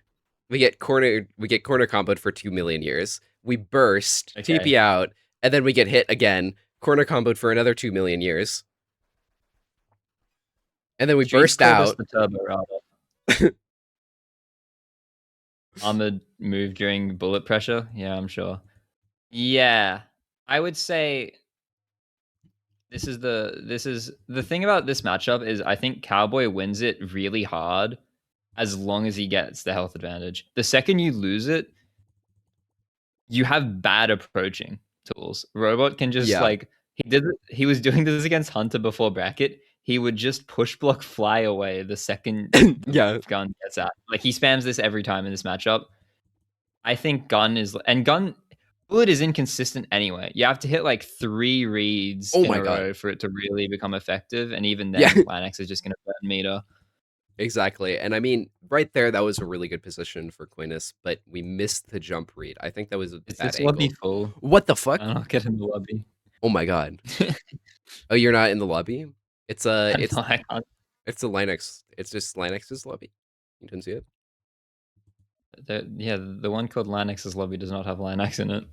we get corner comboed for 2 million years. We burst, Okay, TP out, and then we get hit again, corner comboed for another 2 million years. And then we Streets burst call this out. the turbo router. Armored move during bullet pressure. Yeah, I'm sure. Yeah, I would say this is the thing about this matchup is I think Cowboy wins it really hard as long as he gets the health advantage. The second you lose it, you have bad approaching tools. Robot can just Yeah. like he was doing this against Hunter before bracket. He would just push block fly away the second the Yeah. gun gets out. Like he spams this every time in this matchup. I think gun bullet is inconsistent anyway. You have to hit like 3 reads Oh in my a god. row for it to really become effective, and even Yeah. then, Linux is just going to burn meter. Exactly. And I mean, right there, that was a really good position for Quintus, but we missed the jump read. I think that was a Is bad this lobby angle. full? What the fuck? I'll get in the lobby. Oh my god. Oh, you're not in the lobby? It's a I it's know I can't. it's a Linux. It's just Linux's lobby. You didn't see it? Yeah, the one called Linux's lobby does not have Linux in it.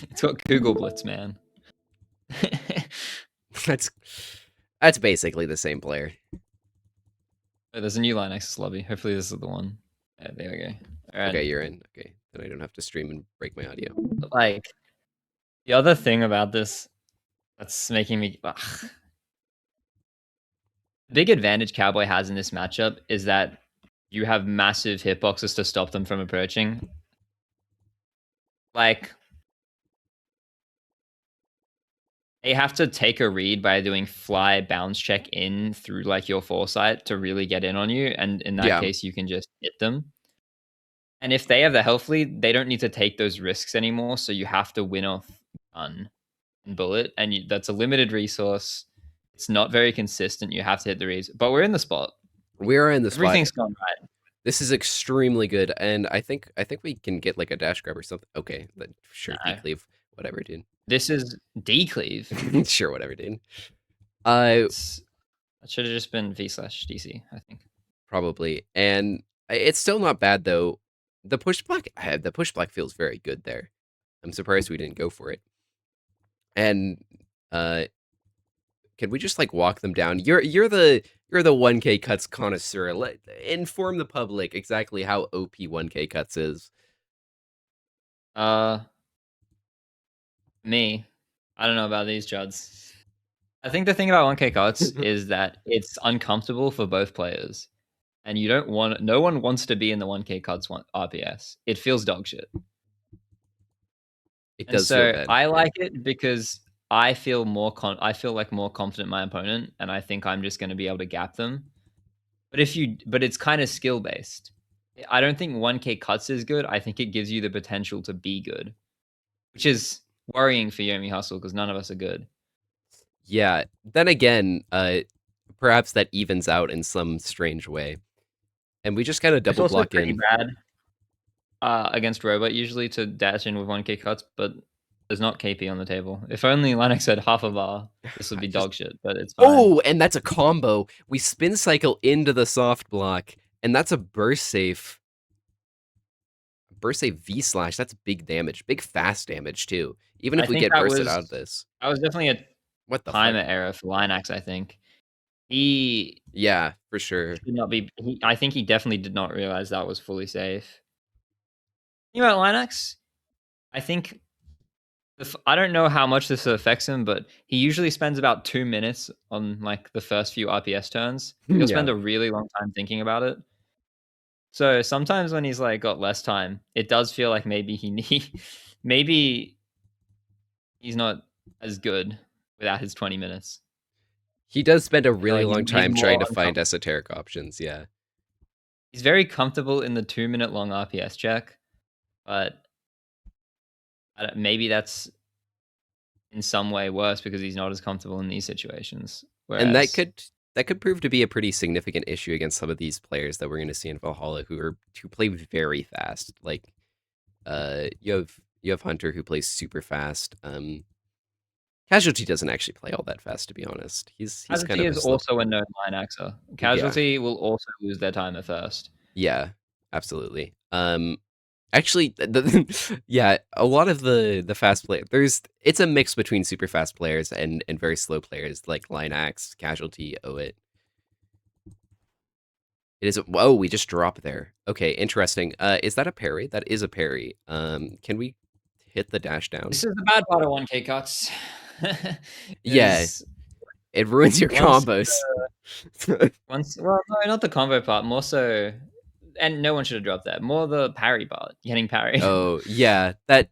It's got Google Blitz, man. That's that's basically the same player. Oh, there's a new Linux's lobby. Hopefully, this is the one. Yeah, there we go. All right. Okay, you're in. Okay. Then I don't have to stream and break my audio. Like the other thing about this that's making me big advantage Cowboy has in this matchup is that you have massive hitboxes to stop them from approaching. Like they have to take a read by doing fly bounce check in through like your foresight to really get in on you, and in that Yeah. case you can just hit them. And if they have the health lead, they don't need to take those risks anymore, so you have to win off gun and bullet, and that's a limited resource. It's not very consistent. You have to hit the reads, but we're in the spot. We are in the spot. Everything's gone right. This is extremely good, and I think we can get like a dash grab or something. Okay, then sure, No. decleave, whatever, dude. This is decleave. Sure, whatever, dude. That should have just been V/DC, I think. Probably, and It's still not bad though. The push block feels very good there. I'm surprised we didn't go for it. And uh can we just like walk them down? You're the 1K cuts connoisseur. Inform the public exactly how OP 1K cuts is. Uh, me, I don't know about these Juds. I think the thing about 1K cuts is that it's uncomfortable for both players, and you don't want. No one wants to be in the 1K cuts one RPS. It feels dog shit, It and does feel so bad. I Yeah. like it because I feel more I feel like more confident in my opponent, and I think I'm just going to be able to gap them. But it's kind of skill based. I don't think 1K cuts is good. I think it gives you the potential to be good, which is worrying for Yomi Hustle because none of us are good. Yeah. Then again, perhaps that evens out in some strange way. And we just kind of It's double also block pretty in. bad against Robot usually to dash in with 1K cuts, but there's not KP on the table. If only Linux had half a bar, this would I be just dog shit, but it's fine. Oh, and that's a combo. We spin cycle into the soft block, and that's a burst save V slash. That's big damage, big fast damage too. Even I if we think get bursted out of this, that was definitely a what the timer fuck? error for Linux, I think. He Yeah, for sure. should not be I think he definitely did not realize that was fully safe. You know about Linux? I think I don't know how much this affects him, but he usually spends about 2 minutes on like the first few RPS turns. He'll Yeah, spend a really long time thinking about it. So sometimes when he's like got less time, it does feel like maybe he need, maybe he's not as good without his 20 minutes. he does spend a I feel really like long he's time trying more to find uncomfortable. esoteric options. Yeah, He's very comfortable in the 2 minute long RPS check, but maybe that's in some way worse because he's not as comfortable in these situations. and Whereas that could prove to be a pretty significant issue against some of these players that we're going to see in Valhalla who play very fast. Like you have Hunter who plays super fast. Casualty doesn't actually play all that fast, to be honest. He's kind Casualty of a is slow. also a known line axer. Yeah, Casualty will also lose their time at first. yeah, absolutely. Actually, yeah, a lot of the fast play it's a mix between super fast players and very slow players like Lineaxe, Casualty, Oit. It is. Whoa, we just dropped there. Okay, interesting. Is that a parry? That is a parry. Can we hit the dash down? This is the bad part of 1K cuts. Yeah, is it ruins your once combos. well, no, not the combo part, more so, and no one should have dropped that. More the parry part, getting parried. Oh, yeah, that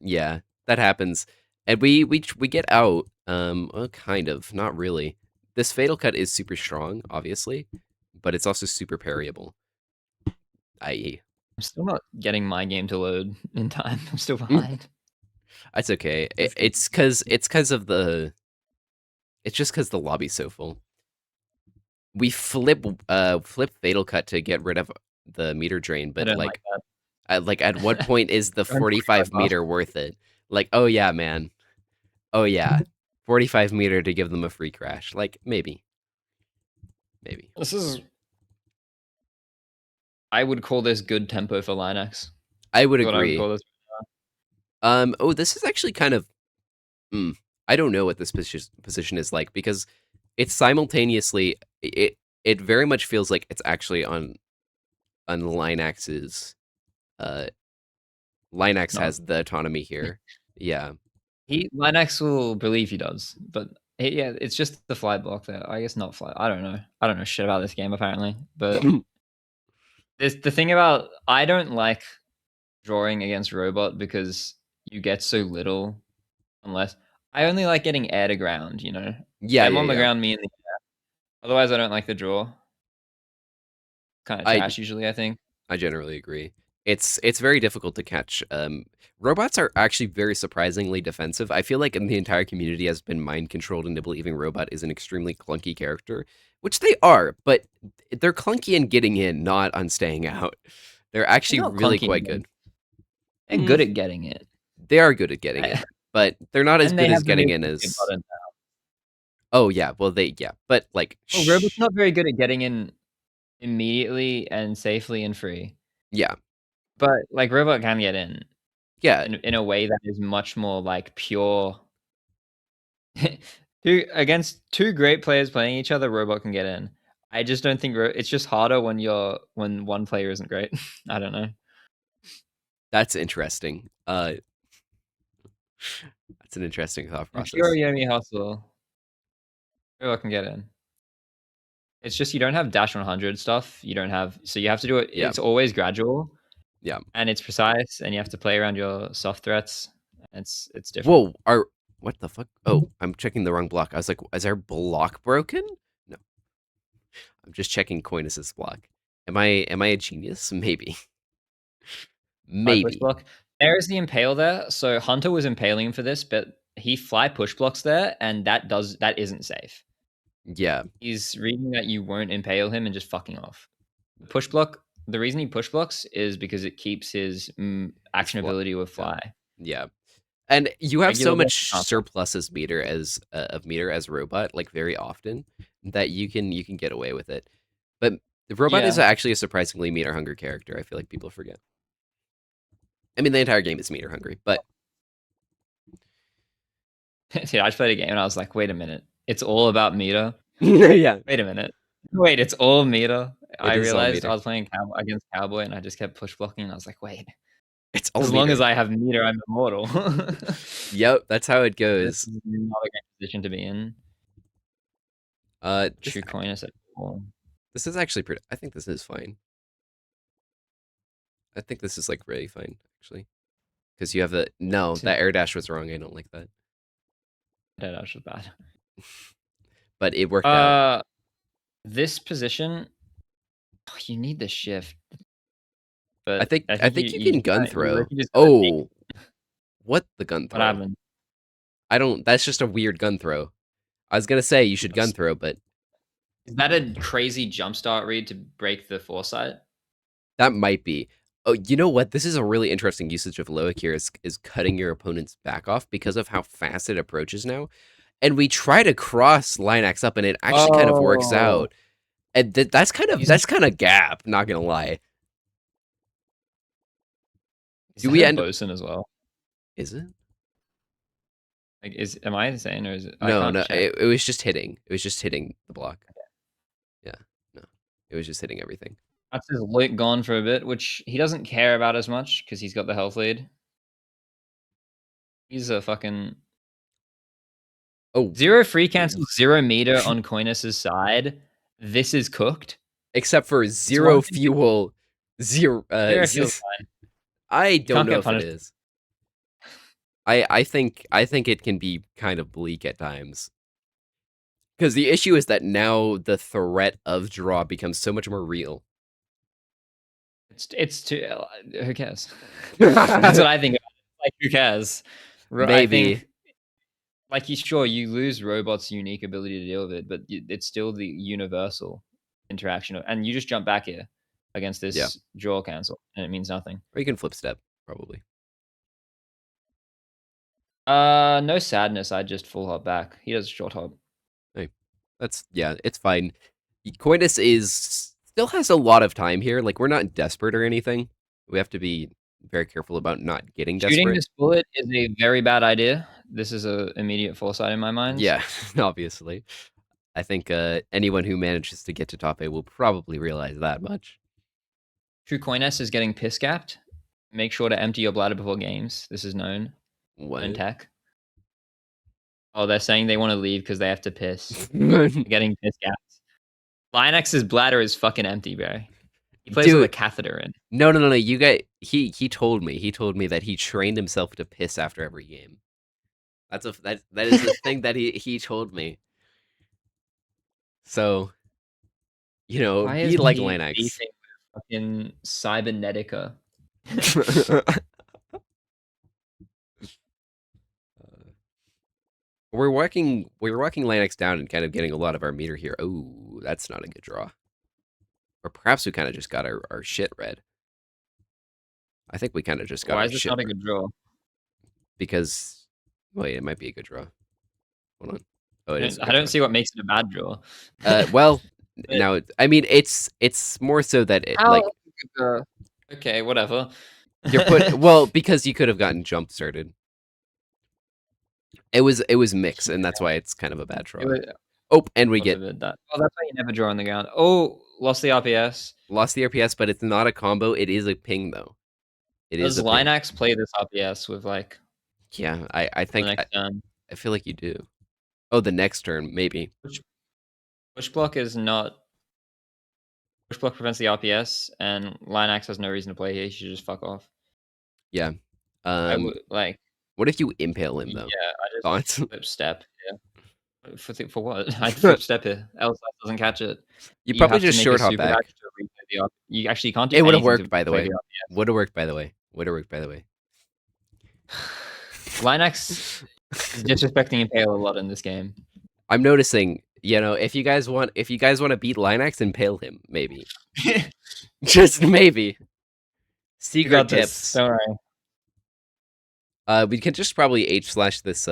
happens. And we get out, well, kind of, not really. This fatal cut is super strong, obviously, but it's also super parryable, i.e. I'm still not getting my game to load in time. I'm still behind. That's okay. This game. It's just cuz the lobby's so full. We flip fatal cut to get rid of the meter drain, I but don't like that. like at what point is the Earn 45 45 buff. meter worth it? Like, oh yeah, man. Oh yeah, 45 meter to give them a free crash. Like maybe, maybe. This is. I would call this good tempo for Linux. I would Is what I would agree. call this. Oh, this is actually kind of. Mm, I don't know what this position is like because it's simultaneously it very much feels like it's actually on Linux's. Uh, Linux Not. has the autonomy here. Yeah. Linux will believe he does, but yeah, it's just the fly block there. I guess not fly. I don't know. I don't know shit about this game apparently, but there's the thing about I don't like drawing against robot because you get so little unless I only like getting air to ground, you know. Yeah, Them yeah, on the yeah. ground, me in the otherwise I don't like the draw. Kind of I trash usually, I think. I generally agree. It's very difficult to catch. Robots are actually very surprisingly defensive. I feel like the entire community has been mind controlled into believing Robot is an extremely clunky character, which they are, but they're clunky in getting in, not on staying out. They're They're actually not really clunky quite again. good. They're Mm, good at getting it. they are good at getting in, but they're not as And they good as have the getting new in escape as. button. Oh yeah, well yeah, but like Well, Robot's shh. not very good at getting in immediately and safely and free. Yeah. But like robot can get Yeah. in a way that is much more like pure. Against two great players playing each other, robot can get in. I just don't think it's just harder when one player isn't great. I don't know. That's interesting. That's an interesting thought If you're a process. Yomi Hustle, robot can get in. It's just you don't have dash 100 stuff. You don't have, so you have to do it. Yeah. It's always gradual Yeah. and it's precise, and you have to play around your soft threats. It's different. Whoa, are what the fuck? Oh, I'm checking the wrong block. I was like, is our block broken? No, I'm just checking Coinus's block. Am I a genius? Maybe. Fly push Maybe. block. There is the impale there. So Hunter was impaling him for this, but he fly push blocks there, and that isn't safe. Yeah. He's reading that you won't impale him and just fucking off. Push block. The reason he push blocks is because it keeps his It's action ability with yeah. fly. Yeah. And you have so Regular block, you much can't block. surplus as meter as of meter as robot, like very often, that you can get away with it. But the robot is Yeah. actually a surprisingly meter hungry character. I feel like people forget. I mean, the entire game is meter hungry, but Dude, I just played a game and I was like, wait a minute. It's all about meter. yeah, Wait a minute. Wait, it's all meter. I it is all realized I meter. was playing against Cowboy and I just kept push blocking and I was like, wait, It's all as long as meter. I have meter, I'm immortal. Yep, that's how it This goes. is not a great position to be in. This True coinus at all. this is actually pretty. I think this is fine. I think this is like really fine actually, because you have the no, that air dash was wrong. I don't like that, That was just bad. but it worked out. This position, you need the shift, I but think I I think think you can gun you throw. really just gotta take Oh, what the gun what throw? happened. I don't. That's just a weird gun throw. I was gonna say you should gun throw, but Is that a crazy jumpstart read to break the foresight? that might be. Oh, you know what? This is a really interesting usage of Loic here. Is cutting your opponent's back off because of how fast it approaches now. And we try to cross Linax up, and it actually kind of works Oh, out. And that's kind of using, that's kind of gap. Not gonna lie. is Do that we a end? bosun as well? Is it? Like, am I insane or is it? I No, can't no. check. It was just hitting. It was just hitting the block. Yeah. No. It was just hitting everything. That's his loot gone for a bit, which he doesn't care about as much because he's got the health lead. He's a fucking Oh, zero free cancel, 0 meter on Coinus's side. This is cooked. except for It's one zero thing to fuel, zero. zero feels fine. I You don't can't know get if it punished. is. I think it can be kind of bleak at times. Because the issue is that now the threat of draw becomes so much more real. It's too. Who cares? That's what I think. Like, who cares? I Maybe. think, like, you sure you lose robot's unique ability to deal with it, but it's still the universal interaction, and you just jump back here against Yeah. this draw cancel, and it means nothing. Or you can flip step, probably. No sadness. I just full hop back. He does short hop. Hey, yeah, it's fine. Coitus still has a lot of time here. Like, we're not desperate or anything. We have to be very careful about not getting Shooting desperate. this bullet is a very bad idea. This is a immediate foresight in my mind. Yeah, obviously. I think anyone who manages to get to top 8 will probably realize that much. True Coiness is getting piss capped. Make sure to empty your bladder before games. This is known in What? tech. Oh, they're saying they want to leave because they have to piss. They're getting piss capped. Linex's bladder is fucking empty, bro. He plays with a Dude, catheter in. no, no, no, no. You guys, he told me. He told me that he trained himself to piss after every game. That is a thing that he told me. So, Why is be like he Linux. beefing with fucking Cybernetica? We're walking Linux down and kind of getting a lot of our meter here. Oh, that's not a good draw. Or perhaps we kind of just got our shit read. I think we kind of just got Why our is this shit not a read good draw? because, wait, it might be a good draw. Hold on. Oh, it is a I good don't draw. see what makes it a bad draw. Well, But now I mean it's more so that it how like Okay, whatever. You're put well because you could have gotten jump started. It was mix, and that's why it's kind of a bad It draw. was, Oh, and we God get forbid that. Oh, that's why you never draw on the ground. Oh, lost the RPS. lost the RPS, but it's not a combo. It is a ping though. It is Does a ping. Linax play this RPS with like Yeah, I the think next turn? I feel like you do. Oh, the next turn maybe. Push, push block is not. Push block prevents the RPS, and Linax has no reason to play here. He should just fuck off. Yeah. I Um, would like, what if you impale him yeah. though? I just Thoughts? flip step. Yeah. For what? I'd flip step here. Else doesn't catch it. You You probably have to just make a short hop super dash back. to replay the RP. You actually can't do It would have anything to worked, by the play way. the RPS. Would have worked, by the way. Would have worked, by the way. Linax is disrespecting Impale a lot in this game. I'm noticing, if you guys want to beat Linax, impale him, maybe. Just maybe. You Secret got this. tips. Don't worry. We can just probably H slash this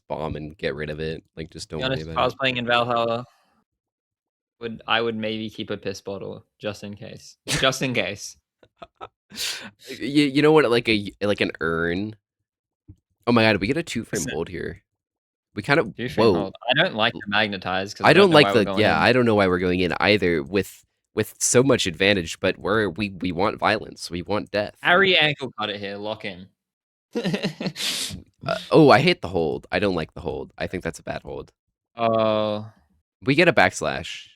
bomb and get rid of it. Like, just To be don't worry honest, if about I it. was playing in Valhalla, I would maybe keep a piss bottle just in case. Just in case. You know what? Like an urn. Oh my god, we get a 2-frame Listen, hold here. We kind of two frame whoa. hold. I don't like the magnetize because I I don't don't know like why we're the going yeah. in. I don't know why we're going in either with so much advantage, but we want violence. We want death. Harry ankle cut it here. Lock in. Oh, I hate the hold. I don't like the hold. I think that's a bad hold. Oh, We get a backslash.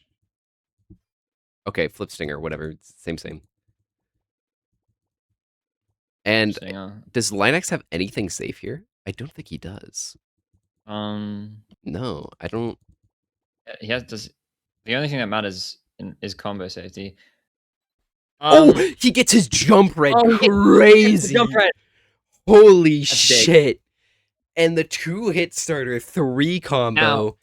Okay, flip stinger, whatever. Same. And interesting. does Linux have anything safe here? I don't think he does. Um, No, I don't. he has does. The only thing that matters is combo safety. Oh, Um. he gets his jump red. Oh, he gets the jump Crazy. right. Holy That's big. shit. And the 2-hit starter 3 Now combo.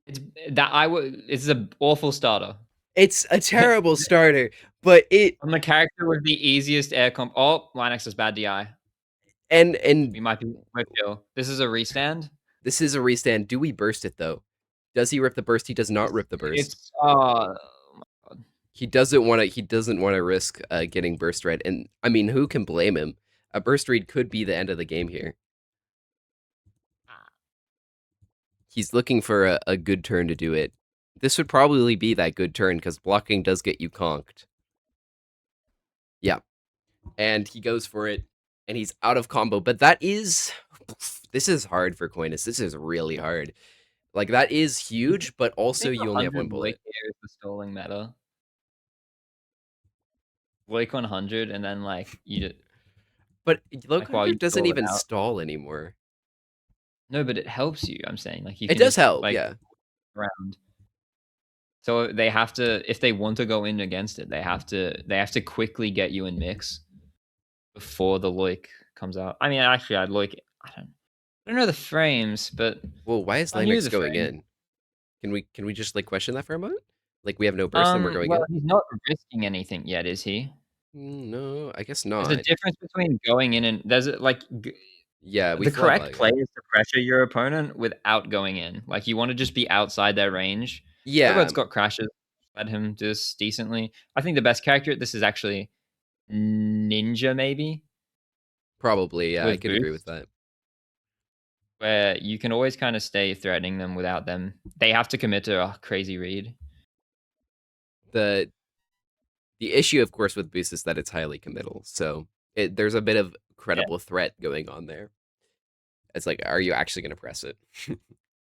it's that I would. It's an awful starter. It's a terrible starter, but it On the character with the easiest air comp. Oh, Linux is bad DI. and We might be with chill. This is a restand. this is a restand. Do we burst it though? Does he rip the burst? He does not rip the burst. It's oh my god. He doesn't want to. He doesn't want to risk getting burst red. And I mean, who can blame him? A burst read could be the end of the game here. He's looking for a good turn to do it. This would probably be that good turn because blocking does get you conked. Yeah, and he goes for it, and he's out of combo. But this is hard for Coinus. This is really hard. Like that is huge, but I also think you only have 100 one Loic bullet. here is the stalling meta. Loic 100, and then like you just But like while you doesn't stall it even out. stall anymore. No, but it helps you. I'm saying like you It can does just help, like yeah. around. So they have to, if they want to go in against it, they have to quickly get you in mix before the Loic comes out. I mean, actually, I don't know the frames, but Well, why is I knew Linux the going frame. in? Can we just like question that for a moment? Like we have no burst and we're going Well, in? he's not risking anything yet, is he? No, I guess There's a not. difference between going in and Yeah, we the flop correct out, play yeah. is to pressure your opponent without going in. Like you want to just be outside their range. Yeah, Robert's got crashes. Let him do this decently. I think the best character at this is actually Ninja, maybe probably. Yeah, I with could agree with boost, that. where you can always kind of stay threatening them without them. They have to commit to a crazy read. The the issue, of course, with boost is that it's highly committal. So there's a bit of Yeah. credible threat going on there. It's like, are you actually going to press it?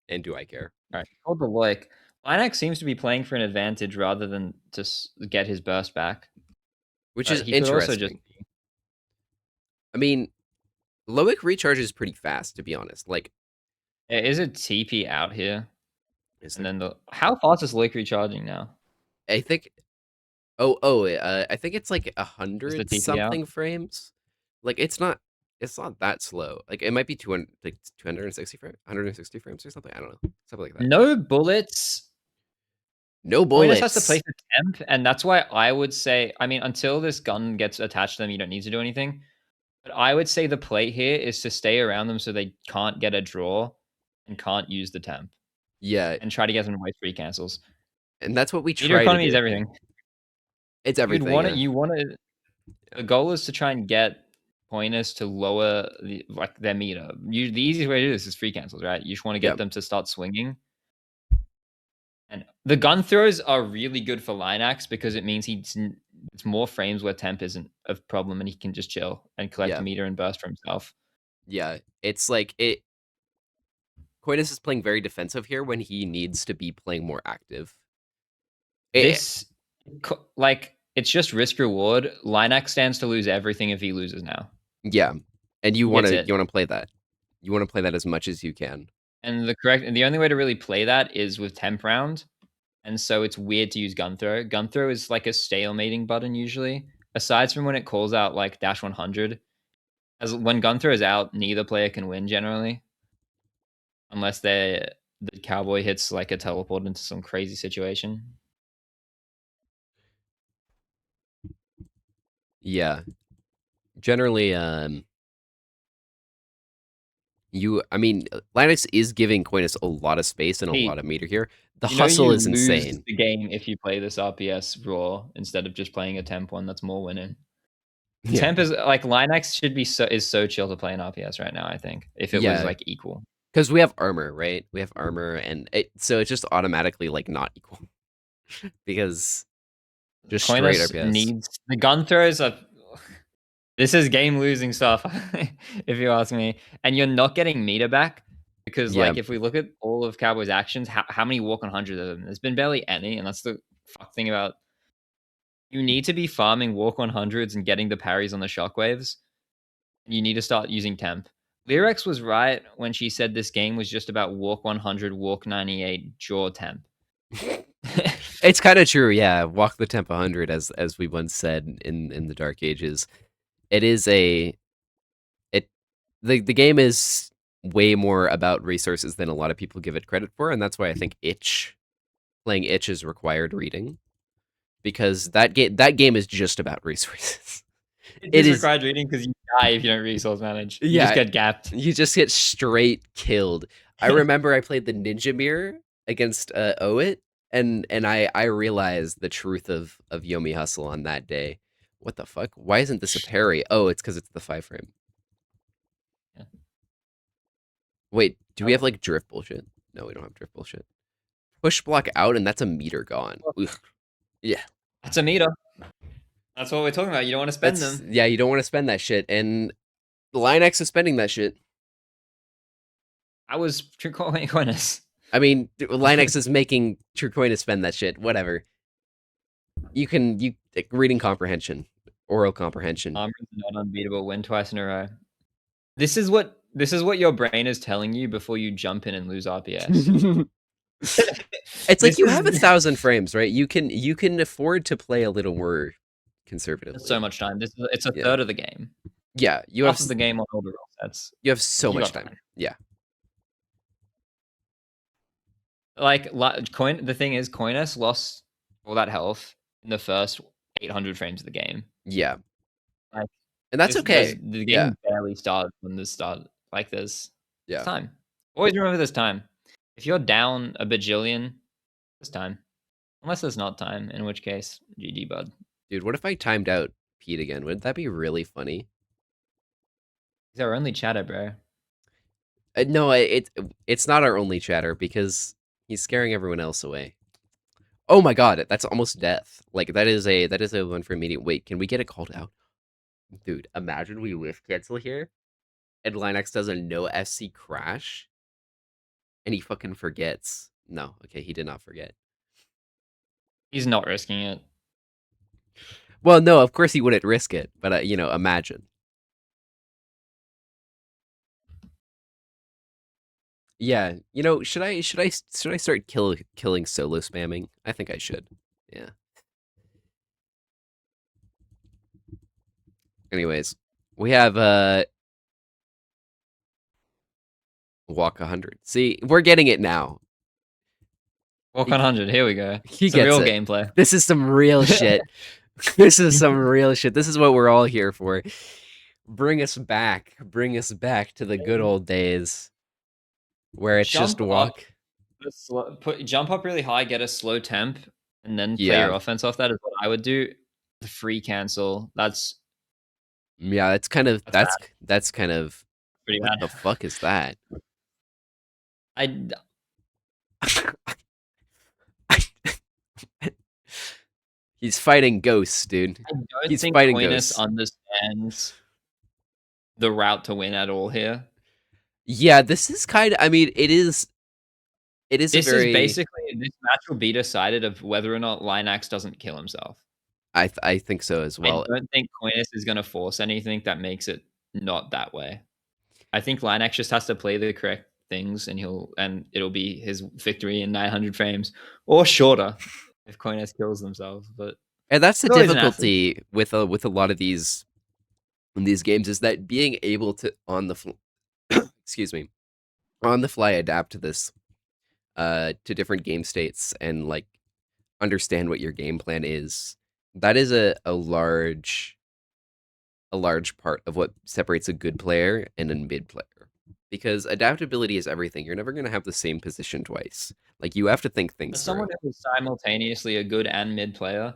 And do I care? All right. Hold the like. Linex seems to be playing for an advantage rather than to get his burst back. Which But is he could also just. interesting. I mean, Loic recharges pretty fast, to be honest. Like, Yeah, is it TP out here? is And there? then how fast is Lake recharging now? I think. I think it's like Is the 100 TP out? something frames. Like, it's not that slow. Like, it might be 200, like 260 frames, 160 frames or something. I don't know, something like that. No bullets. No Pointus has to play bullets. for temp, and that's why I would say, I mean, until this gun gets attached to them, you don't need to do anything. But I would say the play here is to stay around them so they can't get a draw and can't use the temp, Yeah, and try to get them to waste free cancels. and that's what we Meter try to economy is do. everything. It's You'd everything. want it. Yeah. You want to. The goal is to try and get pointers to lower their meter. The easiest way to do this is free cancels, right? You just want to Yeah. get them to start swinging. And the gun throws are really good for Linax because it means it's more frames where temp isn't a problem and he can just chill and collect a Yeah. meter and burst for himself. Yeah. It's like it Coitus is playing very defensive here when he needs to be playing more active. It, This, like, it's just risk reward. Linax stands to lose everything if he loses now. yeah. And you He want gets to it. you want to play that. You want to play that as much as you can. And the only way to really play that is with temp round. And so it's weird to use gun throw. Gun throw is like a stalemating button usually. Aside from when it calls out like dash 100, as when gun throw is out, neither player can win generally, unless the cowboy hits like a teleport into some crazy situation. Yeah. Generally I mean, Linux is giving Coinus a lot of space and a Hey, lot of meter here. The you know hustle you is lose insane. the game if you play this RPS raw instead of just playing a temp one that's more winning. The Yeah. temp is like Linux should be so chill to play an RPS right now, I think, if it was Yeah. like equal. Because we have armor, right? We have armor, and so it's just automatically like not equal because just straight Coinus RPS. needs the gun throws are this is game losing stuff, if you ask me. And you're not getting meter back because, Yeah. like, if we look at all of Cowboys' actions, how many walk on hundreds of them? There's been barely any, and that's the fuck thing about you need to be farming walk on hundreds and getting the parries on the shockwaves. You need to start using temp. Lyrex was right when she said this game was just about walk 100, walk 98, draw temp. It's kind of true, yeah. Walk the temp 100, as we once said in the Dark Ages. It is it the game is way more about resources than a lot of people give it credit for, and that's why I think playing itch is required reading because that game is just about resources. It It is is, required reading because you die if you don't resource manage. You just yeah. get gapped. You just get straight killed. I remember I played the Ninja Mirror against Owit, and I realized the truth of Yomi Hustle on that day. What the fuck? Why isn't this a parry? Oh, it's because it's the 5 frame. Yeah. Wait, do we have like drift bullshit? No, we don't have drift bullshit. Push block out, and that's a meter gone. Ugh. Yeah, That's a meter. That's what we're talking about. You don't want to spend that's them. yeah. You don't want to spend that shit, and Linex is spending that shit. I was calling Aquinas. I mean, Linux is making Truecoin to spend that shit. Whatever. You reading comprehension, oral comprehension. Armor's not unbeatable. Win twice in a row. This is what your brain is telling you before you jump in and lose RPS. It's like This you is have 1,000 frames, right? You can afford to play a little more so conservatively. much time. It's a Yeah, third of the game. yeah. Half of the game on all the rule sets. You have so You much got time. time. Yeah, Like coin. The thing is, Coinus lost all that health in the first 800 frames of the game. yeah, Like and that's this, there's okay. the Yeah, game barely started when this started. Like there's yeah, time. Always remember there's time. If you're down a bajillion, there's time. Unless there's not time, in which case, GG, bud. dude. What if I timed out Pete again? Wouldn't that be really funny? He's our only chatter, bro. No, it's not our only chatter because he's scaring everyone else away. Oh my god, that's almost death. Like that is a one for immediate. Wait, can we get it called out? Dude, imagine we whiff cancel here and Linux does a no FC crash and he fucking forgets. No, okay, he did not forget. He's not risking it. Well, no, of course he wouldn't risk it, but imagine. Yeah, should I start killing solo spamming? I think I should. Yeah. Anyways, we have walk 100. See, we're getting it now. Walk He, 100. Here we go. he It's a gets real it. gameplay. This is some real shit. This is some real shit. This is what we're all here for. Bring us back. Bring us back to the good old days where it's just Jump up, walk. jump up really high, get a slow temp, and then play Yeah. your offense off that is what I would do. the free cancel. Yeah, That's bad. that's kind of Pretty what bad. the fuck is that? I He's fighting ghosts, dude. I don't He's think fighting Coinus ghosts. understands the route to win at all here. Yeah, this is kind of. I mean, it is a This is very. basically this match will be decided of whether or not Linax doesn't kill himself. I think so as I well. don't think Coinus is going to force anything that makes it not that way. I think Linax just has to play the correct things, and it'll be his victory in 900 frames or shorter if Coinus kills themselves. But And that's the it's always an athlete. difficulty with a lot of these games is that being able to on the excuse me, on the fly adapt to this to different game states and like understand what your game plan is. That is a large part of what separates a good player and a mid player. Because adaptability is everything. You're never going to have the same position twice. Like you have to think things As someone through. who is simultaneously a good and mid player,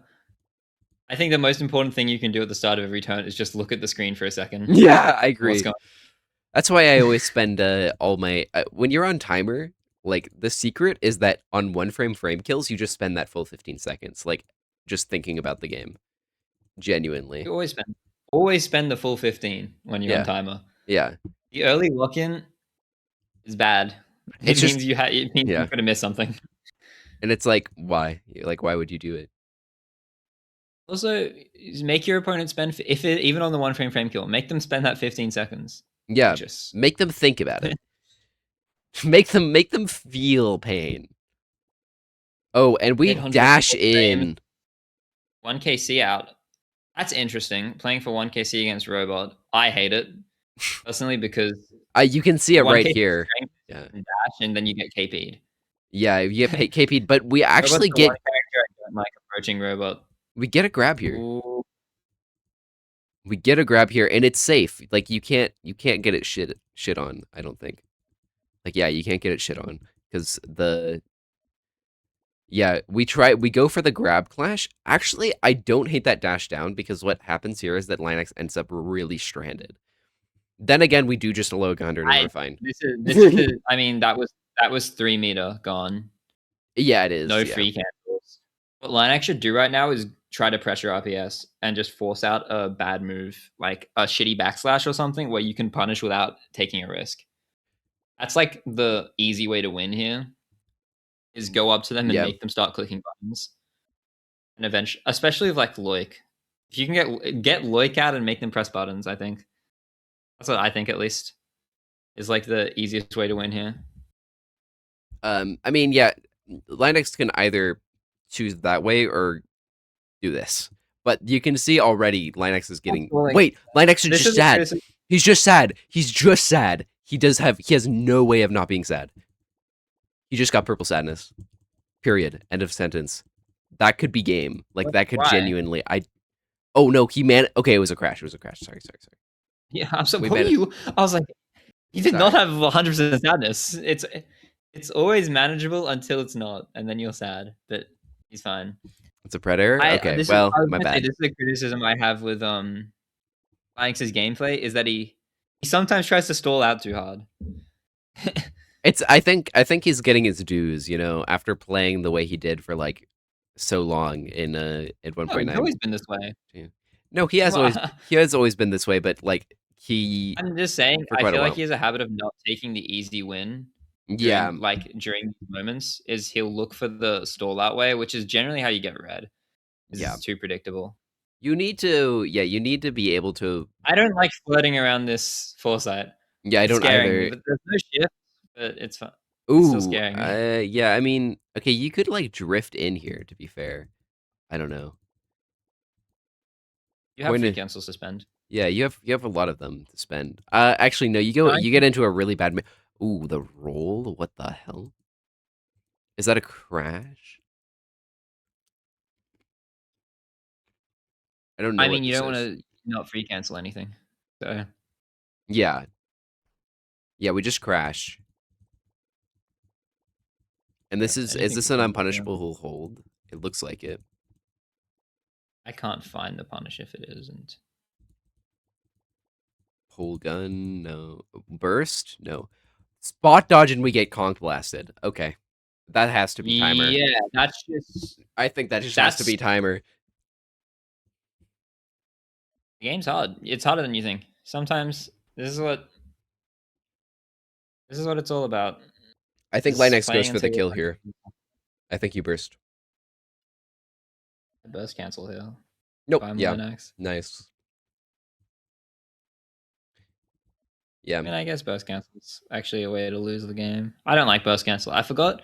I think the most important thing you can do at the start of every turn is just look at the screen for a second. Yeah, I What's agree. going That's why I always spend all my when you're on timer. Like the secret is that on one frame kills, you just spend that full 15 seconds, like just thinking about the game, genuinely. You always spend the full 15 when you're on Yeah, timer. yeah. The early lock-in is bad. It It's just means you're yeah, gonna miss something. and it's like why? Like why would you do it? Also, make your opponent spend even on the one frame kill, make them spend that 15 seconds. Yeah, Anxious. make them think about it. Make them feel pain. Oh, and we 804 dash frames, in. 1KC out. That's interesting. Playing for 1KC against Robot. I hate it personally because You can see it the right 1KC here. strength Yeah, and dash, and then you get KP'd. yeah. You get KP'd, but we Robot's actually the one character I don't like approaching Robot. we get a grab here. Ooh. We get a grab here, and it's safe. Like you can't get it shit on. I don't think. Like yeah, you can't get it shit on because the yeah we go for the grab clash. Actually, I don't hate that dash down because what happens here is that Linux ends up really stranded. Then again, we do just a low 100 and I we're fine. this is I mean that was 3 meter gone. Yeah, it is. No Yeah, free cancels. What Linex should do right now is try to pressure RPS and just force out a bad move, like a shitty backslash or something, where you can punish without taking a risk. That's like the easy way to win here. Is go up to them and yeah. make them start clicking buttons, and eventually, especially with like Loic, if you can get Loic out and make them press buttons, I think that's what I think at least is like the easiest way to win here. I mean, yeah, Linux can either choose that way or do this. But you can see already Linux is getting. Well, like, Wait, Linux is this just is a sad. criticism. He's just sad. He's just sad. He has no way of not being sad. He just got purple sadness. Period. End of sentence. That could be game. Like that could Why? genuinely I oh no, he man okay, it was a crash. It was a crash. Sorry. Yeah, I'm so. We What are made it. you? I was like, you did not Sorry. have 100% sadness. It's always manageable until it's not, and then you're sad. But he's fine. It's a predator? I Okay, this is well, I was my gonna say bad. this is a criticism I have with Phoenix's gameplay is that he sometimes tries to stall out too hard. It's I think he's getting his dues, you know, after playing the way he did for like so long in at No, he's 1.9. always been this way. No, Well, he has always been this way, but like he I'm just saying, for I quite a feel like while. he has a habit of not taking the easy win Yeah, during these moments. Is he'll look for the stall out way, which is generally how you get red. Is yeah. it's too predictable. You need to be able to I don't like flirting around this foresight. yeah, I It's don't scaring me, either. but there's no shift. But it's fun. It's still Ooh, scaring me. yeah, I mean, okay, you could like drift in here to be fair. I don't know. You have Point free of, cancel suspend. yeah, you have a lot of them to spend. Actually no, No, you get into a really bad ooh, the roll? What the hell? Is that a crash? I don't know I what mean, you this don't want is. to not free cancel anything. So Yeah. Yeah, we just crash. And yeah, this is anything this to an win here. unpunishable hold? It looks like it. I can't find the punish if it isn't. Pull gun, no. Burst, no. Spot dodge and we get conk blasted. Okay. That has to be timer. Yeah, that's just I think that just has to that's be timer. the game's hard. It's harder than you think. Sometimes this is what it's all about. I think Is Linux goes playing for the until kill here. I think you burst. I burst cancel here. If Nope. I'm Yeah. Linux. Nice. Yeah. I mean, I guess burst cancel is actually a way to lose the game. I don't like burst cancel. I forgot.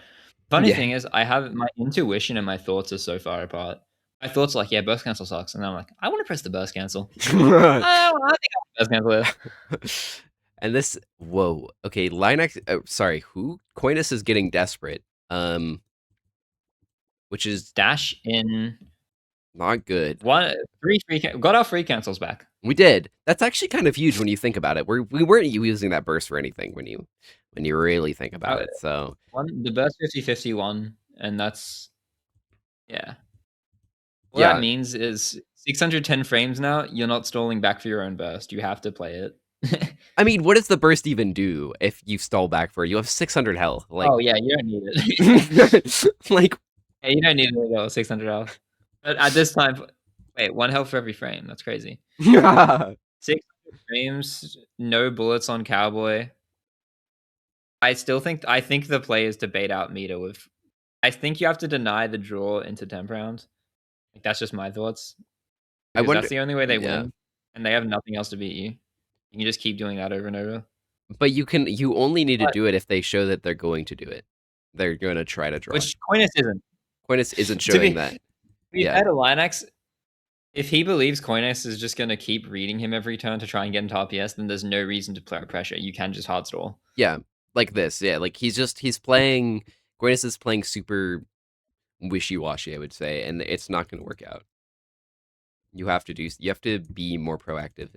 Funny Yeah. thing is, I have my intuition and my thoughts are so far apart. My thoughts are like, yeah, burst cancel sucks, and then I'm like, I want to press the burst cancel. I think I'll burst cancel it. And this, whoa. Okay, Linux. Sorry, who? Coinus is getting desperate. Which is Dash in not good. got our free cancels back. We did. That's actually kind of huge when you think about it. We weren't using that burst for anything when you really think about it. So The burst 50/50 won, and that's yeah. All that yeah. means is 610 frames now. You're not stalling back for your own burst. You have to play it. I mean, what does the burst even do if you stall back for it? You have 600 health. Like, Oh yeah, you don't need it. like, Yeah, you don't need it at all. 600 health. But at this time, wait, 1 health for every frame. That's crazy. 600 frames, no bullets on Cowboy. I think the play is to bait out Meta with. I think you have to deny the draw into 10th round. Like that's just my thoughts I because wonder. that's the only way they Yeah, win, and they have nothing else to beat you. You can just keep doing that over and over. but you only need to But do it if they show that they're going to do it. They're going to try to draw it. which Coinus isn't. Coinus isn't To showing be that. fair Yeah, to Linux, if he believes Coinus is just going to keep reading him every turn to try and get into RPS, then there's no reason to play pressure. You can just hard stall. yeah, like this. Yeah, like he's playing. Coinus is playing super wishy washy, I would say, and it's not going to work out. You have to be more proactive.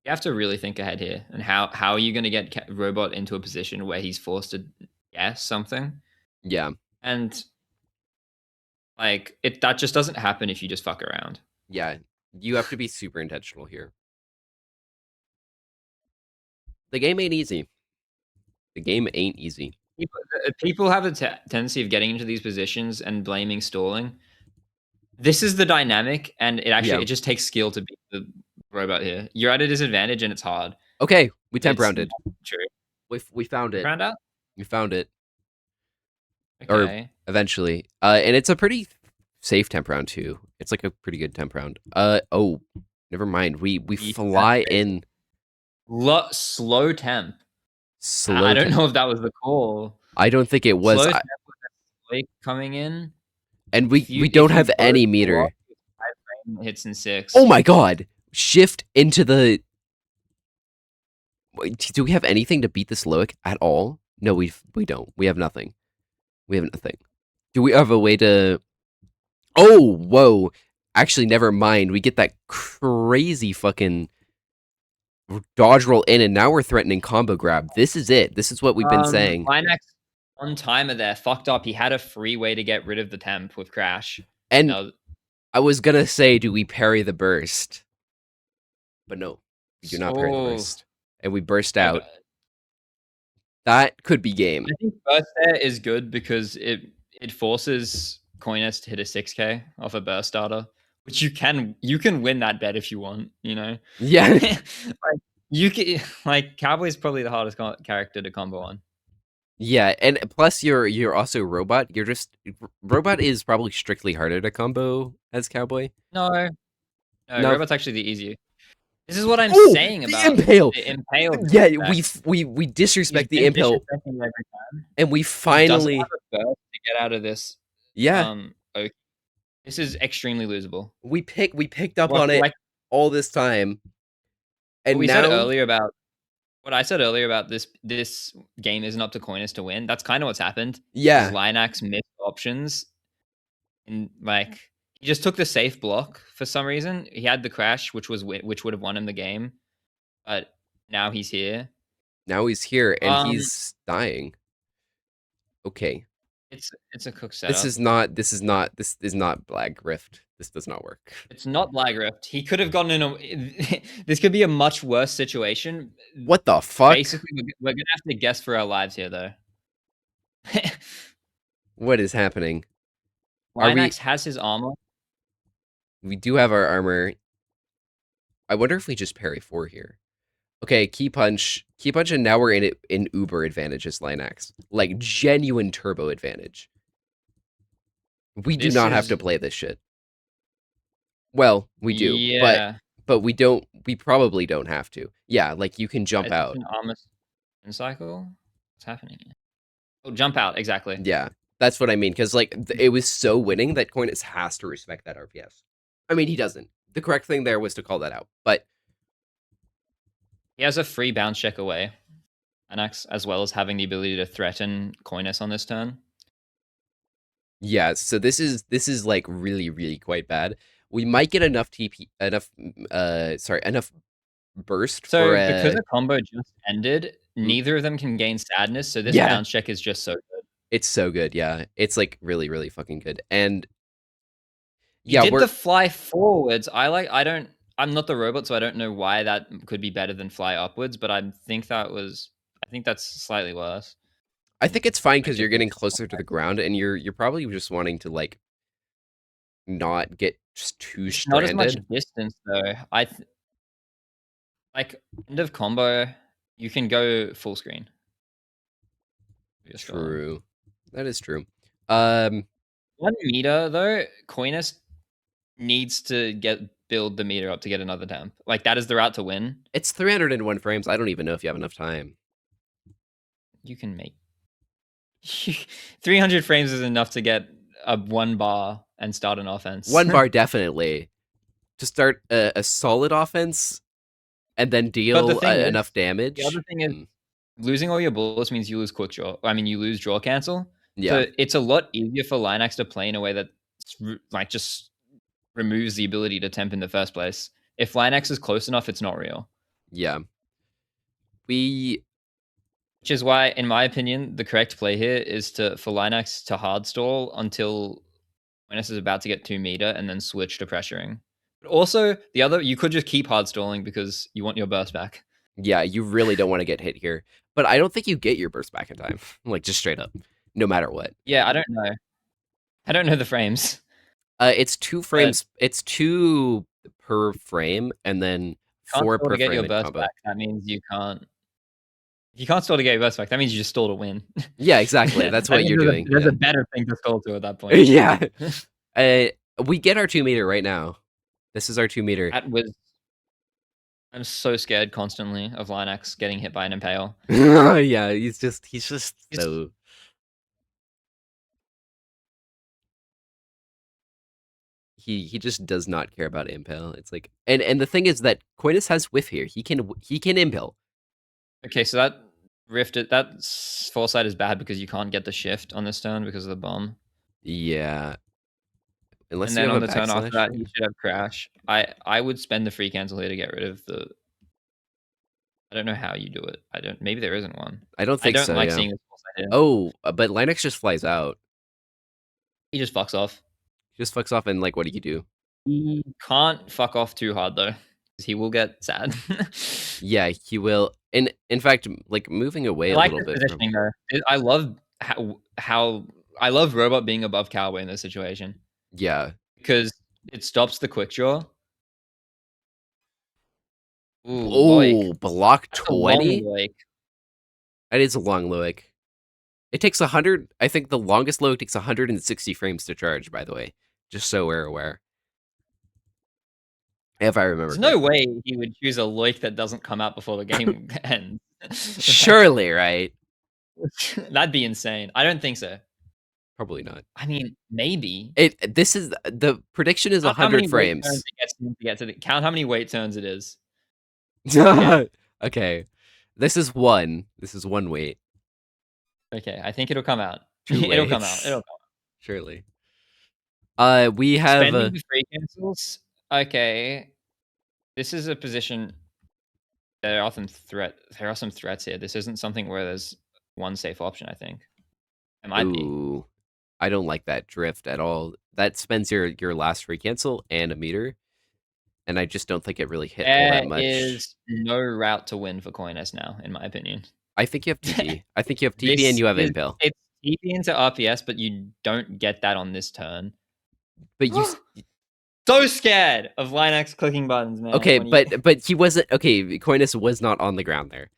You have to really think ahead here, and how are you going to get Robot into a position where he's forced to guess something, Yeah, and like that just doesn't happen if you just fuck around. yeah, you have to be super intentional here. The game ain't easy. The game ain't easy. People have a tendency of getting into these positions and blaming stalling. This is the dynamic, and Yeah. it just takes skill to beat the Robot here. You're at a disadvantage, and it's hard. Okay, we temp It's rounded. true. We found it. Round out. We found it. Or Okay. eventually. And it's a pretty safe temp round too. It's like a pretty good temp round. Oh, never mind. We fly in Slow temp. slow. I don't know if that was the call. I don't think it was. Slow temp with a Slake coming in. And If we you don't have both any block, meter. 5 frame hits in 6. Oh my god! Shift into the. Wait, do we have anything to beat the Slowick at all? No, we don't. We have nothing. We have nothing. Do we have a way to? Oh, whoa! Actually, never mind. We get that crazy fucking dodge roll in, and now we're threatening combo grab. This is it. This is what we've been saying. Linex one timer there fucked up. He had a free way to get rid of the temp with Crash. And No, I was gonna say, do we parry the burst? But no, we do not parry the burst, and we burst out. That could be game. I think burst there is good because it forces Coinus to hit a 6k off a burst starter, which you can win that bet if you want. You know, Yeah, like you can like Cowboy's probably the hardest character to combo on. yeah, and plus you're also robot. You're just robot is probably strictly harder to combo as cowboy. No, No. Robot's actually the easier. This is what I'm Oh, saying the about impale. the impale. Yeah, we disrespect the impale, Every time. and we He doesn't finally. have a burst to get out of this. Yeah, Okay. This is extremely losable. we picked up on it Like all this time, and what now I said earlier about this game isn't up to Coinus to win. That's kind of what's happened. yeah, Linax missed options, and like he just took the safe block for some reason. He had the crash, which would have won him the game, but now he's here. now he's here and he's dying. Okay, It's a cook setup. this is not Black Rift. This does not work. It's not lag rift. He could have gotten in a. This could be a much worse situation. What the fuck? Basically, we're gonna have to guess for our lives here, though. What is happening? Are we? Linax has his armor. We do have our armor. I wonder if we just parry 4 here. Okay, key punch, and now we're in it in uber advantage as Linax. Like genuine turbo advantage. We do This not have is to play this shit. Well, we do, yeah. but we don't. We probably don't have to. Yeah, like you can jump Is this out. an armor cycle? What's happening here? Oh, jump out exactly. Yeah, that's what I mean. Because like it was so winning that Coinus has to respect that RPS. I mean, he doesn't. The correct thing there was to call that out, but He has a free bounce check away, Anax, as well as having the ability to threaten Coinus on this turn. yeah. So this is like really quite bad. We might get enough TP, enough burst for So because a the combo just ended, mm, neither of them can gain sadness. So this yeah. bounce check is just so good. It's so good. Yeah, it's like really fucking good. And He yeah, did we're the fly forwards. I don't. I'm not the robot, so I don't know why that could be better than fly upwards. But I think that's slightly worse. I think it's fine Like because if you're getting closer to the ground, and you're probably just wanting to like not get just too it's not as much stranded. distance though. Like end of combo, you can go full screen. You're scrolling. True, that is true. Um, 1 meter though, Coinus needs to build the meter up to get another temp. Like that is the route to win. it's 301 frames. I don't even know if you have enough time. You can make 300 frames is enough to get a 1 bar and start an offense. 1 bar definitely to start a solid offense, and then But the deal thing enough is, the damage. other thing is losing all your bullets means you lose quick draw. I mean, you lose draw cancel. Yeah, So it's a lot easier for Linax to play in a way that like just removes the ability to temp in the first place. If Linax is close enough, it's not real. yeah. We Which is why, in my opinion, the correct play here is for Linax to hard stall until Linus is about to get 2 meter and then switch to pressuring. But also, you could just keep hard stalling because you want your burst back. yeah, you really don't want to get hit here. But I don't think you get your burst back in time. Like just straight up, no matter what. Yeah, I don't know. I don't know the frames, It's 2 but frames. It's 2 per frame, and then can't 4 stall per to get frame your in burst combo. back. That means you can't. If you can't stall to get your burst back, that means you just stall to win. Yeah, exactly. That's I what think you're doing. there's Yeah, a better thing to stall to at that point. yeah. Uh, we get our 2 meter right now. This is our 2 meter. That was. I'm so scared constantly of Linax getting hit by an impale. Yeah, he's just He's so he just does not care about impale. It's like and the thing is that Coinus has whiff here. He can impale. Okay, so that that foresight is bad because you can't get the shift on this turn because of the bomb. Yeah, And unless you then have on a the turn after backslash. that, he should have crash. I would spend the free cancel here to get rid of the. I don't know how you do it. I don't. Maybe there isn't one. I don't I think don't so. like Yeah. seeing this foresight here. Oh, but Linux just flies out. He just fucks off. Just fucks off, and like, what do you do? He can't fuck off too hard though, because he will get sad. Yeah, he will. And in fact, like moving away I a like little this bit from. positioning though. I love how I love Robot being above Cowboy in this situation Yeah. because it stops the quick draw. Ooh, Loic. Oh, block That's a long 20. Loic. That is a long Loic. It takes 100. I think the longest Loic takes 160 frames to charge. By the way, just so we're aware, if I remember There's no correctly. way he would choose a Loic that doesn't come out before the game ends. Like, Surely, right? that'd be insane. I don't think so. Probably not. I mean, maybe. It. This is the prediction is Count how 100 many wait turns frames. it gets him to get to the. Count how many wait turns it is. Okay. Okay. This is one. This is one wait. Okay. I think it'll come out. 2 It'll come out. waits. It'll come out. Surely. We have Spending the free cancels. Okay. This is a position. There are some threats here. This isn't something where there's one safe option. I think it might be. ooh. I don't like that drift at all. That spends your last free cancel and a meter, and I just don't think it really hit all There that much. is no route to win for Coinus now, in my opinion. I think you have TP. I think you have TP and This you have is impale. it's TP into RPS, but you don't get that on this turn. But you So scared of Linux clicking buttons, man. okay, When you but he wasn't okay. Coinus was not on the ground there.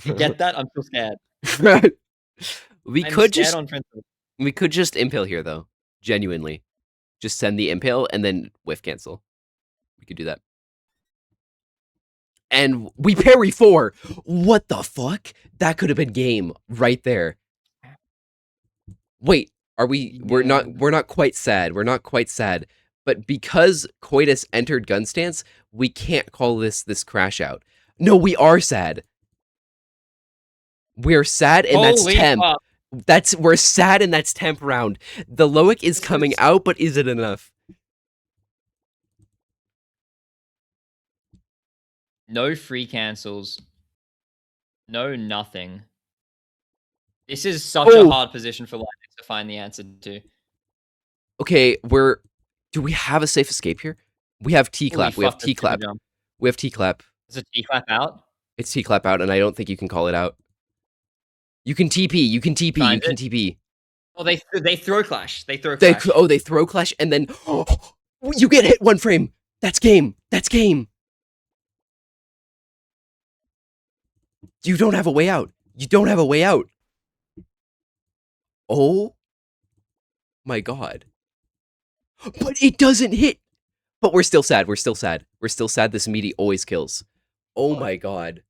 I get that, I'm still scared. we I'm could scared just on principle. we could just impale here though. Genuinely, just send the impale and then whiff cancel. We could do that. And we parry 4. What the fuck? That could have been game right there. Wait, are we? We're Yeah. not. We're not quite sad. We're not quite sad. But because Coitus entered gun stance, we can't call this crash out. No, we are sad. We're sad, and that's Holy temp. fuck. We're sad, and that's temp round. The Loic is This coming is out, but is it enough? no free cancels. No nothing. This is such a hard position for Linux to find the answer to. Okay, do we have a safe escape here? We have T Holy clap. We have fuck, that's T super clap. dumb. We have T clap. Is a T-clap out? It's T clap out, and I don't think you can call it out. You can TP. You can TP. You Find can it. TP. Oh, they throw clash. They throw clash. They throw clash, and then you get hit 1 frame. That's game. That's game. You don't have a way out. You don't have a way out. Oh my god. But it doesn't hit. But we're still sad. We're still sad. We're still sad. This meaty always kills. Oh my god.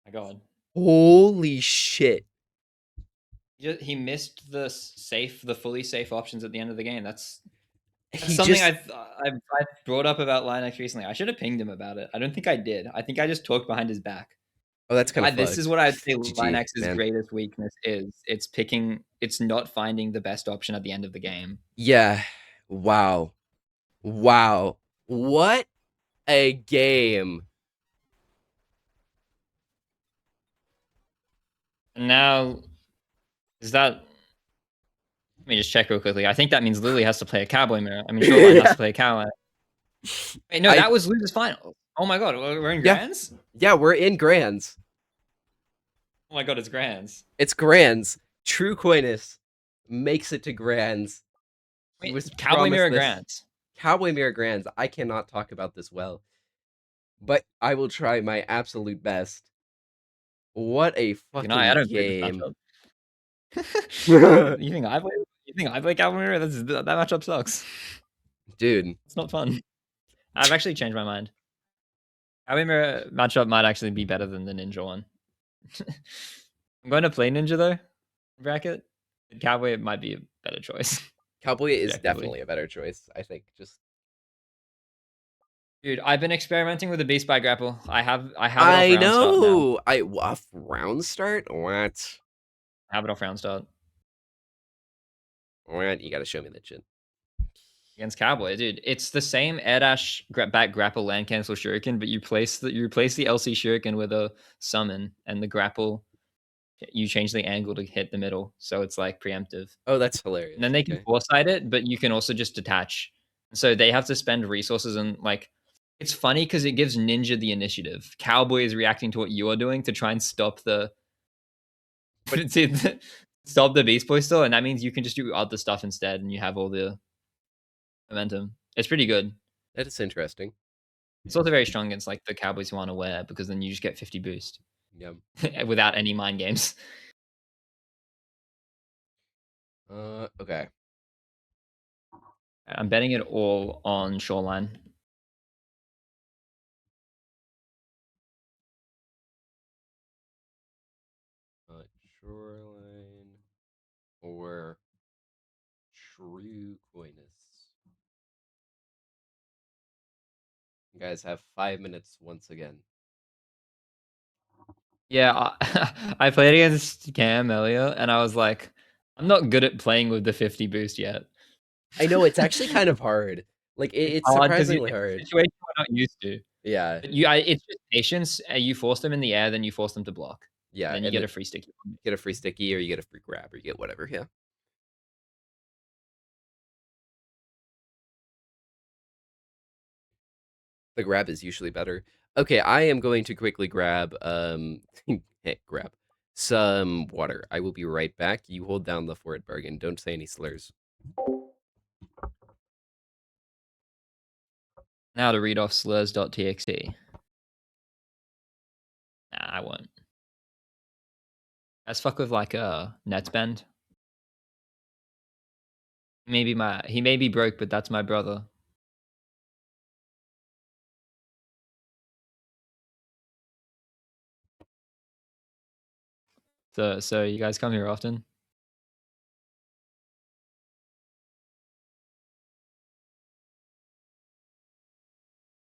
My god. Holy shit. He missed the fully safe options at the end of the game. That's He something just I've brought up about Linux recently. I should have pinged him about it. I don't think I did. I think I just talked behind his back. Oh, that's kind of This is what I'd say GG, Linux's man. greatest weakness is. It's not finding the best option at the end of the game. Yeah. Wow. Wow. What a game. And now, is that... Let me just check real quickly. I think that means Lily has to play a cowboy mirror. I mean, Shoreline has to play a cowboy. Wait, no, that was Lulu's final. Oh my god, we're in Grands? Yeah, we're in Grands. Oh my god, it's Grands. It's Grands. True Coinus makes it to Grands. Wait, Cowboy Mirror Grands. Cowboy Mirror Grands. I cannot talk about this well, but I will try my absolute best. What a fucking I don't game! You think I play? You think I play Cowboy Mirror? That matchup sucks, dude. It's not fun. I've actually changed my mind. Cowboy Mirror matchup might actually be better than the Ninja one. I'm going to play Ninja though. Bracket. Cowboy might be a better choice. Cowboy is definitely a better choice. I think. Dude, I've been experimenting with the Beast by Grapple. I have it off I round start now. know. Off round start. What? I have it off round start. What? You got to show me that shit. Against Cowboy, dude, it's the same air dash back grapple land cancel shuriken, but you replace the LC shuriken with a summon, and the grapple, you change the angle to hit the middle, so it's like preemptive. Oh, that's hilarious. And then they can foresight it, but you can also just detach. So they have to spend resources, and like, it's funny because it gives Ninja the initiative. Cowboy is reacting to what you are doing to try and stop the stop the Beast Boy still, and that means you can just do other stuff instead, and you have all the momentum. It's pretty good. That is interesting. It's also very strong against like the Cowboys who aren't aware, because then you just get 50 boost. Yeah. Without any mind games. Okay. I'm betting it all on Shoreline. Shoreline or True Coinus. You guys have 5 minutes once again. Yeah, I played against Cam earlier, and I was like, I'm not good at playing with the 50 boost yet. I know, it's actually kind of hard. Like, it's surprisingly hard. It's a situation we're not used to. Yeah. It's just patience. You force them in the air, then you force them to block. Yeah. And then you get a free sticky. Get a free sticky, or you get a free grab, or you get whatever, yeah. The grab is usually better. Okay, I am going to quickly grab grab some water. I will be right back. You hold down the fort bargain. Don't say any slurs. Now to read off slurs.txt. Nah, I won't. Let's fuck with like Netspend. He may be broke, but that's my brother. So you guys come here often?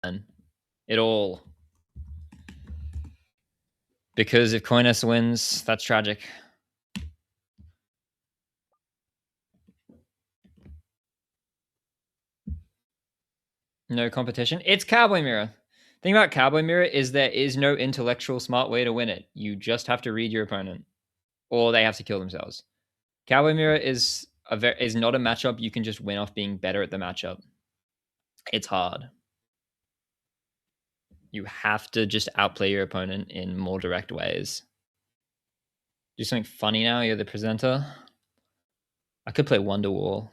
And it all because if Coinus wins, that's tragic. No competition. It's Cowboy Mirror. Thing about Cowboy Mirror is there is no intellectual smart way to win it. You just have to read your opponent, or they have to kill themselves. Cowboy Mirror is not a matchup you can just win off being better at the matchup. It's hard. You have to just outplay your opponent in more direct ways. Do something funny now. You're the presenter. I could play Wonderwall.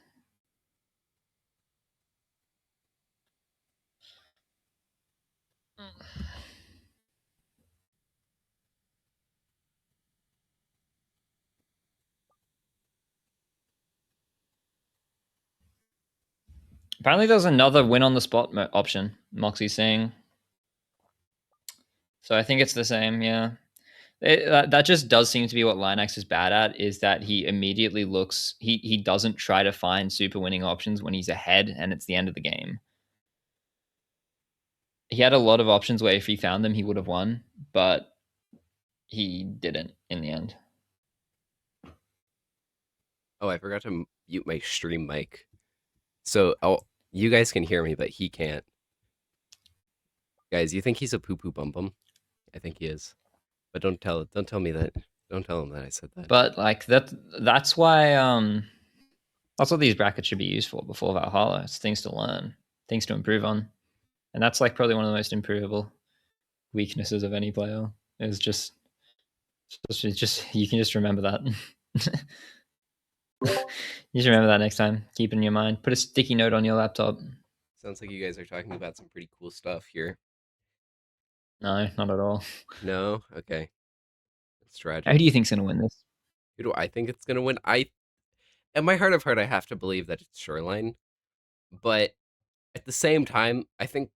Apparently, there's another win on the spot option. Moxie's saying. So I think it's the same. Yeah. That just does seem to be what Linux is bad at, is that he immediately looks he doesn't try to find super winning options when he's ahead and it's the end of the game. He had a lot of options where if he found them he would have won, but he didn't in the end. Oh, I forgot to mute my stream mic. So, you guys can hear me, but he can't. Guys, you think he's a poo poo bum bum? I think he is. But don't tell me that. Don't tell him that I said that. But like that's why that's what these brackets should be used for before Valhalla. It's things to learn, things to improve on. And that's like probably one of the most improvable weaknesses of any player is just you can just remember that. You just remember that next time. Keep it in your mind. Put a sticky note on your laptop. Sounds like you guys are talking about some pretty cool stuff here. No, not at all. No? Okay. That's Who tragic. do you think's gonna win this? Who do I think it's gonna win? In my heart of heart, I have to believe that it's Shoreline. But at the same time, I think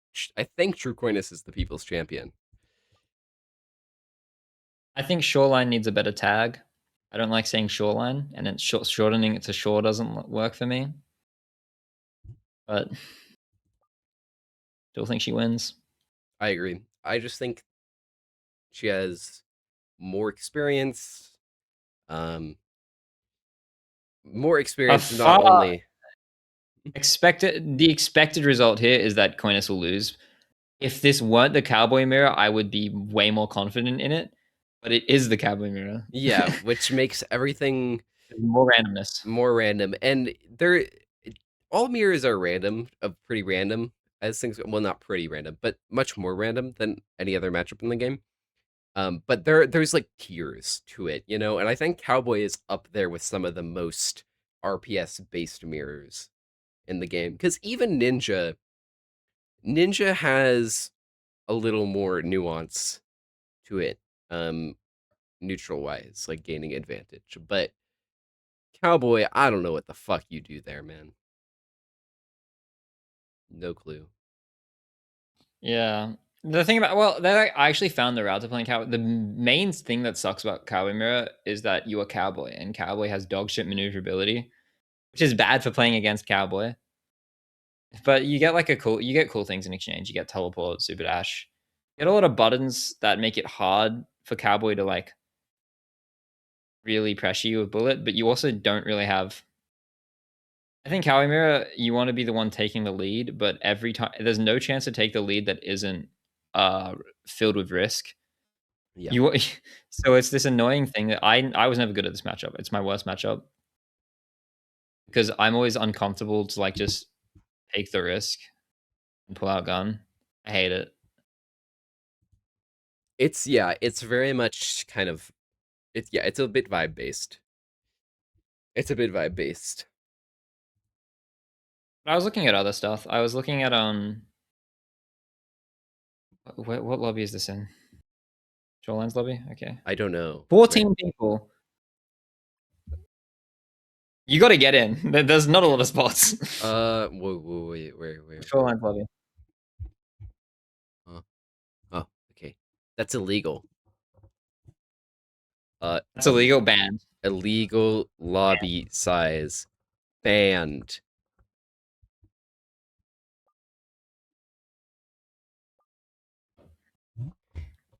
True Coinus is the people's champion. I think Shoreline needs a better tag. I don't like saying Shoreline, and it's shortening it to Shore doesn't work for me. But still think she wins. I agree. I just think she has more experience. Um, more A experience not far only. the expected result here is that Coinus will lose. If this weren't the Cowboy Mirror, I would be way more confident in it. But it is the Cowboy Mirror. Yeah, which makes everything More randomness. more random. And all mirrors are random, pretty random as things. Well, not pretty random, but much more random than any other matchup in the game. But there's like tiers to it, and I think Cowboy is up there with some of the most RPS based mirrors in the game, because even Ninja has a little more nuance to it, neutral wise, like gaining advantage. But Cowboy, I don't know what the fuck you do there, man. No clue. Yeah. The thing about I actually found the route to playing Cowboy. The main thing that sucks about Cowboy Mirror is that you are Cowboy, and Cowboy has dog shit maneuverability, which is bad for playing against Cowboy. But you get cool things in exchange. You get teleport, super dash. You get a lot of buttons that make it hard for Cowboy to like really pressure you with bullet, but you also don't really have. I think Cowboy Mirror, you want to be the one taking the lead, but every time there's no chance to take the lead that isn't filled with risk. Yeah. You so it's this annoying thing that I was never good at this matchup. It's my worst matchup because I'm always uncomfortable to like just take the risk and pull out gun. I hate it. It's yeah, it's very much kind of it's a bit vibe based. It's a bit vibe based. But I was looking at other stuff. I was looking at what lobby is this in? Shoreline's lobby. Okay, I don't know. Where 14 people. You got to get in. There's not a lot of spots. wait, where? Shoreline's lobby. Oh, oh, okay. That's illegal. That's illegal. Banned. Illegal lobby size banned.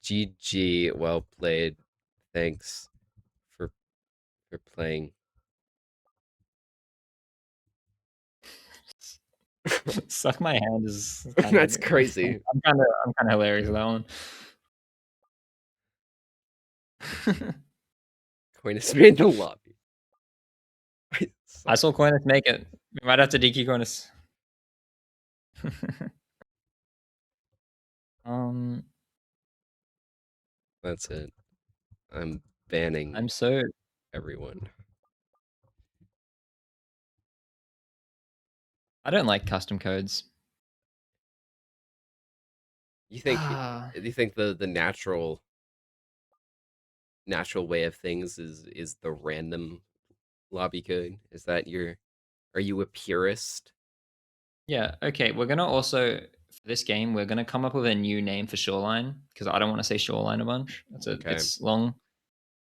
GG, well played. Thanks for playing. Suck my hand is kind of. That's crazy. I'm kind of hilarious with that one. Coinus made the lobby. I saw Coinus make it. We might have to DQ Coinus. um, That's it. I'm banning I'm so. everyone. I don't like custom codes. You think the natural way of things is the random lobby code? Is that your are you a purist? Yeah. Okay. We're gonna also for this game. We're gonna come up with a new name for Shoreline because I don't want to say Shoreline a bunch. Okay. It's long.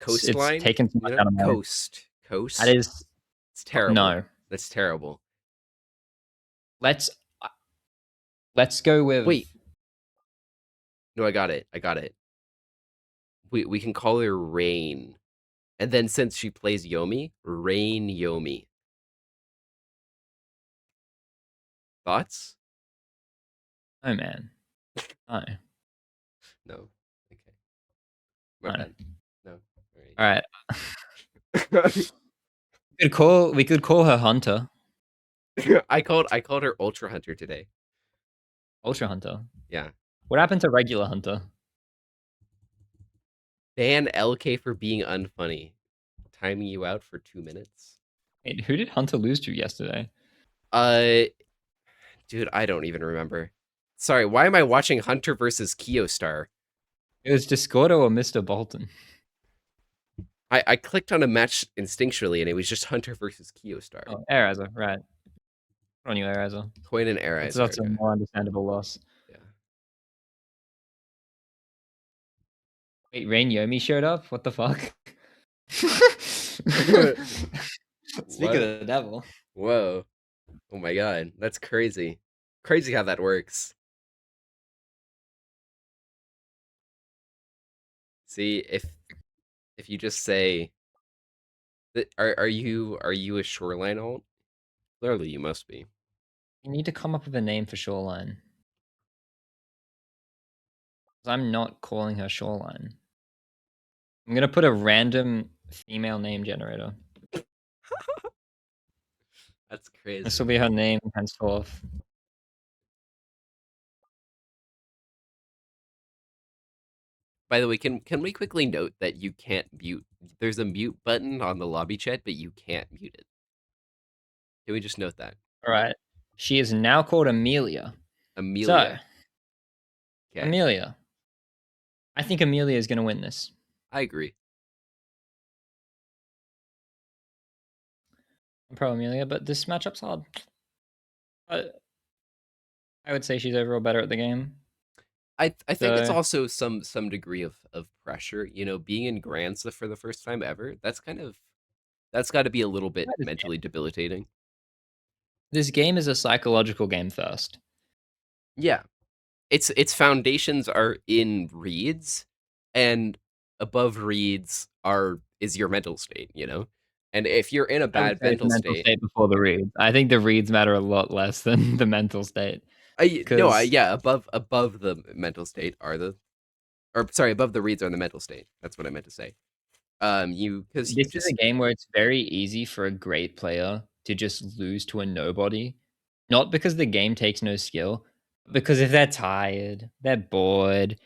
It's Coastline? taken too You much know? out of my. Coast. That Coast? is It's terrible. no. That's terrible. Let's let's go with. Wait. No, I got it. I got it. We can call her Rain. And then since she plays Yomi, Rain Yomi. Thoughts? Oh man. No. No. Okay. My No. bad. No. All right. Alright. We could call her Hunter. I called her Ultra Hunter today. Ultra Hunter. Yeah. What happened to regular Hunter? Ban LK for being unfunny. Timing you out for 2 minutes. Wait, who did Hunter lose to yesterday? Uh dude, I don't even remember. Sorry, why am I watching Hunter versus Kyostar? It was Discordo or Mr. Bolton. I clicked on a match instinctually and it was just Hunter versus Kyostar. Oh, Eraser, right. Good on you, Eraser. Coin and Air That's a okay. more understandable loss. Yeah. Wait, Rain Yomi showed up? What the fuck? Speak of What? the devil. Whoa. Oh my god. That's crazy. Crazy how that works. See, if you just say that are you a shoreline alt? Clearly you must be. You need to come up with a name for Shoreline. I'm not calling her Shoreline. I'm gonna put a random female name generator. That's crazy. This will be her name henceforth. By the way, can we quickly note that you can't mute? There's a mute button on the lobby chat, but you can't mute it. Can we just note that? All right. She is now called Amelia. Amelia. So, Amelia. I think Amelia is going to win this. I agree. I'm pro Amelia, but this matchup's hard. But I would say she's overall better at the game. I think it's So- also some degree of pressure. You know, being in Granza for the first time ever. That's got to be a little bit mentally debilitating. This game is a psychological game first. Yeah, its foundations are in reads, and above reads is your mental state. You know, and if you're in a I would bad say it's mental mental state, state before the reads. I think the reads matter a lot less than the mental state. yeah, above the mental state are the, or sorry, above the reads are the mental state. That's what I meant to say. Because This is a game where it's very easy for a great player to just lose to a nobody, not because the game takes no skill, Because if they're tired, they're bored,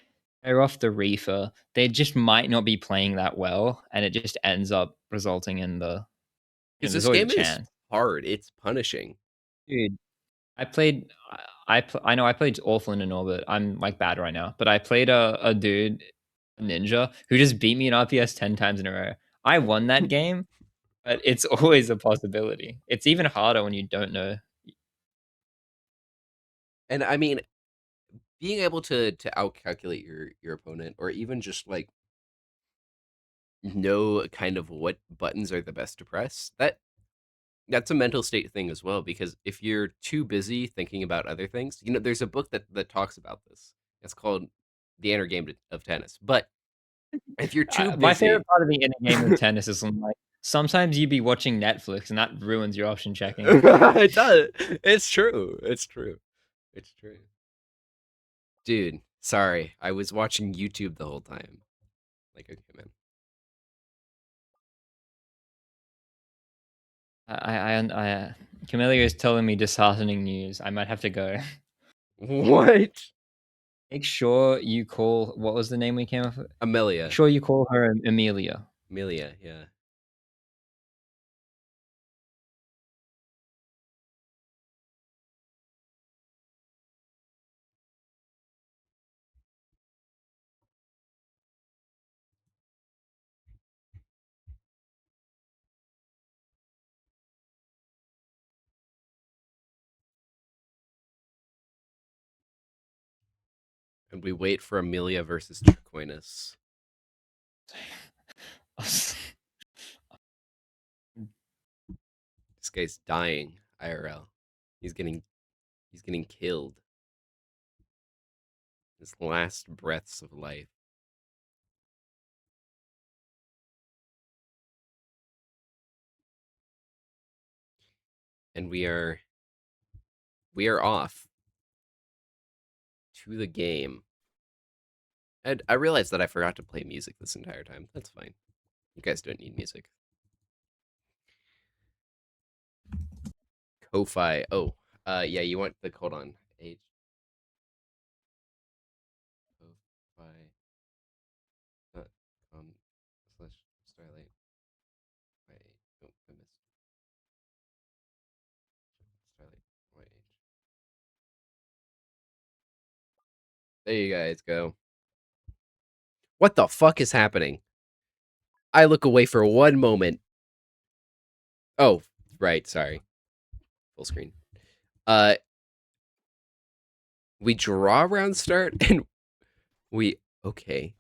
they're off the reefer, they just might not be playing that well, and it just ends up resulting in Because there's this always a game is chance. hard. It's punishing. Dude, I played I know I played awful in inORBIT. I'm, like, bad right now, but I played a dude, a ninja, who just beat me in RPS 10 times in a row. I won that game, but it's always a possibility. It's even harder when you don't know. And I mean, being able to outcalculate your opponent, or even just like know kind of what buttons are the best to press, that's a mental state thing as well. Because if you're too busy thinking about other things, there's a book that talks about this. It's called The Inner Game of Tennis. But if you're too My favorite busy, part of the inner game of tennis is when, like, sometimes you be watching Netflix and that ruins your option checking. it does. It's true. It's true. It's true. Dude, sorry. I was watching YouTube the whole time. Like, okay, man. Camellia is telling me disheartening news. I might have to go. What? Make sure you call. What was the name we came up with? Make Amelia. sure you call her Amelia. Amelia, yeah. And we wait for Amelia versus Turquoise. This guy's dying, IRL. He's getting he's getting killed. His last breaths of life. And we are off to the game. And I realized that I forgot to play music this entire time. That's fine. You guys don't need music. Ko-Fi. Oh, yeah, you want the hold on. H Ko-Fi /Starlight. Wait, oh, I missed Starlight. YH. There you guys go. What the fuck is happening? I look away for one moment. Oh, right, sorry. Full screen. Uh, we draw round start and we okay.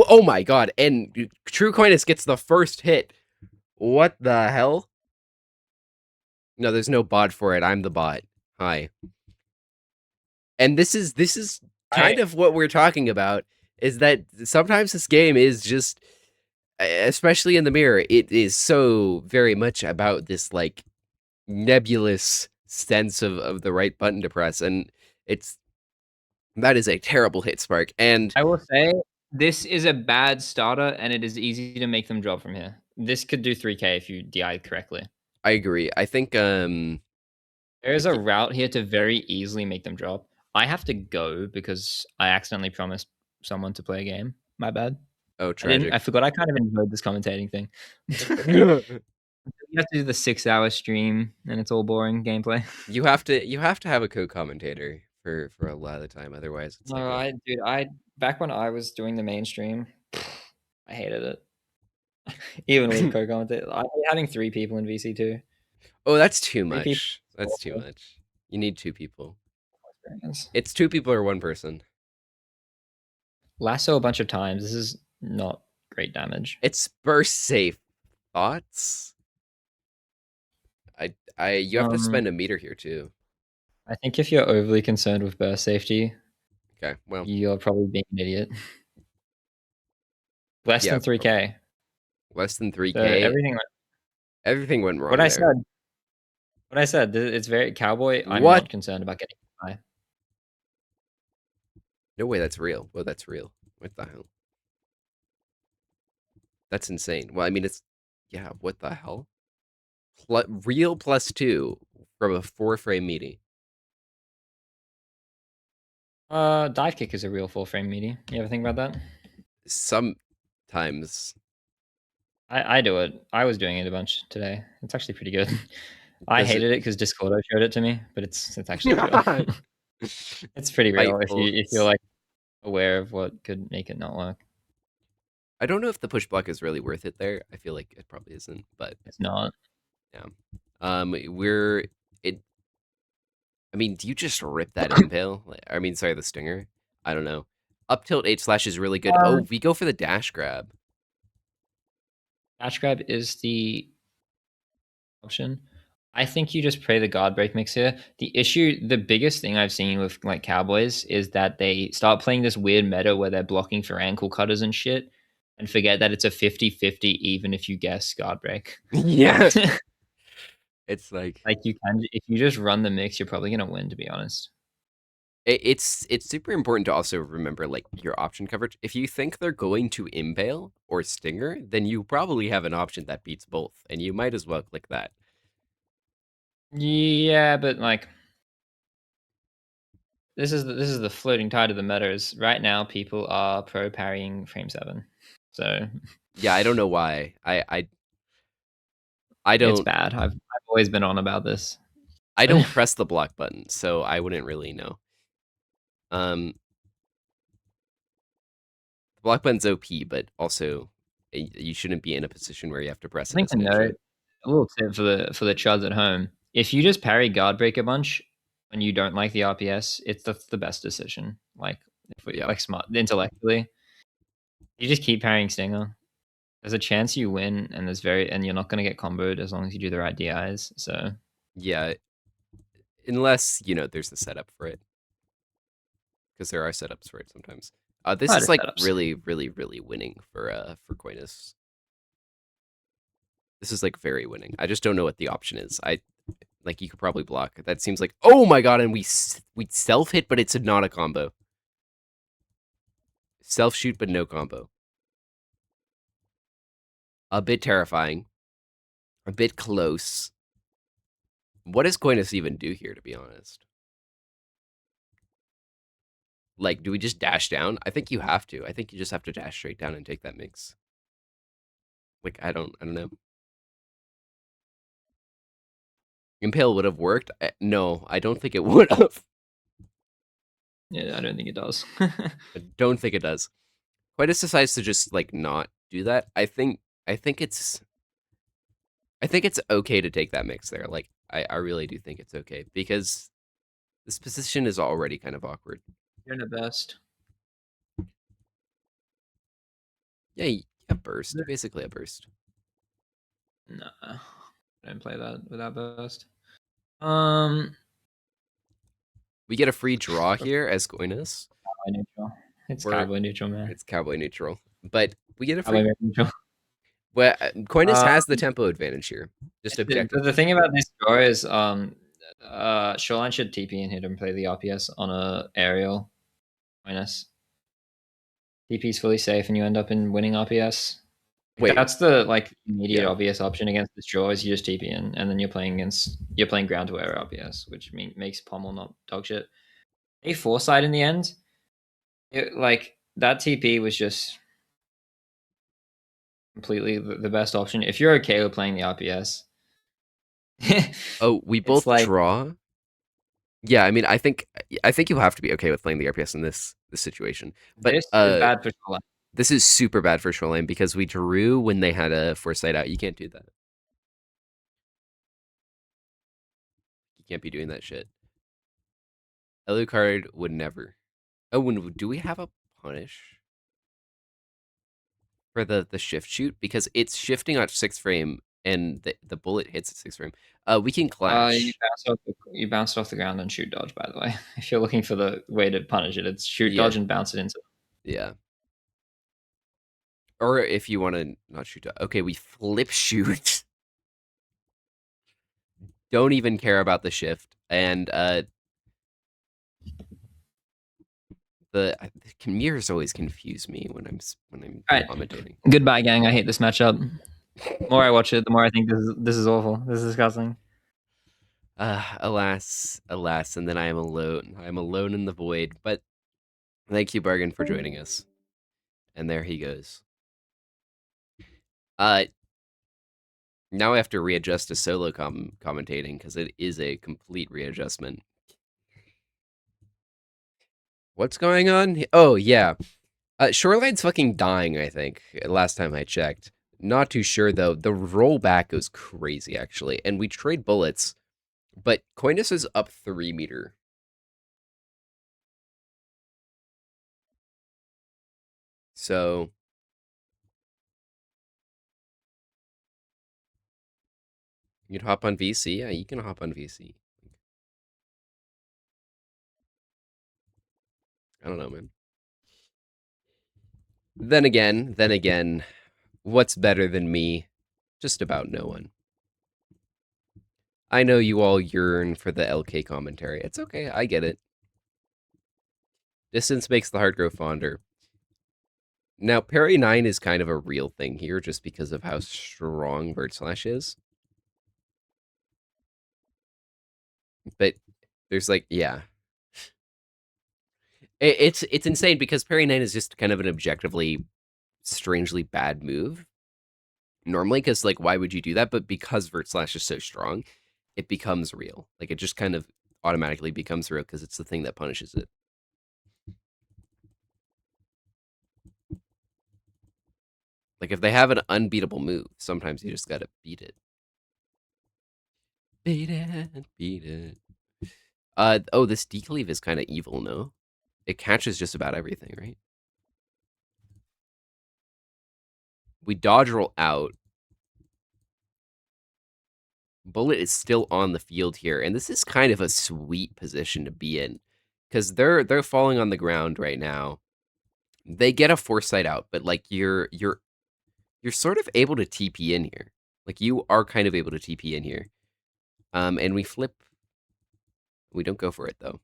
Oh my god! And True Coinus gets the first hit. What the hell? No, there's no bot for it. I'm the bot. Hi. And this is I kind of what we're talking about. Is that sometimes this game is just, especially in the mirror, it is so very much about this like nebulous sense of the right button to press, and it's that is a terrible hit spark. And I will say this is a bad starter, and it is easy to make them drop from here. This could do 3K if you DI correctly. I agree. I think There is if a you, route here to very easily make them drop. I have to go because I accidentally promised someone to play a game. My bad. oh I didn't. I tragic. forgot. I kind of enjoyed this commentating thing. You have to do the 6 hour stream, and it's all boring gameplay. you have to have a co-commentator for a lot of the time, otherwise it's like No, a dude, I back when I was doing the mainstream, I hated it. Even with co-commentator, I hate having 3 people in VC2. oh, that's too 3 people. much. That's too much. You need two people. Experience. It's two people or one person. Lasso a bunch of times. This is not great damage. It's burst safe. Thoughts? You have to Um, spend a meter here too. I think if you're overly concerned with burst safety, Okay, well, you're probably being an idiot. Less yeah, than 3K. less than So 3K. Everything went what wrong I there. said, it's very cowboy. I'm What? not concerned about getting high. No way, that's real. Well, that's real. What the hell? That's insane. Well, I mean, it's yeah. What the hell? Real +2 from a 4-frame meaty. Dive kick is a real full frame meaty. You ever think about that? Sometimes I do it. I was doing it a bunch today. It's actually pretty good. I does it hated it because Discordo showed it to me, but it's actually real. It's pretty real Fightful. if you're like aware of what could make it not work. I don't know if the push block is really worth it there. I feel like it probably isn't, but It's not. yeah. We're it. I mean, do you just rip that impale? I mean, sorry, the stinger. I don't know. Up tilt H slash is really good. Oh, we go for the dash grab. Dash grab is the option. I think you just pray the guard break mix here. The biggest thing I've seen with like Cowboys is that they start playing this weird meta where they're blocking for ankle cutters and shit and forget that it's a 50-50 even if you guess guard break. Yeah, it's like Like you can, if you just run the mix, you're probably gonna win. To be honest, it's super important to also remember like your option coverage. If you think they're going to impale or stinger, then you probably have an option that beats both, and you might as well click that. yeah, but like this is the floating tide of the meta. Is right now people are pro parrying frame 7, so Yeah, I don't know why. I it's don't bad. I've always been on about this. I So don't press the block button, so I wouldn't really know. Um, the block button's OP, but also you shouldn't be in a position where you have to press it something as to a ninja. note, a little tip for the chuds at home. If you just parry guard break a bunch when you don't like the RPS, it's the best decision. Like if we Yeah, like smart intellectually, you just keep parrying Stinger. There's a chance you win, and you're not gonna get comboed as long as you do the right DIs. So yeah. Unless there's the setup for it, because there are setups for it sometimes. This try is to like setups. really, really, really winning for Coinus. This is like very winning. I just don't know what the option is. I like you could probably block. That seems like oh my god, and we self hit, but it's not a combo. Self shoot, but no combo. A bit terrifying. A bit close. What does Coinus even do here, to be honest? Like, do we just dash down? I think you have to. I think you just have to dash straight down and take that mix. Like, I don't know. Impale would have worked. No, I don't think it would have. Yeah, I don't think it does. I don't think it does. Coinus decides to just like not do that. I think it's I think it's okay to take that mix there. Like, I really do think it's okay because this position is already kind of awkward. You're the best. Yeah, a burst. Basically a burst. Nah, I don't play that without burst. Um, We get a free draw here as Coinus. Cowboy neutral. It's We're cowboy neutral, man. it's cowboy neutral. But we get a Cowboy free neutral. well, Coinus Uh, has the tempo advantage here. Just the objectively. thing about this draw is Shoreline should TP in here and play the RPS on a aerial minus. TP is fully safe and you end up in winning RPS. Like, Wait, that's the like immediate yeah. obvious option against this draw is you just TP in and then you're playing ground to air RPS, which makes Pommel not dog shit. A foresight in the end. Like that TP was just completely the best option. If you're okay with playing the RPS, Oh, we it's both like draw. Yeah, I mean, I think you have to be okay with playing the RPS in this situation. But this is bad for Shoreline. this is super bad for Shoreline because we drew when they had a foresight out. You can't do that. You can't be doing that shit. Alucard would never. Oh, do we have a punish for the shift shoot because it's shifting on 6th frame and the bullet hits at 6th frame. We can clash. You bounced off the ground and shoot dodge. By the way, if you're looking for the way to punish it, it's shoot Yeah, dodge and bounce it into. yeah. Or if you want to not shoot. Okay, we flip shoot. Don't even care about the shift and the mirrors always confuse me when I'm All right, commentating. goodbye, gang. I hate this matchup. The more I watch it, the more I think this is awful. This is disgusting. Alas, alas, and then I am alone. I am alone in the void. But Thank you, Bargain, for joining us. And there he goes. Uh, now I have to readjust to solo commentating because it is a complete readjustment. What's going on? Oh, yeah. Shoreline's fucking dying, I think, last time I checked. Not too sure, though. The rollback goes crazy, actually. And we trade bullets, but Coinus is up 3 meter. So, you'd hop on VC? Yeah, you can hop on VC. I don't know, man. Then again, what's better than me? Just about no one. I know you all yearn for the LK commentary. It's okay, I get it. Distance makes the heart grow fonder. Now, parry 9 is kind of a real thing here just because of how strong Bird Slash is. But there's like, yeah. It's insane because parry 9 is just kind of an objectively strangely bad move. Normally, because like why would you do that? But because Vert Slash is so strong, it becomes real. Like it just kind of automatically becomes real because it's the thing that punishes it. Like if they have an unbeatable move, sometimes you just gotta beat it. Beat it, beat it. Oh, this decleave is kind of evil, no? It catches just about everything, right? We dodge roll out. Bullet is still on the field here, and this is kind of a sweet position to be in because they're falling on the ground right now. They get a foresight out, but like you're sort of able to TP in here. Like you are kind of able to TP in here. And we flip. We don't go for it though.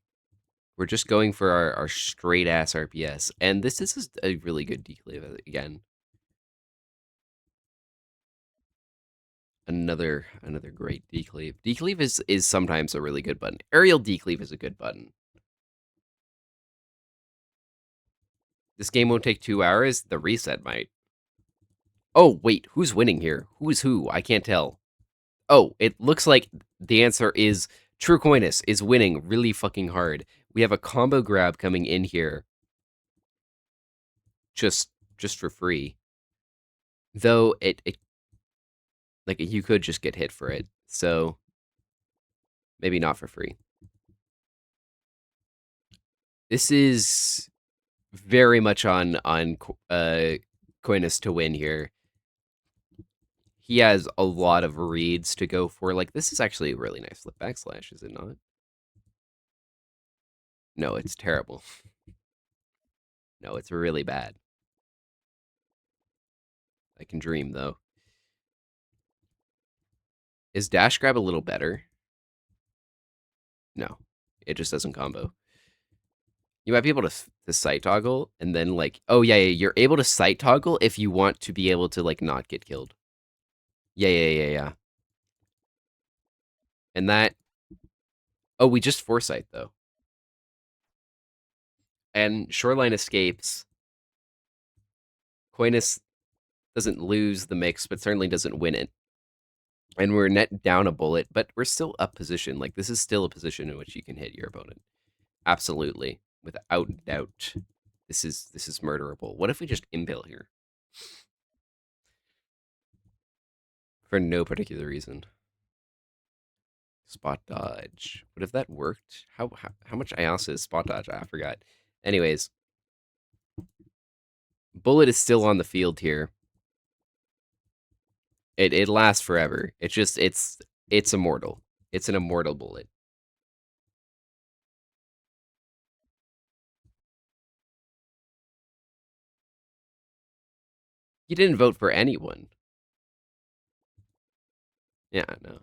We're just going for our straight ass RPS, and this is a really good decleave again. Another great decleave. Decleave is sometimes a really good button. Aerial decleave is a good button. This game won't take 2 hours. The reset might. Oh wait, who's winning here? Who's who? I can't tell. Oh, it looks like the answer is True Coinus is winning really fucking hard. We have a combo grab coming in here, just for free. Though it like you could just get hit for it, so maybe not for free. This is very much on Coinus to win here. He has a lot of reads to go for. Like this is actually a really nice flip backslash, is it not? No, it's terrible. No, it's really bad. I can dream though. Is dash grab a little better? No, it just doesn't combo. You might be able to sight toggle and then like, oh yeah, you're able to sight toggle if you want to be able to like not get killed. Yeah. And that, oh, we just foresight though. And Shoreline escapes. Coinus doesn't lose the mix, but certainly doesn't win it. And we're net down a bullet, but we're still up position. Like this is still a position in which you can hit your opponent. Absolutely, without doubt. This is murderable. What if we just impale here? For no particular reason. Spot dodge. What if that worked? How much IASA is spot dodge? I forgot. Anyways, bullet is still on the field here. It lasts forever. It's immortal. It's an immortal bullet. You didn't vote for anyone. Yeah, no.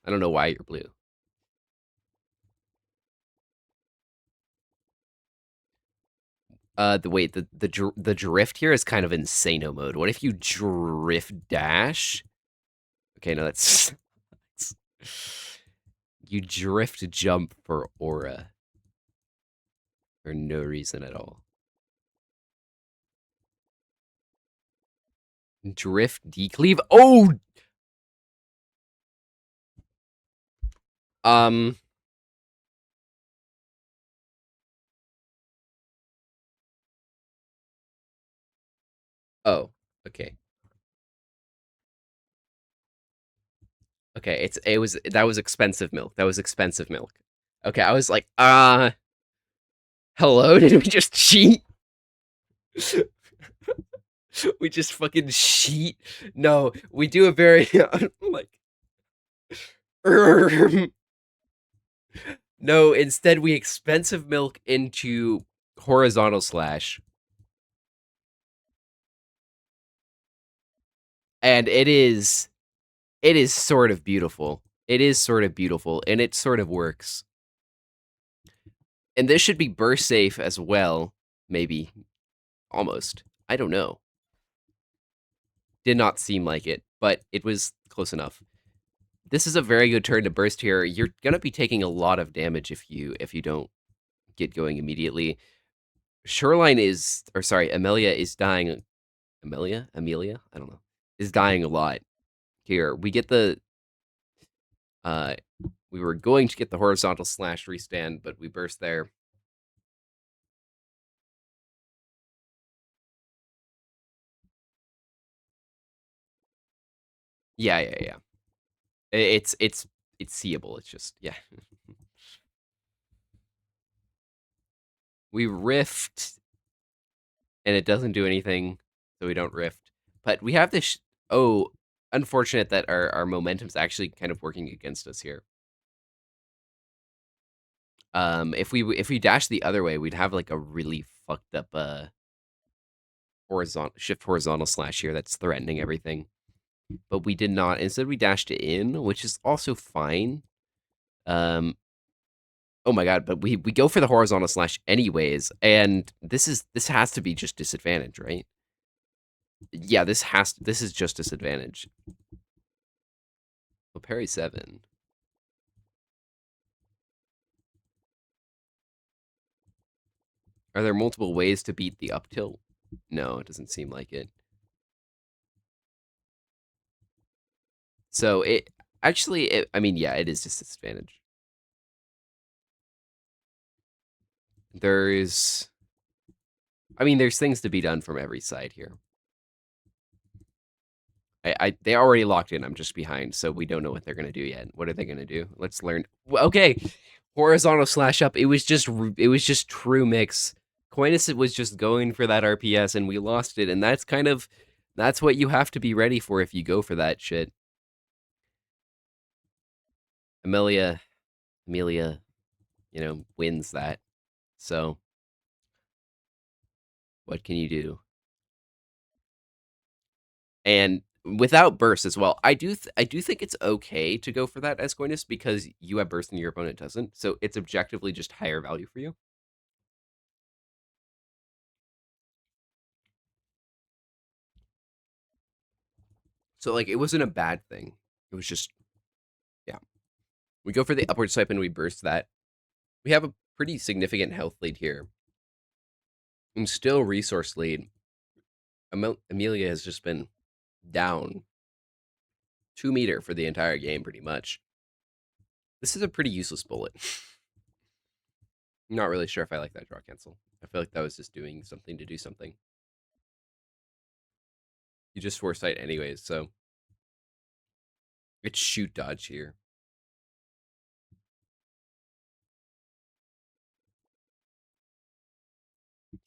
I don't know why you're blue. The drift here is kind of insano mode. What if you drift dash? Okay, no, that's you drift jump for aura. for no reason at all. Drift decleave. Oh, um, oh, okay. Okay, that was expensive milk. That was expensive milk. Okay, I was like, hello, did we just cheat? We just fucking cheat. No, we do a very like no, instead we expensive milk into horizontal slash. And it is sort of beautiful. It is sort of beautiful, and it sort of works. And this should be burst safe as well, maybe. Almost. I don't know. Did not seem like it, but it was close enough. This is a very good turn to burst here. You're gonna be taking a lot of damage if you don't get going immediately. Shoreline is, or sorry, Amelia is dying. Amelia, I don't know, is dying a lot here. We get the we were going to get the horizontal slash restand, but we burst there. Yeah. It's seeable. It's just yeah. We rift, and it doesn't do anything, so we don't rift. But we have this. Oh, unfortunate that our momentum's actually kind of working against us here. If we dash the other way, we'd have like a really fucked up horizontal slash here that's threatening everything. But we did not. Instead, we dashed it in, which is also fine. Oh my god, but we go for the horizontal slash anyways, and this has to be just disadvantage, right? Yeah, this is just disadvantage. Well, parry 7. Are there multiple ways to beat the up tilt? No, it doesn't seem like it. So it actually, I mean, yeah, it is just disadvantage. There's, I mean, there's things to be done from every side here. They already locked in. I'm just behind, so we don't know what they're gonna do yet. What are they gonna do? Let's learn. Okay, horizontal slash up. It was just true mix. Coinus was just going for that RPS, and we lost it. And that's what you have to be ready for if you go for that shit. Amelia, wins that. So what can you do? And without burst as well, I do think it's okay to go for that as Coinus because you have burst and your opponent doesn't. So it's objectively just higher value for you. So like it wasn't a bad thing. It was just yeah. We go for the upward swipe and we burst that. We have a pretty significant health lead here. And still resource lead. Amelia has just been down 2 meter for the entire game pretty much. This is a pretty useless bullet. I'm not really sure if I like that draw cancel. I feel like that was just doing something to do something. You just foresight anyways, so it's shoot dodge here.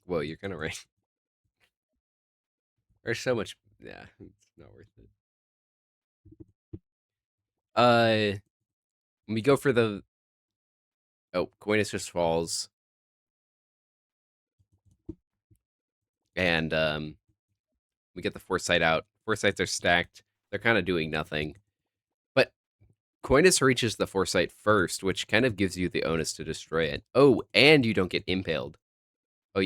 Whoa, you're kind of right. There's so much. Yeah, it's not worth it. We go for the. Oh, Coinus just falls, and we get the foresight out. Foresights are stacked. They're kind of doing nothing, but Coinus reaches the foresight first, which kind of gives you the onus to destroy it. Oh, and you don't get impaled. Oh,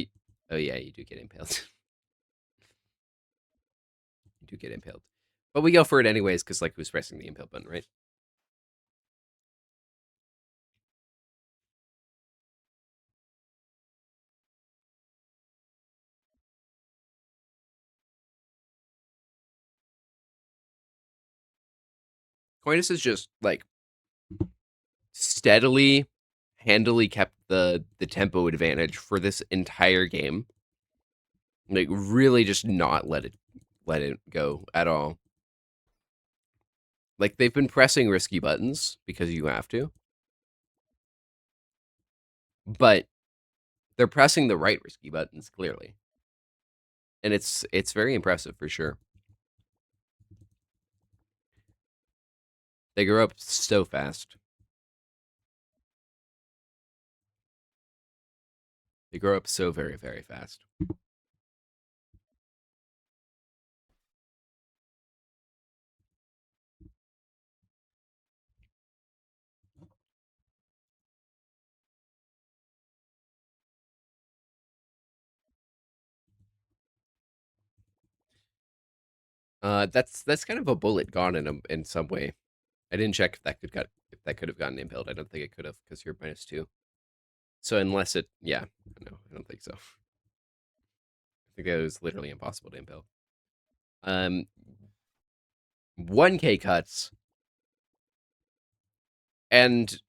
oh yeah, you do get impaled. You do get impaled. But we go for it anyways, because like who's pressing the impale button, right? Coinus has just like steadily, handily kept the tempo advantage for this entire game. Like really just not let it go at all. Like they've been pressing risky buttons because you have to. But they're pressing the right risky buttons clearly. And it's very impressive for sure. They grow up so fast. They grow up so very, very fast. That's kind of a bullet gone in some way. I didn't check if that could have gotten impaled. I don't think it could have because you're -2. So unless it, yeah, no, I don't think so. I think it was literally impossible to impale. 1K cuts, and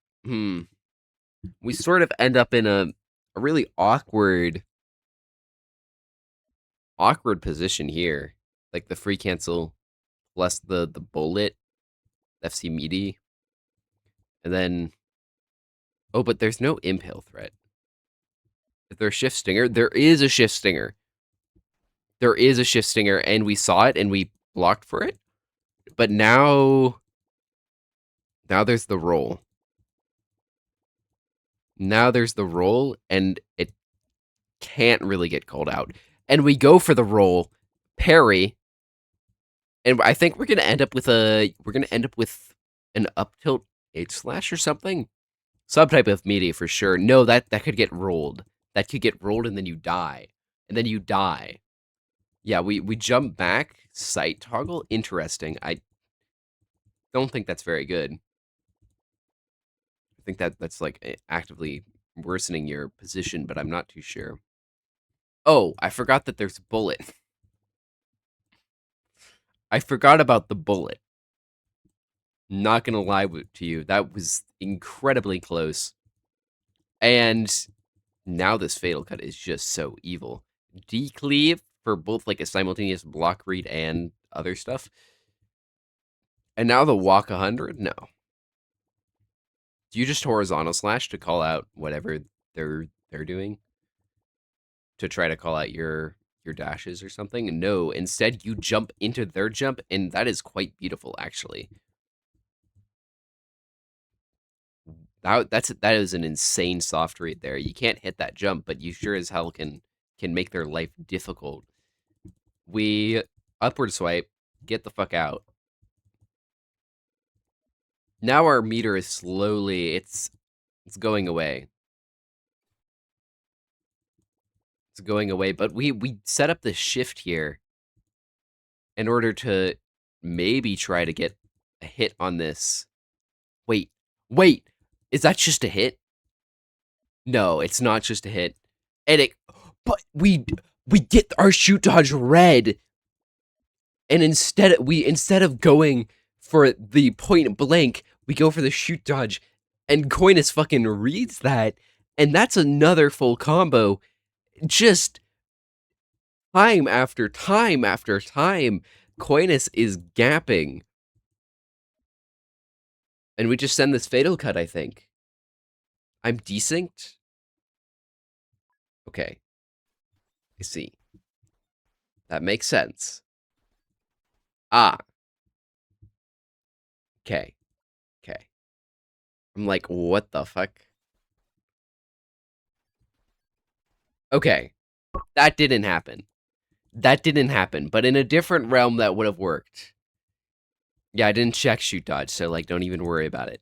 we sort of end up in a really awkward position here. Like the free cancel plus the bullet, FC meaty, and then but there's no impale threat. If there's shift stinger, there is a shift stinger. There is a shift stinger, and we saw it and we blocked for it. But now there's the roll. Now there's the roll, and it can't really get called out. And we go for the roll, parry, and I think we're gonna end up with an up tilt H slash or something. Some type of meaty for sure. No, that could get rolled. That could get rolled and then you die. And then you die. Yeah, we jump back, sight toggle. Interesting. I don't think that's very good. I think that's like actively worsening your position, but I'm not too sure. Oh, I forgot that there's bullet. I forgot about the bullet. Not gonna lie to you, that was incredibly close. And now this fatal cut is just so evil. Decleave for both like a simultaneous block read and other stuff. And now the walk 100? No. Do you just horizontal slash to call out whatever they're doing? To try to call out your dashes or something? No, instead you jump into their jump, and that is quite beautiful actually. That is an insane soft read there. You can't hit that jump, but you sure as hell can make their life difficult. We upward swipe, get the fuck out. Now our meter is slowly it's going away. It's going away, but we set up this shift here in order to maybe try to get a hit on this. Wait, wait, is that just a hit? No, it's not just a hit. And but we get our shoot dodge red, and instead of going for the point blank, we go for the shoot dodge, and Coinus fucking reads that, and that's another full combo. Just time after time after time, Coinus is gapping. And we just send this fatal cut, I think. I'm desynced? Okay. I see. That makes sense. Ah. Okay. Okay. I'm like, what the fuck? Okay. That didn't happen. That didn't happen, but in a different realm that would have worked. Yeah, I didn't check shoot dodge, so like don't even worry about it.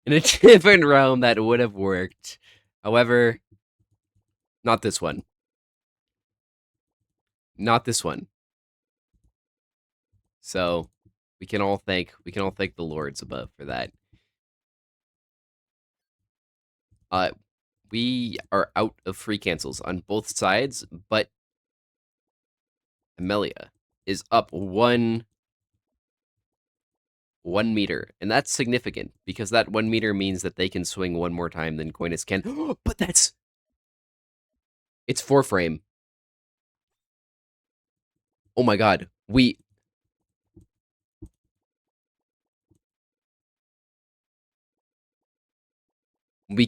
In a different realm that would have worked. However, not this one. Not this one. So we can all thank the lords above for that. We are out of free cancels on both sides, but Amelia is up one 1 meter. And that's significant because that 1 meter means that they can swing one more time than Coinus can. But it's 4 frame. Oh my god. We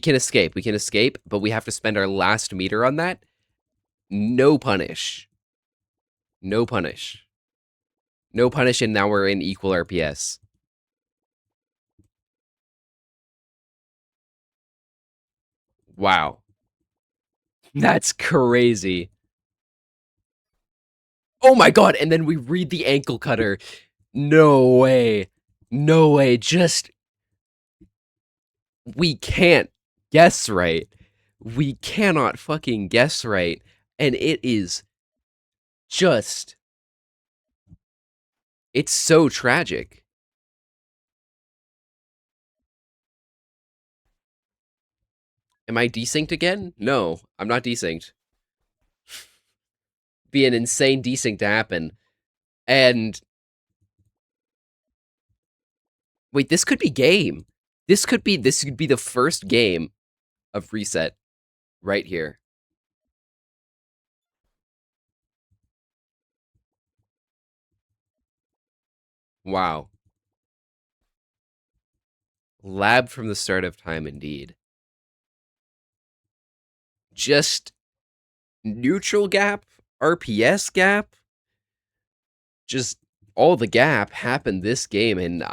can escape. We can escape, but we have to spend our last meter on that. No punish. No punish. No punish, and now we're in equal RPS. Wow. That's crazy. Oh my god, and then we read the ankle cutter. No way. No way. Just, we can't guess right. We cannot fucking guess right. And it is just, it's so tragic. Am I desynced again? No, I'm not desynced. Be an insane desync to happen. And wait, this could be game. This could be the first game of reset right here. Wow. Lab from the start of time indeed. Just neutral gap, RPS gap, just all the gap happened this game, and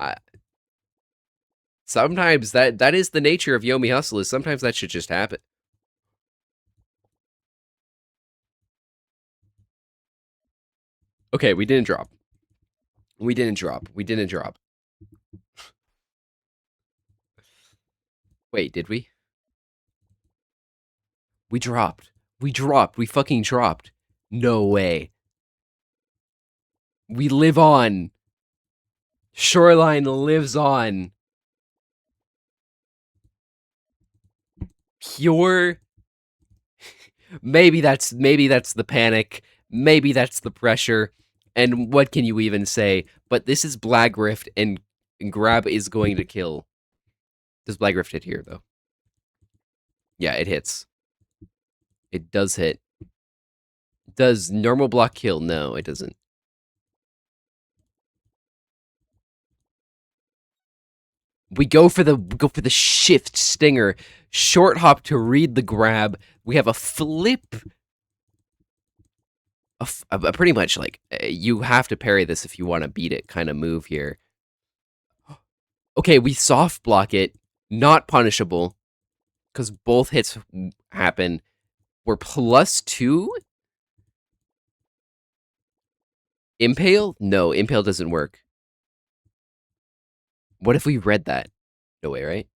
sometimes that is the nature of Yomi Hustle. Is sometimes that should just happen. Okay, we didn't drop. We didn't drop. We didn't drop. Wait, did we? We dropped. We dropped. We fucking dropped. No way. We live on. Shoreline lives on. Pure. Maybe that's the panic. Maybe that's the pressure. And what can you even say? But this is Blagrift, and Grab is going to kill. Does Blagrift hit here, though? Yeah, it hits. It does hit. Does normal block kill? No, it doesn't. We go for the shift stinger. Short hop to read the grab. We have a flip. A pretty much like, you have to parry this if you want to beat it kind of move here. Okay, we soft block it. Not punishable because both hits happen. We're +2. Impale? No, Impale doesn't work. What if we read that? No way, right?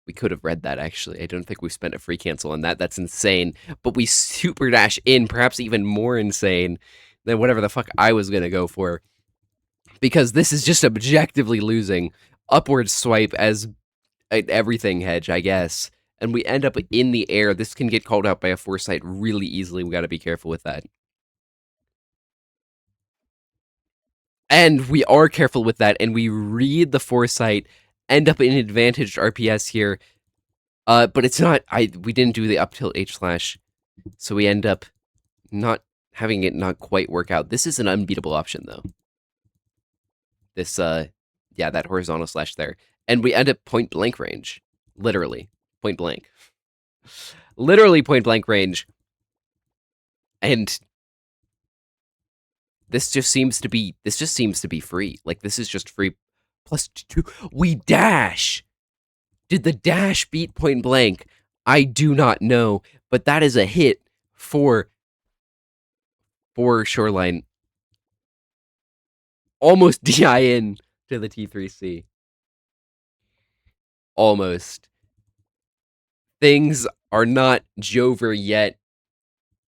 We could have read that, actually. I don't think we spent a free cancel on that. That's insane. But we super dash in, perhaps even more insane than whatever the fuck I was going to go for. Because this is just objectively losing. Upward swipe as everything hedge, I guess. And we end up in the air. This can get called out by a foresight really easily. We got to be careful with that. And we are careful with that, and we read the foresight, end up in advantaged RPS here. But it's not, we didn't do the up tilt H slash, so we end up not having it not quite work out. This is an unbeatable option, though. This, yeah, that horizontal slash there. And we end up point blank range. Literally. Point blank. Literally point blank range. And this just seems to be free. Like, this is just free. +2. We dash! Did the dash beat point blank? I do not know, but that is a hit for Shoreline. Almost DIN to the T3C. Almost. Things are not Jover yet.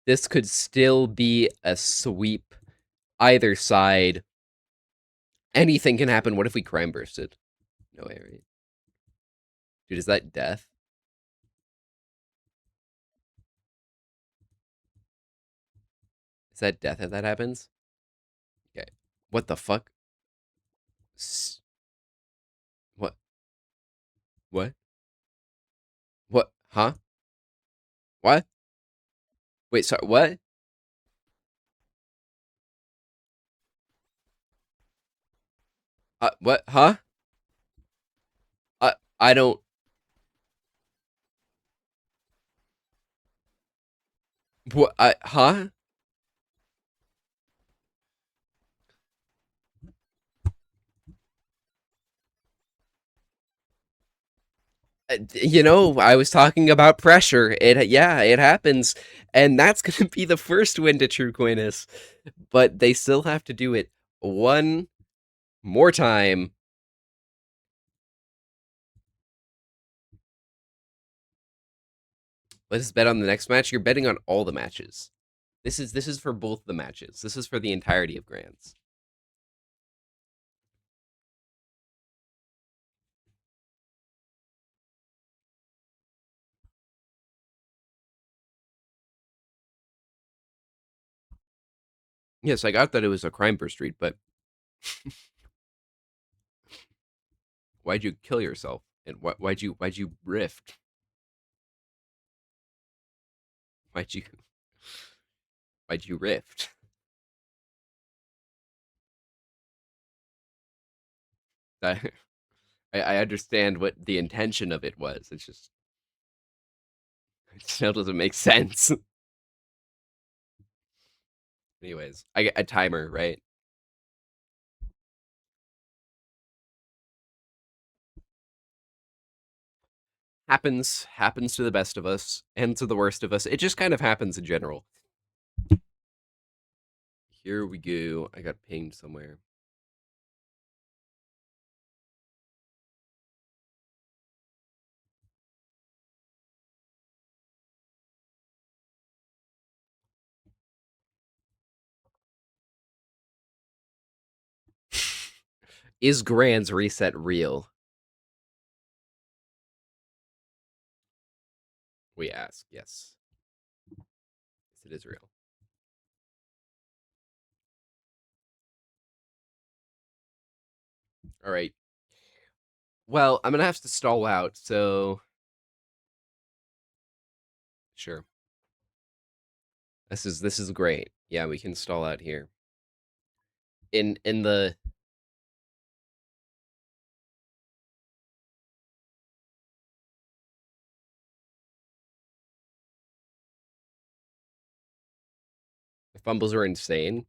This could still be a sweep either side. Anything can happen. What if we crime bursted? No way, right? Dude, is that death? Is that death if that happens? Okay. What the fuck? S- What? What? What? Huh? What? Wait, sorry, what? What? Huh? I don't. What? Huh? I was talking about pressure. Yeah, it happens, and that's gonna be the first win to True Coyness. But they still have to do it one more time. Let's bet on the next match. You're betting on all the matches. This is for both the matches. This is for the entirety of Grands. Yes, I got that it was a crime per street, but why'd you kill yourself? And why'd you rift? Why'd you why'd you rift? I I understand what the intention of it was. It's just it still doesn't make sense. Anyways, I get a timer, right? Happens to the best of us and to the worst of us. It just kind of happens in general. Here we go. I got pinged somewhere. Is Grand's reset real? We ask. Yes. Yes, it is real. All right. Well, I'm gonna have to stall out, so sure. This is great. Yeah, we can stall out here. In the fumbles are insane.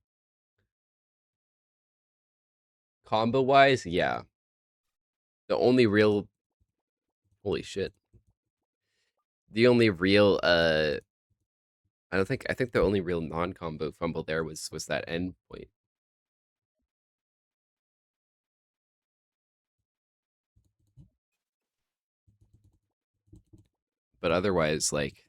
Combo wise, yeah. The only real holy shit. The only real I think the only real non-combo fumble there was that end point. But otherwise, like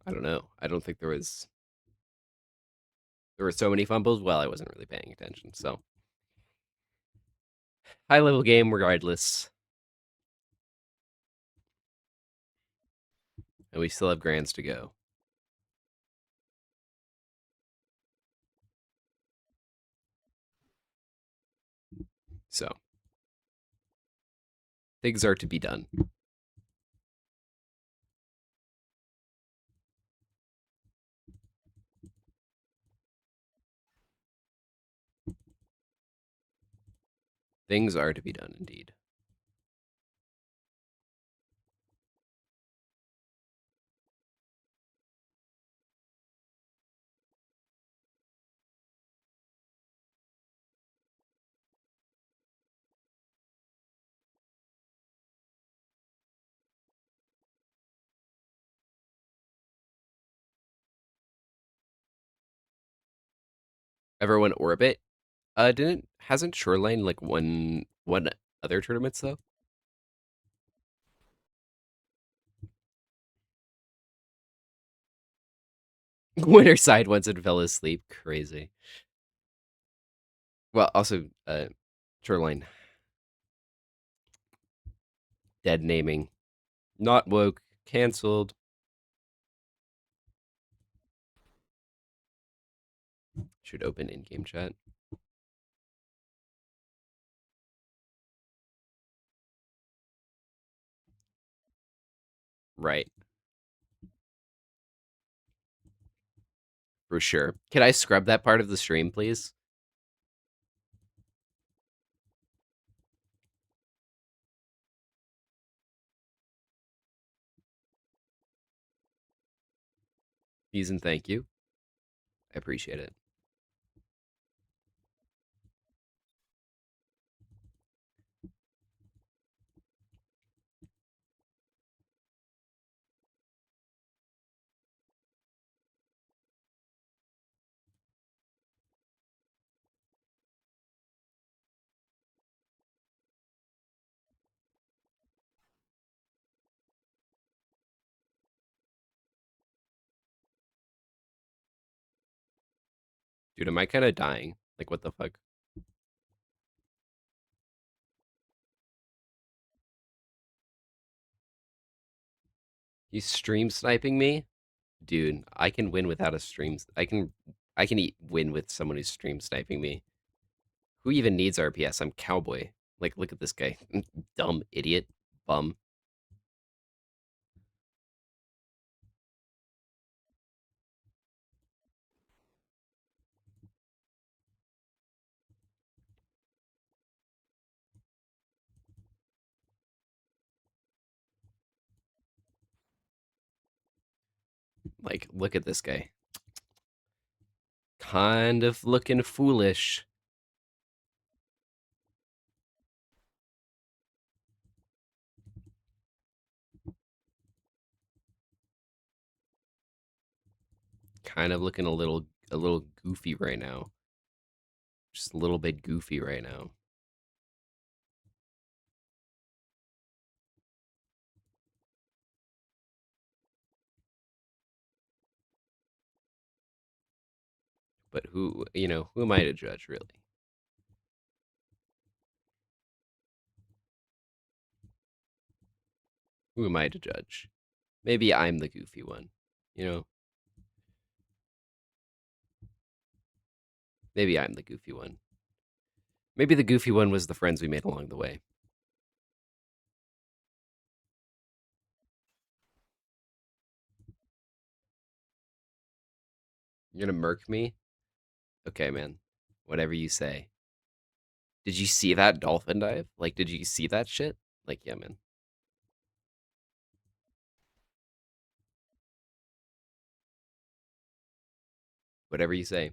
I don't know. I don't think there were so many fumbles. Well, I wasn't really paying attention. So high level game regardless. And we still have grands to go. So things are to be done. Things are to be done indeed. Everyone orbit. Didn't hasn't Shoreline like won other tournaments though? Winter side once and fell asleep. Crazy. Well, also Shoreline dead naming. Not woke. Cancelled. Should open in-game chat. Right. For sure. Can I scrub that part of the stream, please? Please and thank you. I appreciate it. Dude, am I kind of dying? Like, what the fuck? He's stream sniping me? Dude, I can win without a stream. I can win with someone who's stream sniping me. Who even needs RPS? I'm cowboy. Like, look at this guy. Dumb idiot. Bum. Like, look at this guy. Kind of looking foolish. Kind of looking a little goofy right now. Just a little bit goofy right now. But who am I to judge, really? Who am I to judge? Maybe I'm the goofy one. You know, maybe I'm the goofy one. Maybe the goofy one was the friends we made along the way. You're gonna murk me? Okay, man. Whatever you say. Did you see that dolphin dive? Like, did you see that shit? Like, yeah, man. Whatever you say.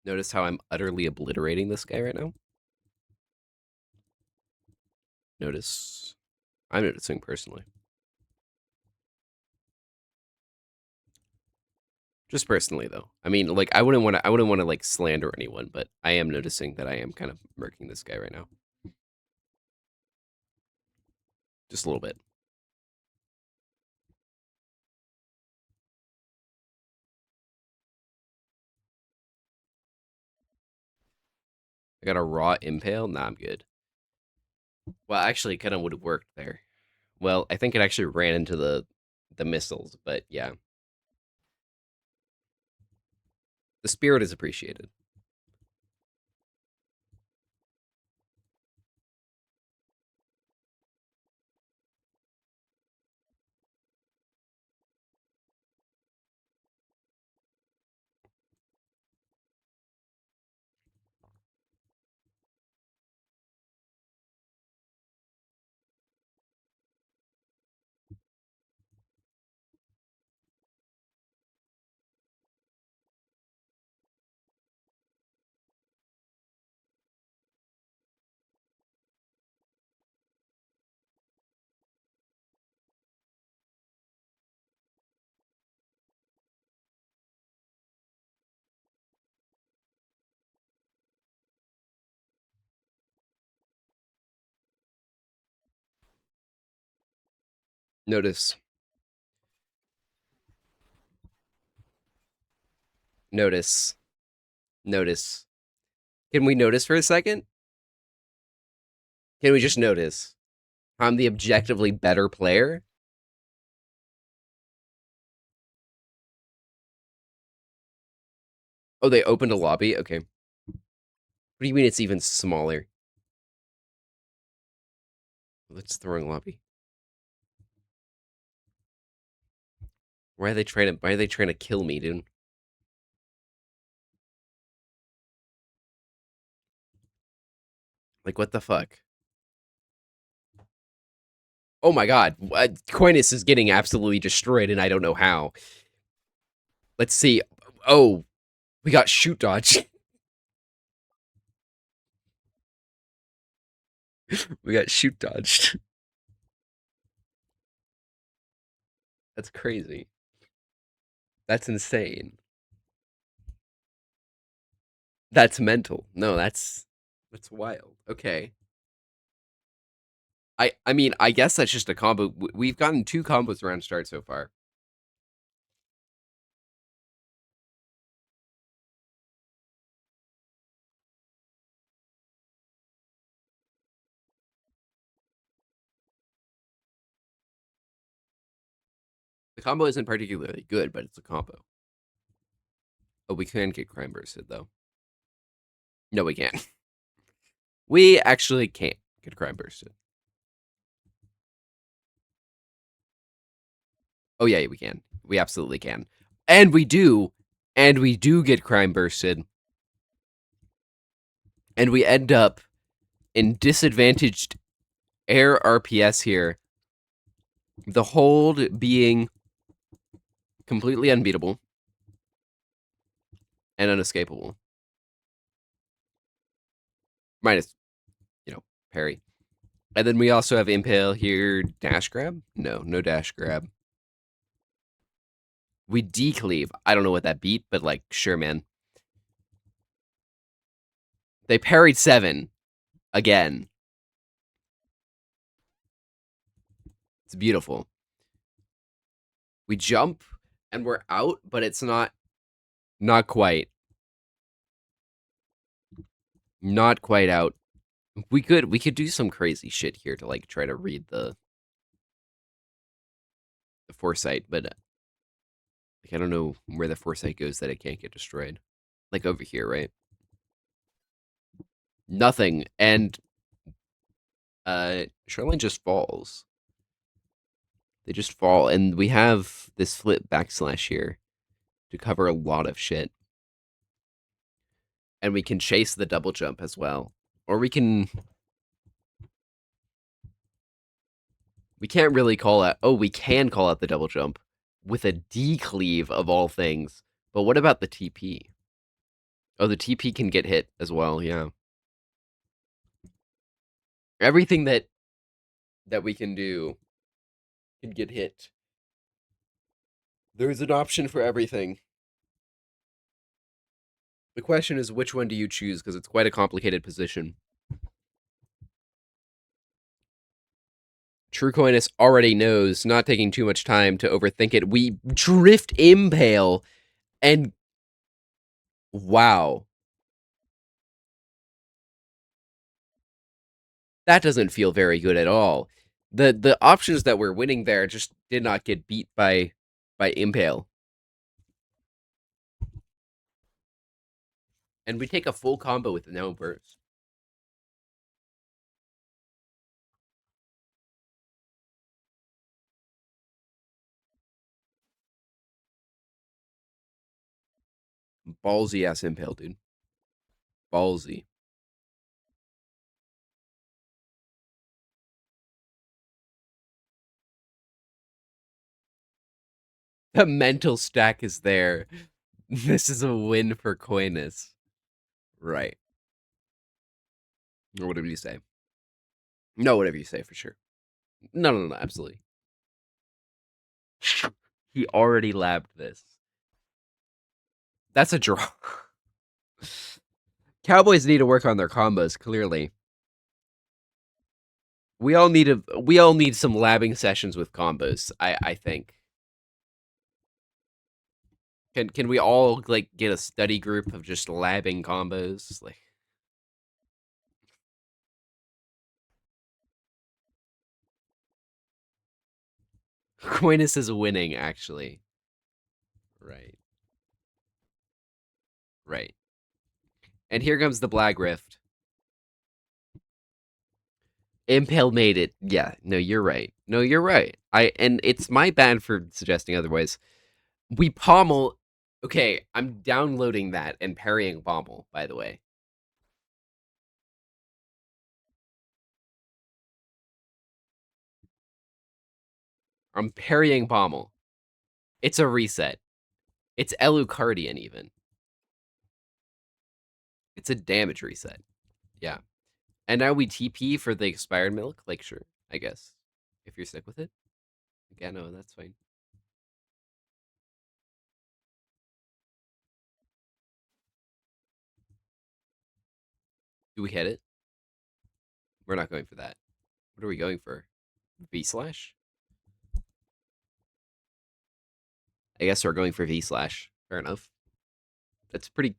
Notice how I'm utterly obliterating this guy right now? Notice. I'm noticing personally. Just personally, though. I mean, like, I wouldn't want to like slander anyone, but I am noticing that I am kind of murking this guy right now. Just a little bit. I got a raw impale. Nah, I'm good. Well, actually, kind of would have worked there. Well, I think it actually ran into the missiles, but yeah, the spirit is appreciated. Notice. Notice. Notice. Can we notice for a second? Can we just notice? I'm the objectively better player. Oh, they opened a lobby? Okay. What do you mean it's even smaller? Let's the wrong lobby. Why are they trying to kill me, dude? Like what the fuck? Oh my god. Coinus is getting absolutely destroyed and I don't know how. Let's see. Oh, we got shoot dodge. We got shoot dodged. That's crazy. That's insane. That's mental. No, that's wild. Okay. I mean, I guess that's just a combo. We've gotten 2 combos around start so far. The combo isn't particularly good, but it's a combo. Oh, we can get crime bursted though. No, we can't. We actually can't get crime bursted. Oh yeah, we can. We absolutely can. And we do. And we do get crime bursted. And we end up in disadvantaged air RPS here. The hold being completely unbeatable and unescapable. Minus, parry. And then we also have Impale here. Dash grab? No, no dash grab. We decleave. I don't know what that beat, but like, sure, man. They parried 7 again. It's beautiful. We jump and we're out, but it's not quite. Not quite out. We could do some crazy shit here to like try to read the foresight, but like I don't know where the foresight goes that it can't get destroyed. Like over here, right? Nothing. And Shoreline just falls. They just fall, and we have this flip backslash here to cover a lot of shit. And we can chase the double jump as well. Or we can't really call out. Oh, we can call out the double jump with a decleave of all things. But what about the TP? Oh, the TP can get hit as well, yeah. Everything that we can do can get hit. There's an option for everything. The question is, which one do you choose? Because it's quite a complicated position. True Coinus already knows, not taking too much time to overthink it. We drift Impale, and wow. That doesn't feel very good at all. The options that were winning there just did not get beat by Impale. And we take a full combo with no burst. Ballsy ass Impale, dude. Ballsy. The mental stack is there. This is a win for Coinus. Right. Or whatever you say. No, whatever you say for sure. No, absolutely. He already labbed this. That's a draw. Cowboys need to work on their combos, clearly. we all need some labbing sessions with combos. I think. Can we all like get a study group of just labbing combos? Like Coinus is winning, actually. Right. Right. And here comes the Black Rift. Impale made it. Yeah, no, you're right. No, you're right. And it's my bad for suggesting otherwise. We pommel. Okay, I'm downloading that and parrying pommel, by the way. I'm parrying pommel. It's a reset. It's Elucardian even. It's a damage reset. Yeah. And now we TP for the expired milk? Like, sure, I guess. If you're stuck with it. Yeah, no, that's fine. Do we hit it? We're not going for that. What are we going for? V slash? I guess we're going for V slash. Fair enough. That's pretty.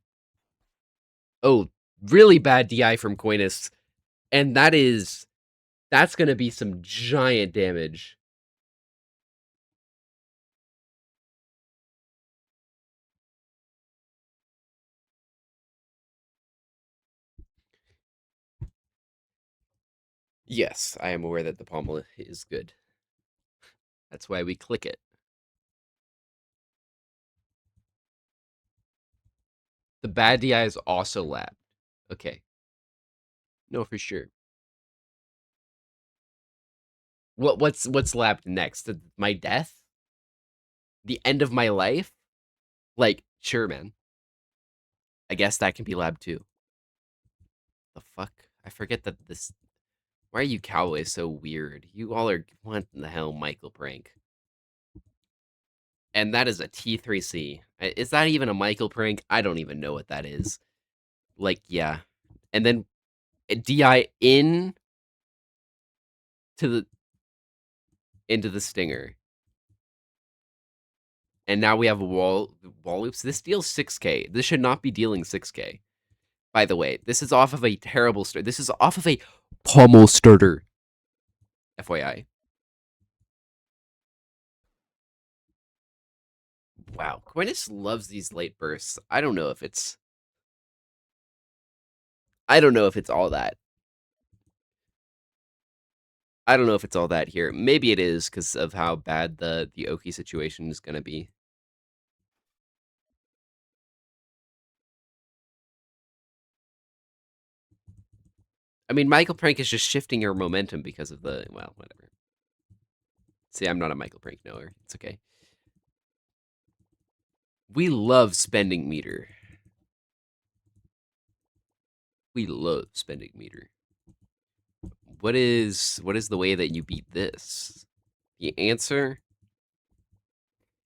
Oh, really bad DI from Coinus. And that's going to be some giant damage. Yes, I am aware that the pommel is good. That's why we click it. The bad DI is also lapped. Okay. No, for sure. What's lapped next? My death? The end of my life? Like, sure, man. I guess that can be labbed too. The fuck? I forget that this. Why are you cowboys so weird? You all are. What in the hell, Michael Prank? And that is a T3C. Is that even a Michael Prank? I don't even know what that is. Like, yeah. And then DI in to the into the stinger. And now we have wall loops. This deals 6k. This should not be dealing 6k. By the way, this is off of a terrible start. This is off of a pommel starter. FYI. Wow, Quintus loves these late bursts. I don't know if it's all that. I don't know if it's all that here. Maybe it is because of how bad the Oki situation is gonna be. I mean, Michael Prank is just shifting your momentum because of the whatever. See, I'm not a Michael Prank knower. It's okay. We love spending meter. We love spending meter. What is the way that you beat this? The answer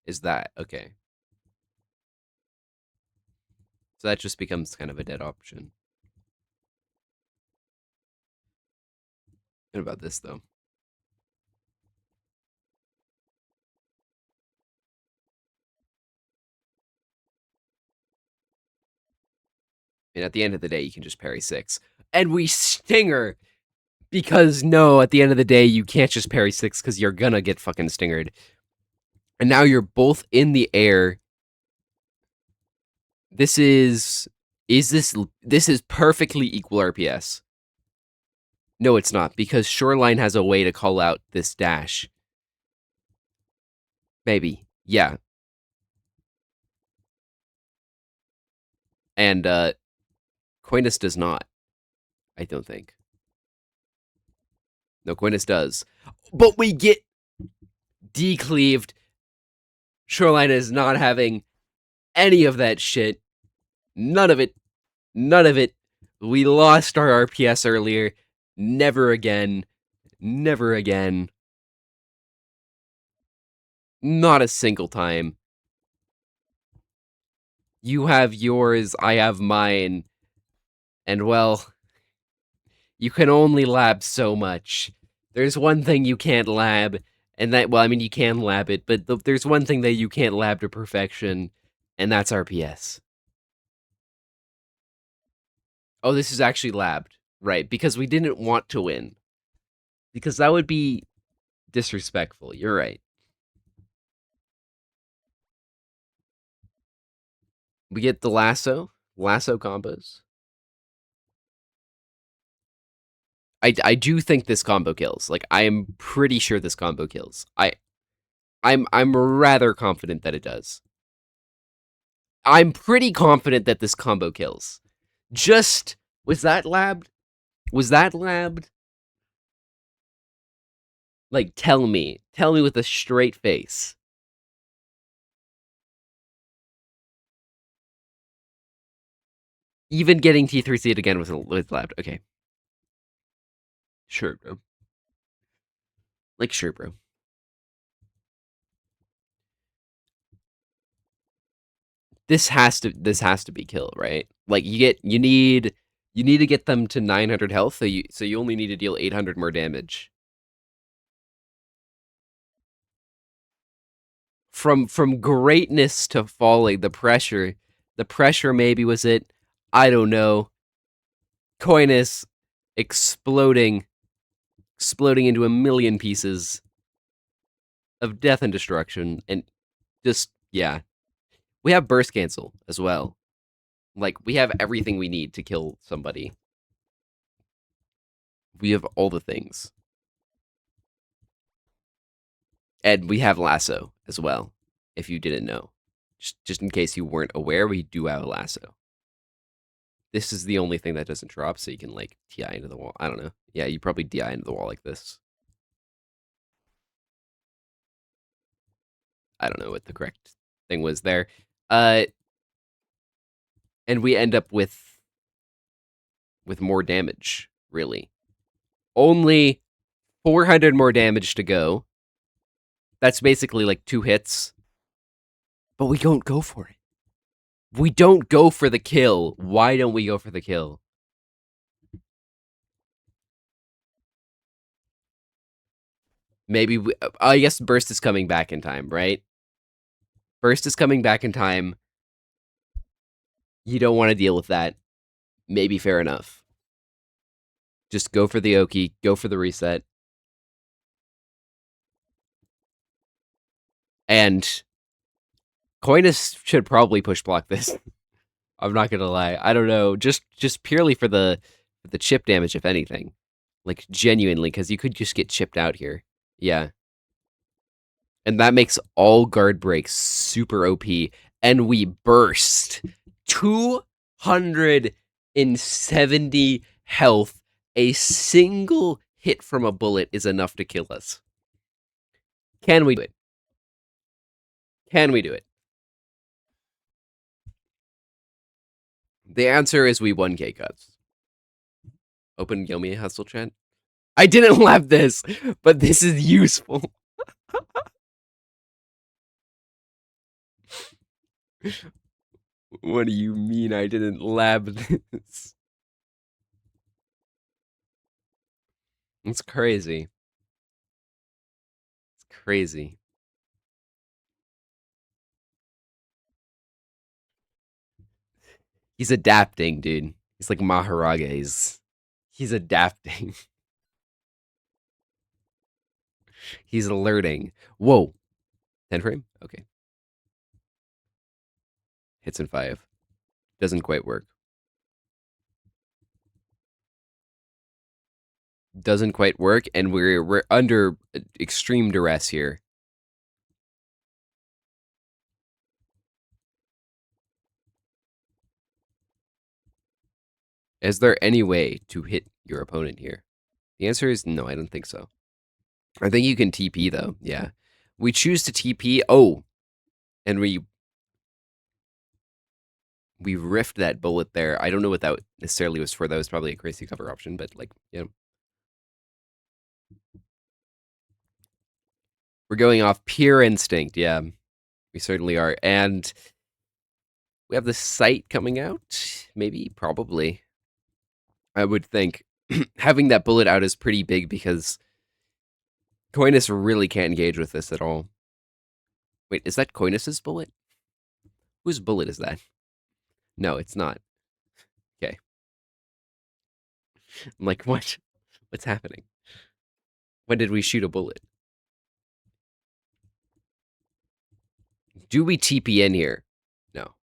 is that. Okay. So that just becomes kind of a dead option. What about this though? And at the end of the day, you can just parry 6. And we stinger because no, at the end of the day, you can't just parry 6 because you're gonna get fucking stingered. And now you're both in the air. This is perfectly equal RPS. No, it's not, because Shoreline has a way to call out this dash. Maybe. Yeah. And Coinus does not. I don't think. No, Coinus does. But we get decleaved. Shoreline is not having any of that shit. None of it. None of it. We lost our RPS earlier. Never again. Never again. Not a single time. You have yours, I have mine. And well, you can only lab so much. There's one thing you can't lab, and that, well, I mean, you can lab it, but there's one thing that you can't lab to perfection, and that's RPS. Oh, this is actually labbed, right? Because we didn't want to win. Because that would be disrespectful. You're right. We get the lasso combos. I do think this combo kills. Like, I am pretty sure this combo kills. I'm rather confident that it does. I'm pretty confident that this combo kills. Just was that labbed? Was that labbed? Like, tell me with a straight face. Even getting T3C'd again was labbed. Okay, sure, bro. Like, sure, bro. This has to be kill, right? Like, you need to get them to 900 health, so you only need to deal 800 more damage. From greatness to falling, the pressure maybe was it. I don't know. Coinus exploding into a million pieces of death and destruction, and just, yeah. We have burst cancel as well. Like, we have everything we need to kill somebody. We have all the things. And we have lasso as well, if you didn't know. Just in case you weren't aware, we do have a lasso. This is the only thing that doesn't drop, so you can, like, TI into the wall. I don't know. Yeah, you probably DI into the wall like this. I don't know what the correct thing was there. And we end up with more damage, really. Only 400 more damage to go. That's basically like 2 hits. But we don't go for it. We don't go for the kill. Why don't we go for the kill? Maybe I guess Burst is coming back in time, right? Burst is coming back in time. You don't want to deal with that. Maybe fair enough. Just go for the Oki, go for the reset. And Coinus should probably push block this. I'm not gonna lie. I don't know. Just purely for the chip damage, if anything. Like, genuinely, because you could just get chipped out here. Yeah. And that makes all guard breaks super OP. And we burst 270 health. A single hit from a bullet is enough to kill us. Can we do it? Can we do it? The answer is we won K-Cuts. Open Yomi Hustle chat. I didn't lab this, but this is useful. What do you mean I didn't lab this? It's crazy. It's crazy. He's adapting, dude. He's like Maharaga. He's adapting. He's alerting. Whoa. 10 frame? Okay. Hits in 5. Doesn't quite work. Doesn't quite work, and we're under extreme duress here. Is there any way to hit your opponent here? The answer is no, I don't think so. I think you can TP, though. Yeah. We choose to TP. Oh. And we riffed that bullet there. I don't know what that necessarily was for. That was probably a crazy cover option, but, like, yeah. We're going off pure instinct. Yeah. We certainly are. And we have the sight coming out. Maybe, probably. I would think having that bullet out is pretty big because Coinus really can't engage with this at all. Wait, is that Coinus's bullet? Whose bullet is that? No, it's not. Okay. I'm like, what? What's happening? When did we shoot a bullet? Do we TP in here? No.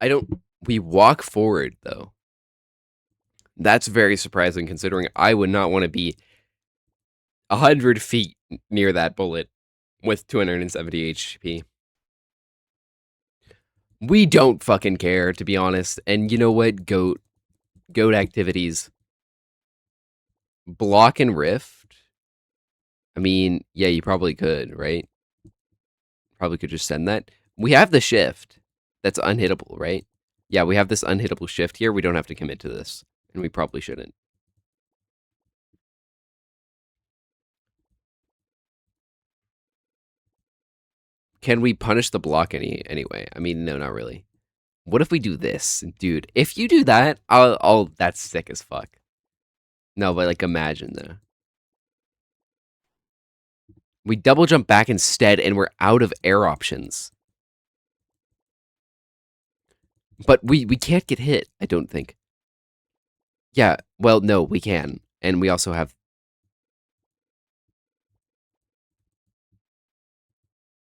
I don't. We walk forward, though. That's very surprising considering I would not want to be 100 feet near that bullet with 270 HP. We don't fucking care, to be honest. And you know what? Goat activities. Block and rift? I mean, yeah, you probably could, right? Probably could just send that. We have the shift. That's unhittable, right? Yeah, we have this unhittable shift here. We don't have to commit to this. And we probably shouldn't. Can we punish the block anyway? I mean, no, not really. What if we do this? Dude, if you do that, I'll that's sick as fuck. No, but like imagine though. We double jump back instead and we're out of air options. But we can't get hit, I don't think. Yeah, well, no, we can. And we also have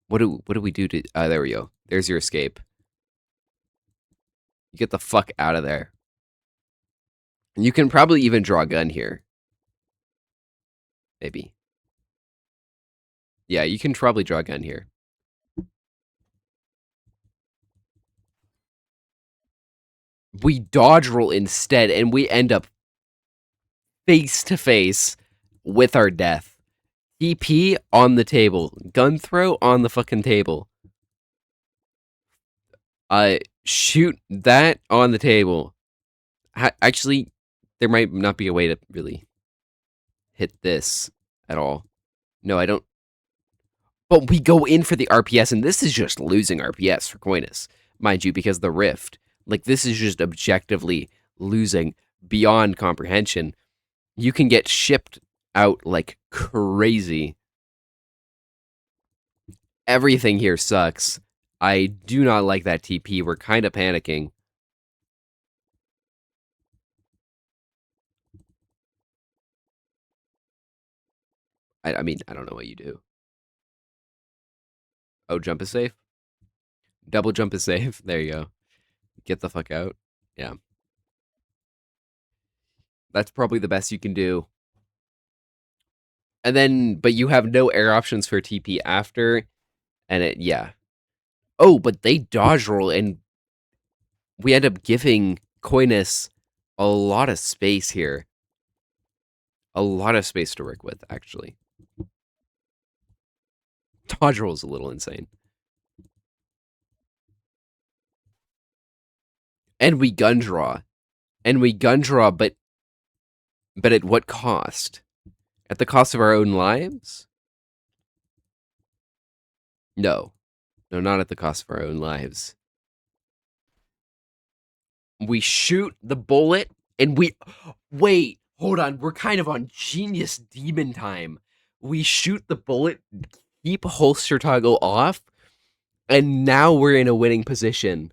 what do we do to there we go. There's your escape. You get the fuck out of there. You can probably even draw a gun here. Maybe. Yeah, you can probably draw a gun here. We dodge roll instead, and we end up face to face with our death. TP on the table. Gun throw on the fucking table. Shoot that on the table. Actually, there might not be a way to really hit this at all. No, I don't. But we go in for the RPS, and this is just losing RPS for Coinus, mind you, because the Rift. Like, this is just objectively losing beyond comprehension. You can get shipped out like crazy. Everything here sucks. I do not like that TP. We're kind of panicking. I mean, I don't know what you do. Oh, jump is safe? Double jump is safe. There you go. Get the fuck out. Yeah. That's probably the best you can do. And then, but you have no air options for TP after. And it, yeah. Oh, but they dodge roll, and we end up giving Coinus a lot of space here. A lot of space to work with, actually. Dodge roll is a little insane. And we gun draw. And we gun draw, but at what cost? At the cost of our own lives? No. No, not at the cost of our own lives. We shoot the bullet, and we... Wait, hold on. We're kind of on genius demon time. We shoot the bullet, keep holster toggle off, and now we're in a winning position.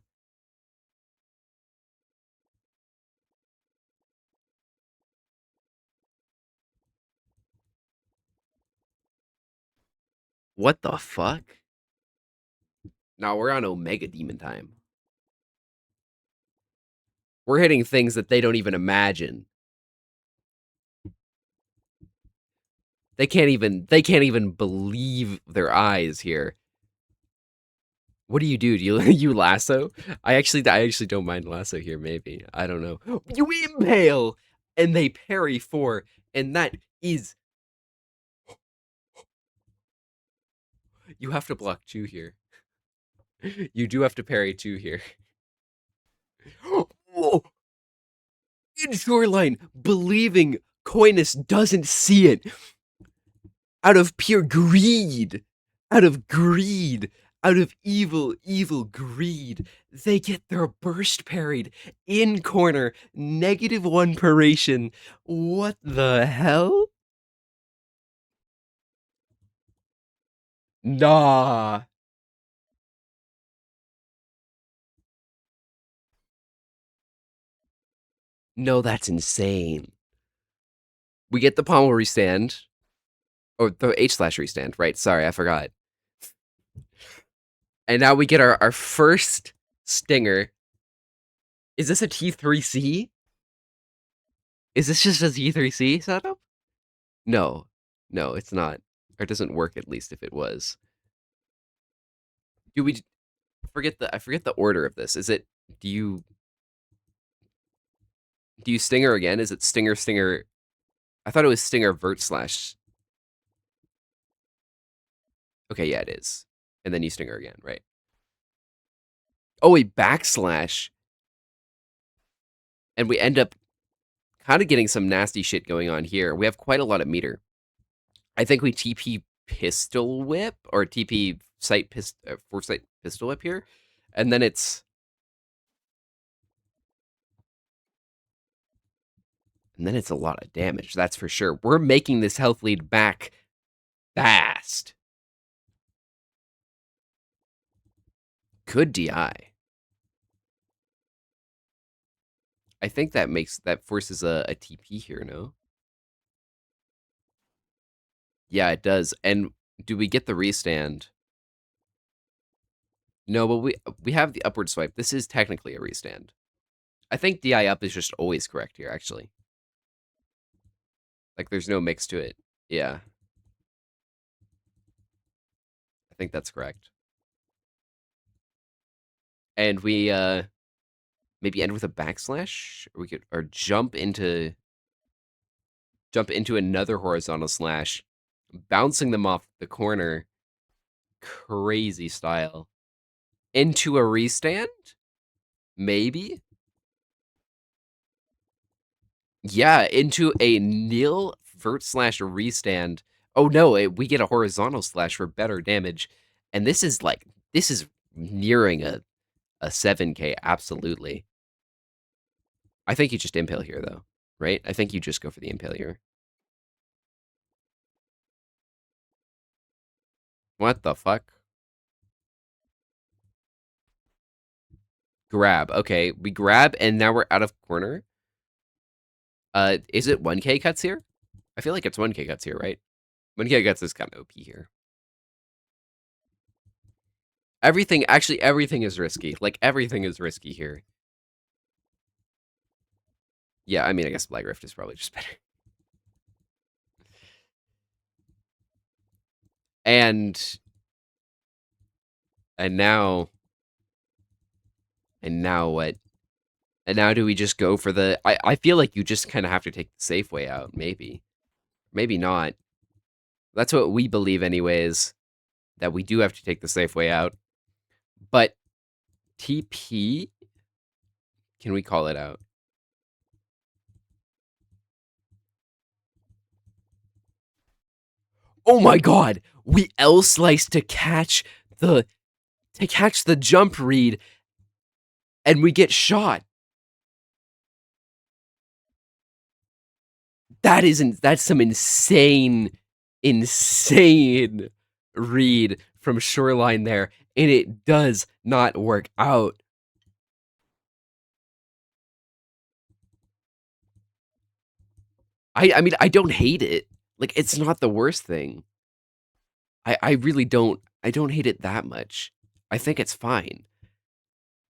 What the fuck? Now we're on Omega Demon time. We're hitting things that they don't even imagine. They can't even believe their eyes here. What do? Do you lasso? I actually don't mind lasso here, maybe. I don't know. You impale! And they parry 4, and that is... You have to block 2 here. You do have to parry 2 here. Whoa! In shoreline, believing Coinus doesn't see it. Out of pure greed. Out of greed. Out of evil greed, they get their burst parried in corner, -1 paration. What the hell? Nah. No, that's insane. We get the pommel restand. Or the H slash restand, right? Sorry, I forgot. And now we get our first stinger. Is this a T3C? Is this just a T3C setup? No. No, it's not. Or it doesn't work, at least if it was. Do we I forget the order of this. Is it do you stinger again? Is it stinger stinger? I thought it was stinger vert slash. Okay, yeah, it is. And then you stinger again, right? Oh, a backslash. And we end up kind of getting some nasty shit going on here. We have quite a lot of meter. I think we TP pistol whip or TP foresight pistol whip here. And then it's a lot of damage, that's for sure. We're making this health lead back fast. Good DI. I think that forces a TP here, no? Yeah, it does. And do we get the restand? No, but we have the upward swipe. This is technically a restand. I think DI up is just always correct here, actually. Like, there's no mix to it. Yeah. I think that's correct. And we maybe end with a backslash? Or we could jump into another horizontal slash, bouncing them off the corner. Crazy style. Into a restand? Maybe? Yeah, into a nil vert slash restand. Oh no, we get a horizontal slash for better damage. And this is nearing a 7k, absolutely. I think you just impale here though, right? I think you just go for the impale here. What the fuck? Grab. Okay, we grab and now we're out of corner. Is it 1k cuts here? I feel like it's 1k cuts here, right? 1k cuts is kind of OP here. Everything is risky. Like, everything is risky here. Yeah, I mean, I guess Black Rift is probably just better. And now what? And now do we just go for the I feel like you just kind of have to take the safe way out, maybe. Maybe not. That's what we believe anyways, that we do have to take the safe way out. But TP, can we call it out? Oh my god, we L slice to catch the jump read and we get shot. That's some insane read from Shoreline there, and it does not work out. I mean, I don't hate it. Like, it's not the worst thing. I really don't hate it that much. I think it's fine.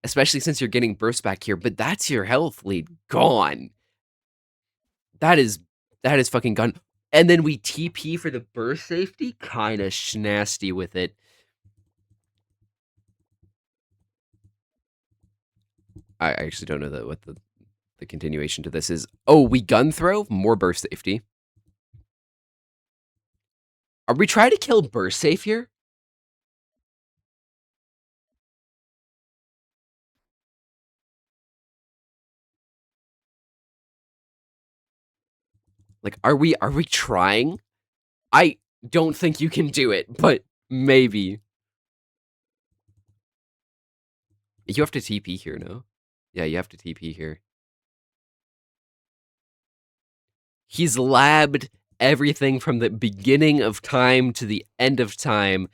Especially since you're getting burst back here, but that's your health lead gone. That is fucking gone. And then we TP for the burst safety? Kinda schnasty with it. I actually don't know what the continuation to this is. Oh, we gun throw? More burst safety. Are we trying to kill burst safe here? Like, are we trying? I don't think you can do it, but maybe. You have to TP here, no? Yeah, you have to TP here. He's labbed everything from the beginning of time to the end of time.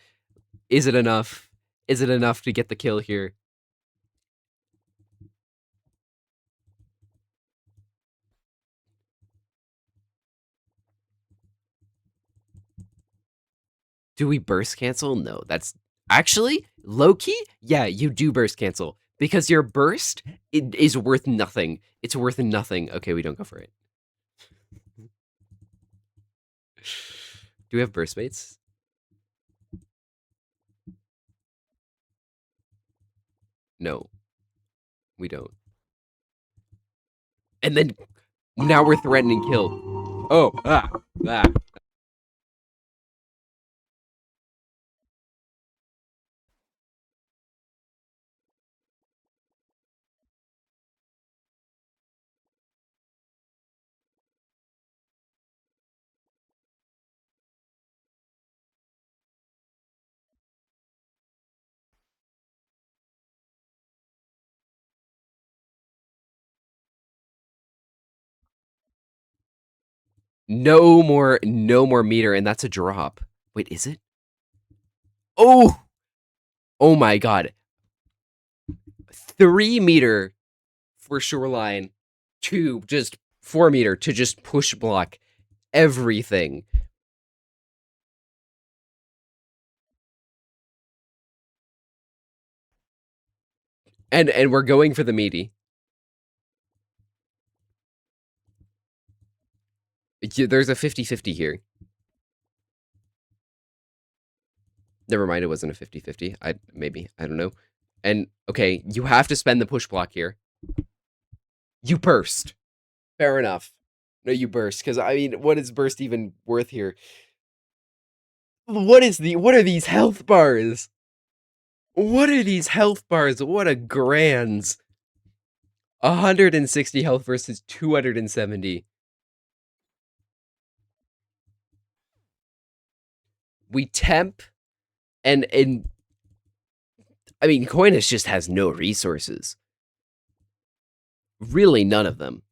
Is it enough? Is it enough to get the kill here? Do we burst cancel? No, that's actually low key. Yeah, you do burst cancel because your burst is worth nothing. It's worth nothing. Okay, we don't go for it. Do we have burst mates? No, we don't. And then now we're threatening kill. Oh, ah. No more meter, and that's a drop. Wait, is it? Oh, oh my god. 3 meter for shoreline, 2 just 4 meter to just push block everything. And we're going for the meaty. There's a 50-50 here. Never mind, it wasn't a 50-50. I don't know. And okay, you have to spend the push block here. You burst. Fair enough. No, you burst, because I mean, what is burst even worth here? What are these health bars? What are these health bars? What a grands. 160 health versus 270. We temp and I mean, Coinus just has no resources. Really, none of them.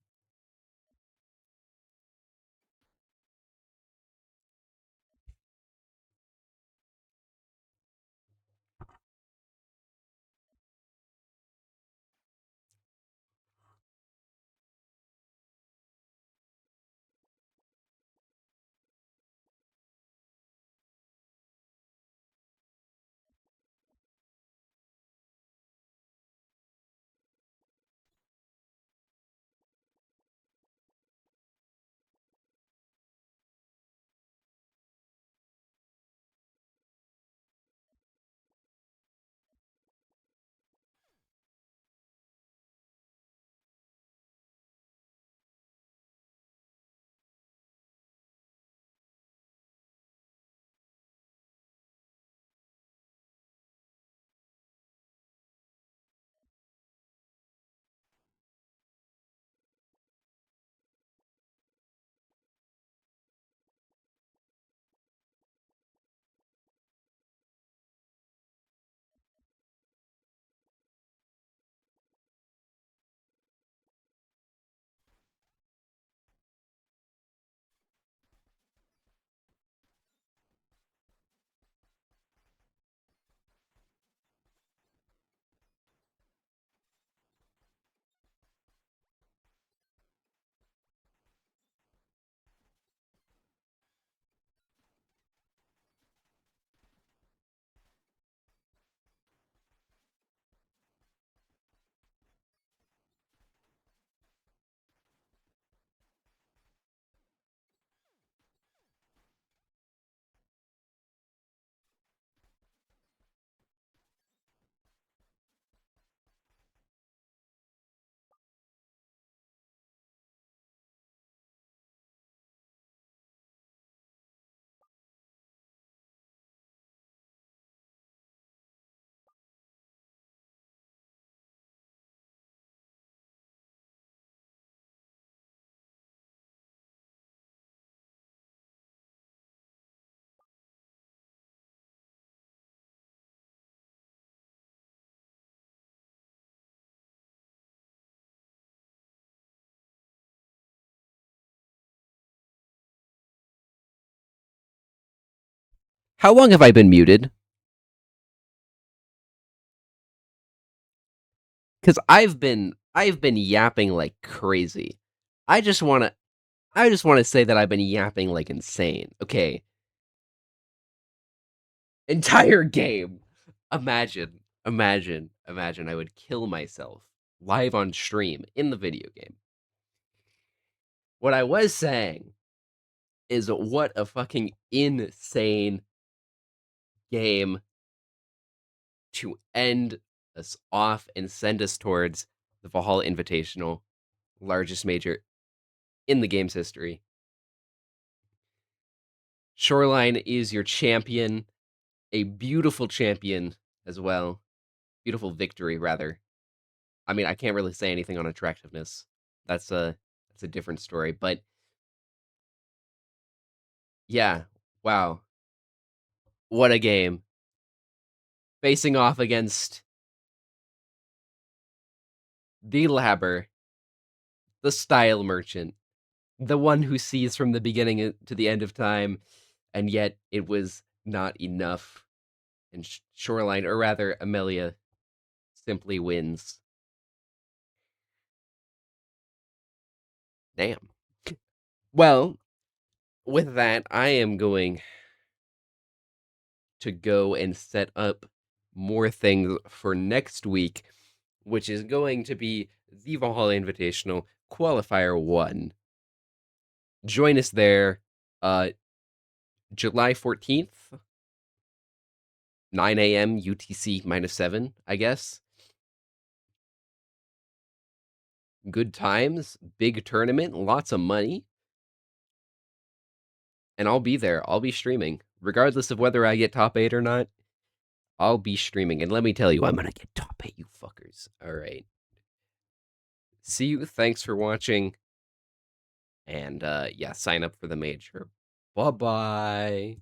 How long have I been muted? because I've been yapping like crazy. I just wanna I just wanna say that I've been yapping like insane. Okay, entire game. Imagine I would kill myself live on stream in the video game. What I was saying is what a fucking insane game to end us off and send us towards the Valhalla Invitational, largest major in the game's history. Shoreline is your champion, a beautiful champion as well. Beautiful victory, rather. I mean, I can't really say anything on attractiveness. That's a different story, but yeah, wow. What a game. Facing off against the Labber, the Style Merchant, the one who sees from the beginning to the end of time, and yet it was not enough. And Shoreline, or rather, Amelia, simply wins. Damn. Well, with that, I am going to go and set up more things for next week, which is going to be the Valhalla Invitational Qualifier 1. Join us there, uh, July 14th, 9 a.m. UTC -7, I guess. Good times, big tournament, lots of money. And I'll be there. I'll be streaming. Regardless of whether I get top 8 or not, I'll be streaming. And let me tell you, I'm gonna get top 8, you fuckers. Alright. See you. Thanks for watching. And yeah, sign up for the major. Bye-bye.